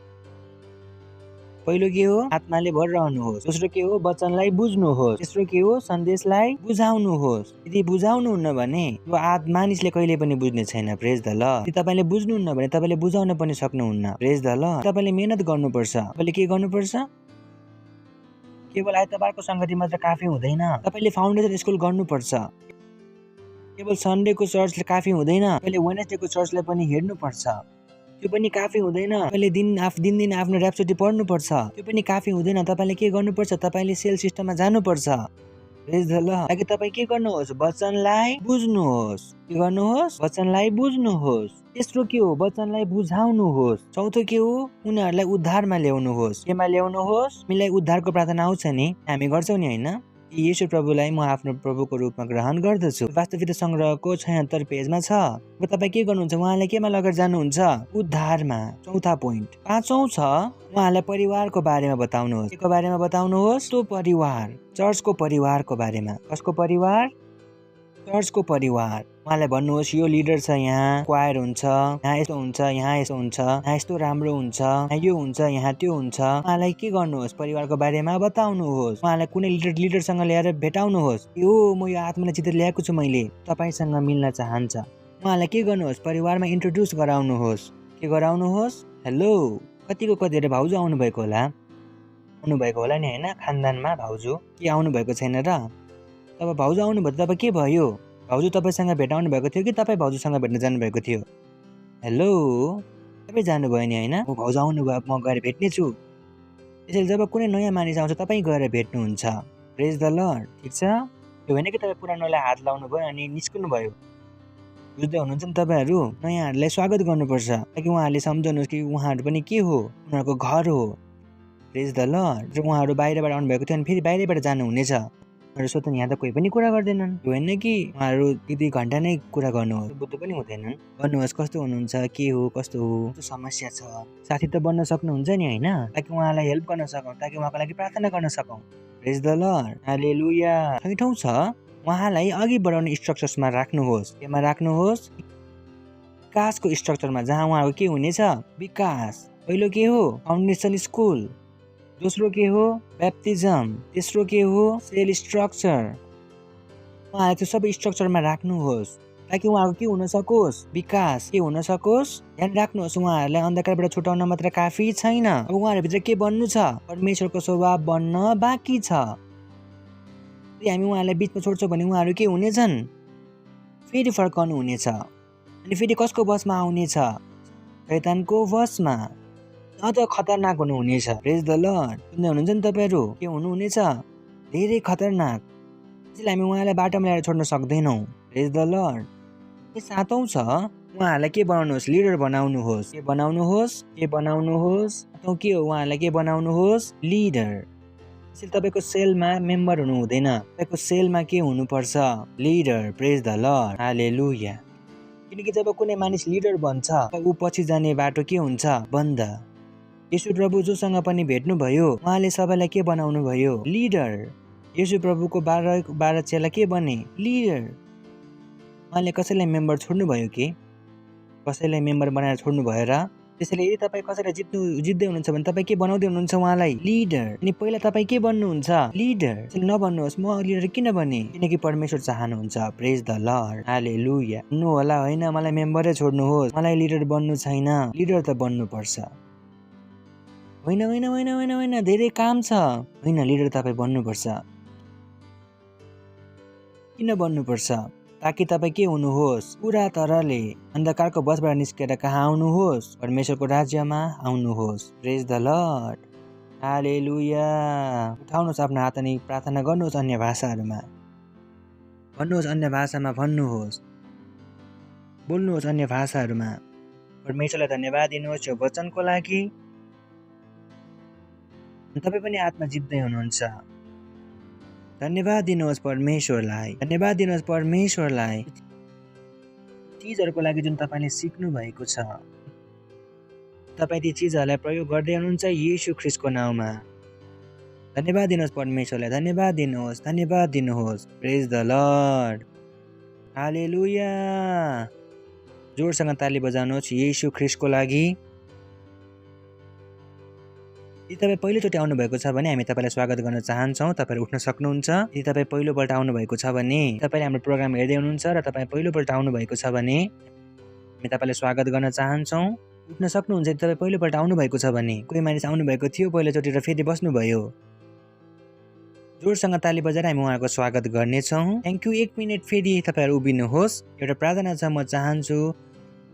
पहिलो के हो? आत्माले भरिरहनुहोस्। दोस्रो के हो? वचनलाई बुझ्नुहोस्। तेस्रो के हो? सन्देशलाई बुझाउनुहोस्। यदि बुझाउनुहुन्न भने यो मानिसले कहिले पनि बुझ्ने छैन। प्रेज द लर्ड। यदि तपाईँले बुझ्नुहुन्न भने तपाईँले बुझाउन पनि सक्नुहुन्न। प्रेज द लर्ड। तपाईँले मेहनत गर्नुपर्छ। तपाईँले के गर्नुपर्छ? केवल आइतबारको संगति मात्र काफी हुँदैन। तपाईँले फाउन्डेसन स्कुल गर्नुपर्छ। केवल सन्डेको चर्चले काफी हुँदैन। तपाईँले वेडनेसडेको चर्चलाई पनि हेर्नुपर्छ। त्यो पनि काफी हुँदैन। तपाईँले दिन आफ्नो ऱ्याप्सोडी पढ्नुपर्छ। त्यो पनि काफी हुँदैन। तपाईँले के गर्नुपर्छ? तपाईँले सेल सिस्टममा जानुपर्छ। प्रेज द लर्ड। ताकि तपाईँ के गर्नुहोस्? वचनलाई बुझ्नुहोस्। के गर्नुहोस्? वचनलाई बुझ्नुहोस्। तेस्रो के हो? वचनलाई बुझाउनुहोस्। चौथो के हो? उनीहरूलाई उद्धारमा ल्याउनुहोस्। केमा ल्याउनुहोस्? हामीलाई उद्धारको प्रार्थना आउँछ नि, हामी गर्छौँ नि होइन? येशू प्रभुलाई म आफ्नो प्रभुको रूपमा ग्रहण गर्दछु। वास्तविकता संग्रहको 76 पेजमा छ। अब तपाईँ के गर्नुहुन्छ? उहाँलाई केमा लगेर जानुहुन्छ? उद्धारमा। चौथा पोइन्ट। पाँचौं छ उहाँलाई परिवारको बारेमा बताउनुहोस्। के को बारेमा बताउनुहोस्? तो परिवार, चर्चको परिवारको बारेमा। कसको परिवार? चर्चको परिवार। उहाँलाई भन्नुहोस् यो लिडर छ, यहाँ क्वायर हुन्छ, यहाँ यस्तो हुन्छ, यहाँ यस्तो हुन्छ, यहाँ यस्तो राम्रो हुन्छ, यहाँ यो हुन्छ, यहाँ त्यो हुन्छ। उहाँलाई के गर्नुहोस्? परिवारको बारेमा बताउनुहोस्। उहाँलाई कुनै लिडरसँग ल्याएर भेटाउनुहोस्। यो म यो आत्मालाई चित्र ल्याएको छु, मैले तपाईँसँग मिल्न चाहन्छ। उहाँलाई के गर्नुहोस्? परिवारमा इन्ट्रोड्युस गराउनुहोस्। के गराउनुहोस्? हेलो, कतिको कतिवटा भाउजू आउनुभएको होला? आउनुभएको होला नि होइन खानदानमा भाउजू के आउनुभएको छैन र? तब भाउजू आउनुभयो त तपाईँ के भयो? भाउजू तपाईँसँग भेट्न आउनुभएको थियो कि तपाईँ भाउजूसँग भेट्न जानुभएको थियो? हेलो, तपाईँ जानुभयो नि होइन? म भाउजू आउनुभयो म गएर भेट्नेछु। त्यसैले जब कुनै नयाँ मानिस आउँछ तपाईँ गएर भेट्नुहुन्छ। प्रेज द लर्ड। ठिक छ? त्यो होइन कि तपाईँ पुरानोलाई हात लाउनु भयो अनि निस्कनु भयो। बुझ्दै हुनुहुन्छ नि तपाईँहरू? नयाँहरूलाई स्वागत गर्नुपर्छ ताकि उहाँहरूले सम्झाउनुहोस् कि उहाँहरू पनि के हो, उनीहरूको घर हो। प्रेज द लर्ड। र उहाँहरू बाहिरबाट आउनुभएको थियो अनि फेरि बाहिरबाट जानुहुनेछ। उनीहरू सोध्छन् यहाँ त कोही पनि कुरा गर्दैनन्। त्यो होइन कि उहाँहरू 2 घन्टा नै कुरा गर्नुहोस्, बुझ्नु पनि हुँदैनन्। भन्नुहोस् कस्तो हुनुहुन्छ, के हो, कस्तो हो, कस्तो समस्या छ। साथी त बन्न सक्नुहुन्छ नि होइन, ताकि उहाँलाई हेल्प गर्न सकौँ, ताकि उहाँको लागि प्रार्थना गर्न सकौँ। प्रेज द लर्ड। हालेलुया। छैठौँ छ उहाँलाई अघि बढाउने स्ट्रक्चर्समा राख्नुहोस्। केमा राख्नुहोस्? विकासको स्ट्रक्चरमा, जहाँ उहाँहरूको के हुनेछ? विकास। पहिलो के हो? Foundation school. दोस्रो के हो? ब्याप्टिजम। तेस्रो के हो? Cell structure. उहाँलाई त्यो सबै स्ट्रक्चरमा राख्नुहोस् ताकि उहाँहरूको के हुन सकोस्? विकास के हुन सकोस्? ध्यान राख्नुहोस्, उहाँहरूलाई अन्धकारबाट छुटाउन मात्र काफी छैन। अब उहाँहरूभित्र के बन्नु छ? परमेश्वरको स्वभाव बन्न बाँकी छ। यदि हामी उहाँहरूलाई बिचमा छोड्छौँ भने उहाँहरू के हुनेछन्? फेरि फर्काउनु हुनेछ। अनि फेरि कसको वशमा आउनेछ? शैतानको वशमा। अझ खतरनाक हुनुहुनेछ। प्रेज द लर्ड। सुन्दै हुनुहुन्छ नि तपाईँहरू? के हुनुहुनेछ? धेरै खतरनाक। त्यसैले हामी उहाँलाई बाटोमा ल्याएर छोड्न सक्दैनौँ। प्रेज द लर्ड। सातौँ छ उहाँहरूलाई के बनाउनुहोस्? लिडर बनाउनुहोस्। के बनाउनुहोस्? के बनाउनुहोस्? सातौँ के हो? उहाँहरूलाई के बनाउनुहोस्? लिडर। त्यसैले तपाईँको सेलमा मेम्बर हुनु हुँदैन, तपाईँको सेलमा के हुनुपर्छ? Leader. Praise the Lord. Hallelujah. किनकि जब कुनै मानिस लिडर बन्छ ऊ पछि जाने बाटो के हुन्छ? बन्द। येशू प्रभु जोसँग पनि भेट्नुभयो उहाँले सबैलाई के बनाउनु भयो? लिडर। येशू प्रभुको 12 चेला के बने? लिडर। उहाँले कसैलाई मेम्बर छोड्नुभयो कि? कसैलाई मेम्बर बनाएर छोड्नु भयो र? त्यसैले यदि तपाईँ कसैलाई जित्दै हुनुहुन्छ भने तपाईँ के बनाउँदै हुनुहुन्छ? उहाँलाई लिडर। अनि पहिला तपाईँ के बन्नुहुन्छ? लिडर। त्यसैले नभन्नुहोस् म लिडर किन बने, किनकि परमेश्वर चाहनुहुन्छ। प्रेज द लर्ड। हालेलुया। भन्नु होला होइन मलाई मेम्बरै छोड्नुहोस्, मलाई लिडर बन्नु छैन। लिडर त बन्नुपर्छ। होइन होइन होइन होइन होइन धेरै काम छ। होइन, लिडर तपाईँ बन्नुपर्छ। किन बन्नुपर्छ? ताकि तपाईँ के हुनुहोस्? पुरा तरहले अन्धकारको वशबाट निस्केर कहाँ आउनुहोस्? परमेश्वरको राज्यमा आउनुहोस्। प्रेज द लर्ड। हालेलुया। उठाउनुहोस् आफ्नो हात अनि प्रार्थना गर्नुहोस् अन्य भाषाहरूमा। भन्नुहोस् अन्य भाषामा, भन्नुहोस्, बोल्नुहोस् अन्य भाषाहरूमा। परमेश्वरलाई धन्यवाद दिनुहोस् यो वचनको लागि। तपाईँ पनि आत्मा जित्दै हुनुहुन्छ। धन्यवाद दिनुहोस् परमेश्वरलाई। धन्यवाद दिनुहोस् परमेश्वरलाई चिजहरूको लागि जुन तपाईँले सिक्नु भएको छ। तपाईँ ती चिजहरूलाई प्रयोग गर्दै हुनुहुन्छ येशू ख्रीष्टको नाउँमा। धन्यवाद दिनुहोस् परमेश्वरलाई। धन्यवाद दिनुहोस्। धन्यवाद दिनुहोस्। प्रेज द लर्ड। हालेलुया। जोडसँग ताली बजाउनुहोस् येशू ख्रीष्टको लागि। यदि तपाईँ पहिलोचोटि आउनुभएको छ भने हामी तपाईँलाई स्वागत गर्न चाहन्छौँ। तपाईँहरू उठ्न सक्नुहुन्छ। यदि तपाईँ पहिलोपल्ट आउनुभएको छ भने, तपाईँले हाम्रो प्रोग्राम हेर्दै हुनुहुन्छ र तपाईँ पहिलोपल्ट आउनुभएको छ भने हामी तपाईँलाई स्वागत गर्न चाहन्छौँ। उठ्न सक्नुहुन्छ यदि तपाईँ पहिलोपल्ट आउनुभएको छ भने। कोही मानिस आउनुभएको थियो पहिलोचोटि र फेरि बस्नुभयो। जोडसँग ताली बजाएर हामी उहाँको स्वागत गर्नेछौँ। Thank you. 1 मिनट फेरि तपाईँहरू उभिनुहोस्। एउटा प्रार्थना छ, म चाहन्छु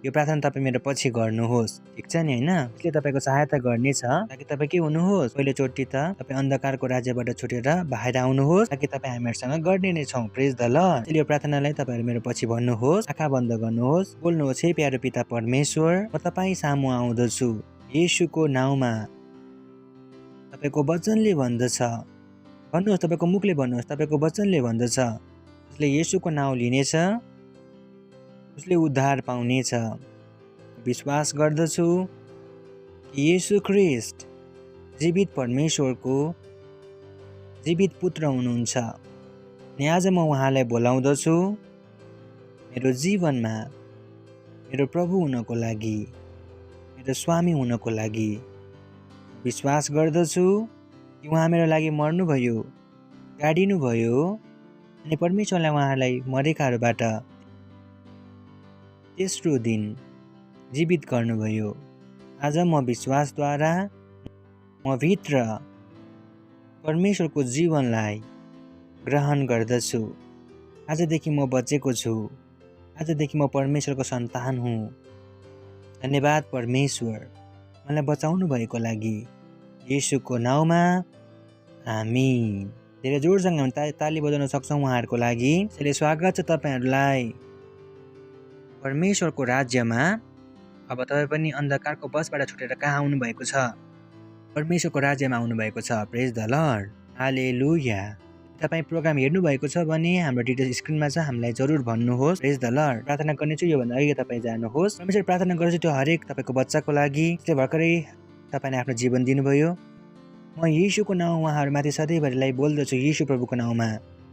यो प्रार्थना तपाईँ मेरो पछि गर्नुहोस्। ठिक छ नि होइन? यसले तपाईँको सहायता गर्नेछ ताकि तपाईँ के हुनुहोस्? पहिलोचोटि त तपाईँ अन्धकारको राज्यबाट छुटेर बाहिर आउनुहोस् ताकि तपाईँ हामीहरूसँग गर्ने नै छौँ। प्रेज द लर्ड। यो प्रार्थनालाई तपाईँहरू मेरो पछि भन्नुहोस्। आँखा बन्द गर्नुहोस्। बोल्नुहोस्, हे प्यारो पिता परमेश्वर, म तपाईँ सामु आउँदछु येशूको नाउँमा। तपाईँको वचनले भन्दछ, भन्नुहोस्, तपाईँको मुखले भन्नुहोस्, तपाईँको वचनले भन्दछ उसले येशूको नाउँ लिनेछ, उसले उद्धार पाउनेछ। विश्वास गर्दछु कि येशू ख्रीष्ट जीवित परमेश्वरको जीवित पुत्र हुनुहुन्छ। अनि आज म उहाँलाई बोलाउँदछु मेरो जीवनमा मेरो प्रभु हुनको लागि, मेरो स्वामी हुनको लागि। विश्वास गर्दछु कि उहाँ मेरो लागि मर्नुभयो, गाडिनुभयो अनि परमेश्वरलाई उहाँलाई मरेकाहरूबाट तेस्रो दिन जीवित गर्नुभयो। आज म विश्वासद्वारा म भित्र परमेश्वरको जीवनलाई ग्रहण गर्दछु। आजदेखि म बचेको छु। आजदेखि म परमेश्वरको सन्तान हुँ। धन्यवाद परमेश्वर मलाई बचाउनु भएको लागि। येशूको नाउँमा आमीन। धेरै जोडसँग हामी ताली बजाउन सक्छौँ उहाँहरूको लागि। त्यसैले स्वागत छ तपाईँहरूलाई परमेश्वरको राज्यमा। अब तपाईँ पनि अन्धकारको बसबाट छुटेर कहाँ आउनु भएको छ? परमेश्वरको राज्यमा आउनु भएको छ। प्रेज द लर्ड, हालेलुया। तपाईँ प्रोग्राम हेर्नु भएको छ भने हाम्रो डिटेल्स स्क्रिनमा छ, हामीलाई जरुर भन्नुहोस्। प्रेज द लर्ड। प्रार्थना गर्नेछु, योभन्दा अघि तपाईँ जानुहोस्। परमेश्वर प्रार्थना गर्छु त्यो हरेक तपाईँको बच्चाको लागि जो भर्खरै तपाईँले आफ्नो जीवन दिनुभयो। म येशूको नाउँ उहाँहरूमाथि सधैँभरिलाई बोल्दछु। येशू प्रभुको नाउँमा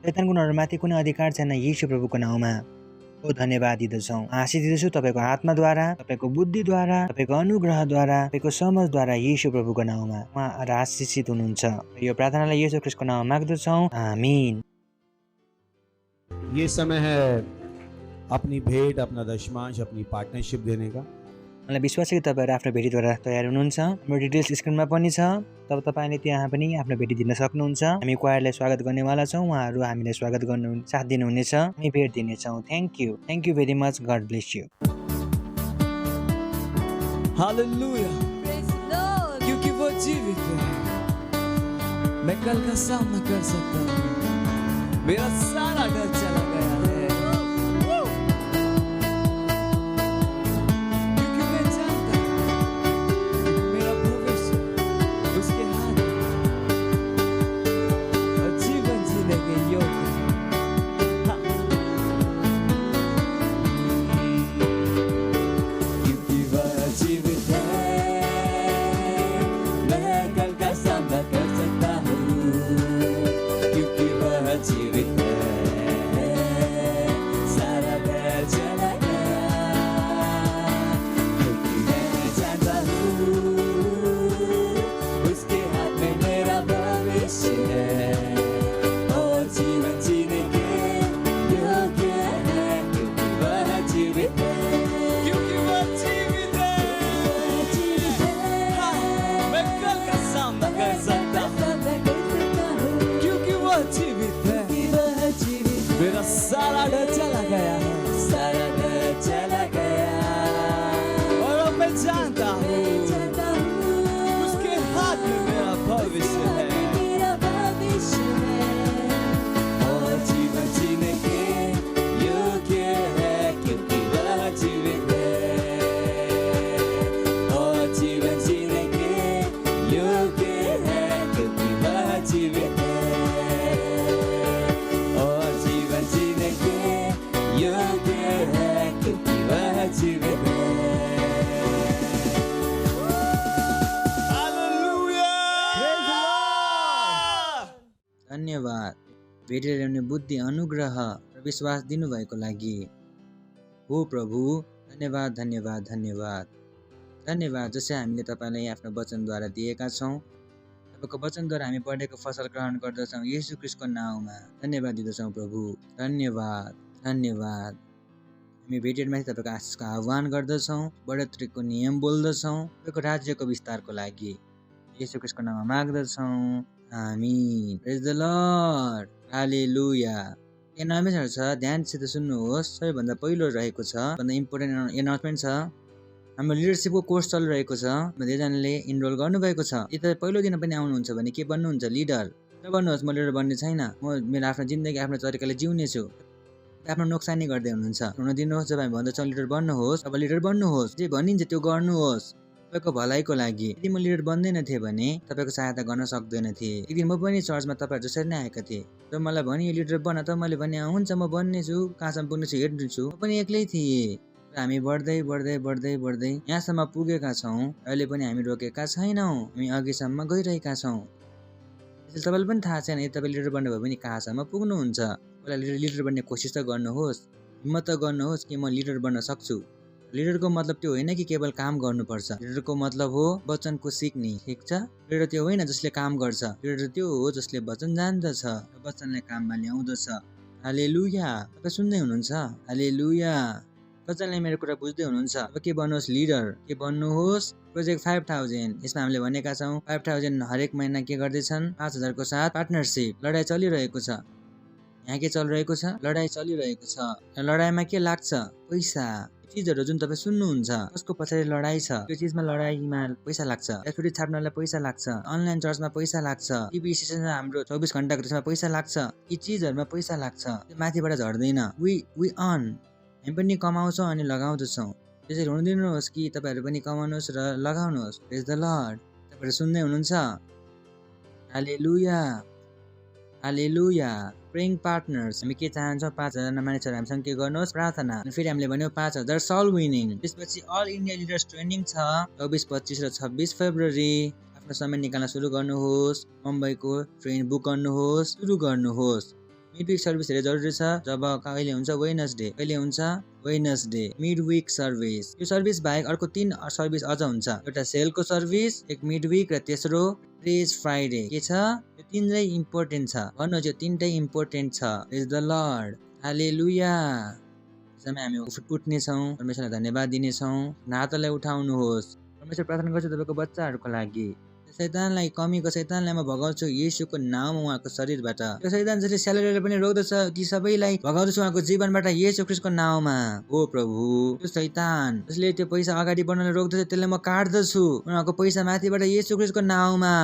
शैतानको उनीहरूमाथि कुनै अधिकार छैन। येशू प्रभुको नाउँमा बहुत धन्यवाद दिँदछौँ। आशिष दिँदछु तपाईँको आत्माद्वारा, तपाईँको बुद्धिद्वारा, तपाईँको अनुग्रहद्वारा, तपाईँको समझद्वारा येशू प्रभुको नाउँमा उहाँहरू आशिषित हुनुहुन्छ। यो प्रार्थनालाई येशू ख्रीष्टको नाउँमा माग्दछौँ, आमीन। ये समय है अपनी भेंट, अपना दशमांश, अपनी पार्टनरशिप देने का। मलाई विश्वास छ कि तपाईँहरू आफ्नो भेटीद्वारा तयार हुनुहुन्छ। हाम्रो डिटेल्स स्क्रिनमा पनि छ, तब तपाईँले त्यहाँ पनि आफ्नो भेटी दिन सक्नुहुन्छ। हामी क्वायरलाई स्वागत गर्नेवाला छौँ, उहाँहरू हामीलाई स्वागत गर्नु साथ दिनुहुनेछ, हामी भेट दिनेछौँ। Thank you very much. God bless you. Hallelujah, क्योंकि वो जीवित है। मैं कल का सामना कर सकता हूँ। मेरा सारा डर चला गया है। क्योंकि मैं जानता हूँ मेरा भविष्य उसके हाथ में और जीवन जीने के योग्य है। क्योंकि वह जीवित है, मैं कल का सामना कर सकता हूँ। क्योंकि वह जीवित है, सारा डर चला गया। क्योंकि मैं जानता हूँ उसके हाथ में मेरा भविष्य है और जीवन जीने के योग्य है। क्योंकि वह जीवित है, क्योंकि वह जीवित है, हाँ, मैं कल का सामना कर सकता हूँ। क्योंकि वह जीवित है, मेरा सारा डर चला गया है, सारा डर चला गया। और अब मैं जानता हूँ उसके हाथ में मेरा भविष्य है और जीवन जीने के योग्य है। क्योंकि वह जीवित है और जीवन जीने के योग्य है। क्योंकि वह जीवित है और जीवन जीने के योग्य है। क्योंकि वह जीवित है। धन्यवाद भेटेर ल्याउने बुद्धि, अनुग्रह र विश्वास दिनुभएको लागि हो प्रभु। धन्यवाद धन्यवाद धन्यवाद धन्यवाद। जसै हामीले तपाईँलाई आफ्नो वचनद्वारा दिएका छौँ, तपाईँको वचनद्वारा हामी बढेको फसल ग्रहण गर्दछौँ। येशू ख्रीष्टको नाउँमा धन्यवाद दिँदछौँ प्रभु। धन्यवाद धन्यवाद। हामी भेटेरमाथि तपाईँको आशिषको आह्वान गर्दछौँ, बढोत्तरीको नियम बोल्दछौँ, तपाईँको राज्यको विस्तारको लागि येशू ख्रीष्टको नाममा माग्दछौँ, आमीन। प्रेज द लर्ड, हालेलुया। एनाउन्समेन्टहरू छ, ध्यानसित सुन्नुहोस्। सबैभन्दा पहिलो रहेको छ, भन्दा इम्पोर्टेन्ट एनाउन्समेन्ट छ, हाम्रो लिडरसिपको कोर्स चलिरहेको छ। धेरैजनाले इनरोल गर्नुभएको छ। यता पहिलो दिन पनि आउनुहुन्छ भने के बन्नुहुन्छ? लिडर। भन्नुहोस् म लिडर बन्ने छैन, म मेरो आफ्नो जिन्दगी आफ्नो तरिकाले जिउने छु, आफ्नो नोक्सानी गर्दै हुनुहुन्छ। हुन दिनुहोस्। जब हामी भन्दछौँ लिडर बन्नुहोस्, अब लिडर बन्नुहोस्, जे भनिन्छ त्यो गर्नुहोस् तपाईँको भलाइको लागि। यदि म लिडर बन्दैन थिएँ भने तपाईँको सहायता गर्न सक्दैन थिएँ। एक दिन म पनि चर्चमा तपाईँहरू जसरी नै आएका थिएँ, जब मलाई भने यो लिडर बन, त मैले भने हुन्छ म बन्नेछु, कहाँसम्म पुग्नेछु हेर्नेछु। म पनि एक्लै थिएँ। हामी बढ्दै बढ्दै बढ्दै बढ्दै यहाँसम्म पुगेका छौँ। अहिले पनि हामी रोकेका छैनौँ, हामी अघिसम्म गइरहेका छौँ। त्यसैले तपाईँलाई पनि थाहा छैन यदि तपाईँ लिडर बन्नुभयो भने कहाँसम्म पुग्नुहुन्छ। पहिला लिडर बन्ने कोसिस त गर्नुहोस्, हिम्मत त गर्नुहोस् कि म लिडर बन्न सक्छु। लिडरको मतलब त्यो होइन कि केवल काम गर्नुपर्छ। लिडरको मतलब हो वचनको सिक्ने, ठिक छ। लिडर त्यो होइन जसले काम गर्छ, लिडर त्यो हो जसले वचन जान्दछ र वचनलाई काममा ल्याउँदछ। हालेलुया। तपाईँ सुन्दै हुनुहुन्छ? हालेलुया। कतिजनाले मेरो कुरा बुझ्दै हुनुहुन्छ। अब के बन्नुहोस् लिडर, के बन्नुहोस् प्रोजेक्ट 5000। यसमा हामीले भनेका छौँ 5000 हरेक महिना के गर्दैछन् 5000 को साथ पार्टनरसिप। लडाइँ चलिरहेको छ, यहाँ के चलिरहेको छ, लडाइँ चलिरहेको छ। लडाइँमा के लाग्छ, पैसा। चिजहरू जुन तपाईँ सुन्नुहुन्छ उसको पछाडि लडाइँ छ, त्यो चिजमा लडाइँमा पैसा लाग्छ। एफडी छाप्नलाई पैसा लाग्छ, अनलाइन चर्चमा पैसा लाग्छ, टिभी स्टेसनमा हाम्रो 24 घण्टाको त्यसमा पैसा लाग्छ, यी चिजहरूमा पैसा लाग्छ। त्यो माथिबाट झर्दैन। वी अर्न, हामी पनि कमाउँछौँ अनि लगाउँदछौँ। त्यसरी हुन दिनुहोस् कि तपाईँहरू पनि कमाउनुहोस् र लगाउनुहोस्। प्रेज द लर्ड। तपाईँहरू सुन्दै हुनुहुन्छ? हालेलुया, हालेलुया। प्रेइङ पार्टनर्स, हामी के चाहन्छौँ 5000 मानिसहरू हामीसँग के गर्नुहोस्, प्रार्थना। अनि फेरि हामीले भन्यौँ 5000 सल विनिङ। त्यसपछि अल इन्डिया लिडर्स ट्रेनिङ छ 24, 25 र 26 फेब्रुअरी। आफ्नो समय निकाल्न सुरु गर्नुहोस्। मुम्बईको ट्रेन बुक गर्नुहोस्, सुरु गर्नुहोस्। मिड विक सर्भिस धेरै जरुरी छ। जब कहिले हुन्छ वेडनेसडे, कहिले हुन्छ वेडनेसडे मिड विक सर्भिस। यो सर्भिस बाहेक अर्को 3 सर्भिस अझ हुन्छ। एउटा सेलको सर्भिस, एक मिड विक र तेस्रो प्रेज फ्राइडे। के छ, यो तीनै इम्पोर्टेन्ट छ। भन्नुहोस् यो तीनटै इम्पोर्टेन्ट छ। प्रेज द लर्ड, हालेलुया। समय हामी उठ्नेछौँ, परमेश्वरलाई धन्यवाद दिनेछौँ। हातलाई उठाउनुहोस्। परमेश्वर प्रार्थना गर्छु तपाईँको बच्चाहरूको लागि। शैतानलाई, कमीको शैतानलाई म भगाउँछु येशूको नाममा, उहाँको शरीरबाट। यो शैतान जसले स्यालेरीले पनि रोक्दछ ती सबैलाई भगाउँछु उहाँको जीवनबाट येशू ख्रीष्टको नाममा। ओ प्रभु, त्यो शैतान जसले त्यो पैसा अगाडि बढ्नलाई रोक्दछ त्यसलाई म काट्दछु उहाँको पैसा माथिबाट येशू ख्रीष्टको नाममा।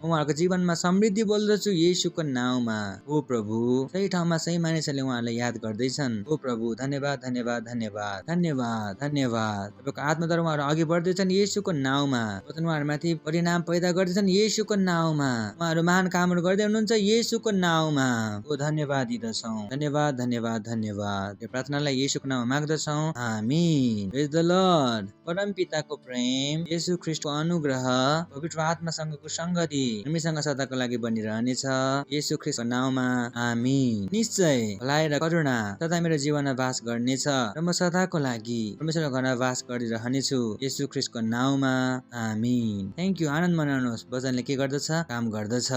उहाँहरूको जीवनमा समृद्धि बोल्दछु येशूको नाममा। ओ प्रभु, सही ठाउँमा सही मानिसहरूले उहाँलाई याद गर्दैछन्। ओ प्रभु, धन्यवाद धन्यवाद धन्यवाद धन्यवाद धन्यवाद। तपाईँको आत्माद्वारा उहाँहरू अघि बढ्दैछन् येशूको नाममा। उहाँहरूमाथि परिणाम पैदा गर्दैछन् येशूको नाममा। उहाँहरू महान कामहरू गर्दै हुनुहुन्छ येशूको नाममा। ओ धन्यवाद दिँदछौँ, धन्यवाद धन्यवाद धन्यवाद। यो प्रार्थनालाई येशूको नाममा माग्दछौँ, आमीन। प्रेज द लर्ड। परम पिताको प्रेम, येशू ख्रीष्टको अनुग्रह, पवित्र आत्मासँगको संगति हामीसँग सदाको लागि बनिरहनेछ येशू ख्रीष्टको नाममा, आमीन। निश्चय भलाइ र करुणा सदा मेरो जीवनमा वास गर्नेछ र म सदाको लागि परमेश्वरको घरमा वास गरिरहनेछु येशू ख्रीष्टको नाममा, आमीन। Thank you. आनन्द मनाउनुहोस्। वचनले के गर्दछ, काम गर्दछ।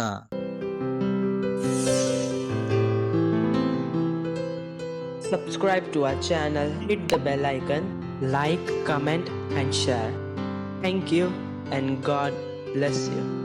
Subscribe to our channel, hit the bell icon, like, comment and share. Thank you and God bless you.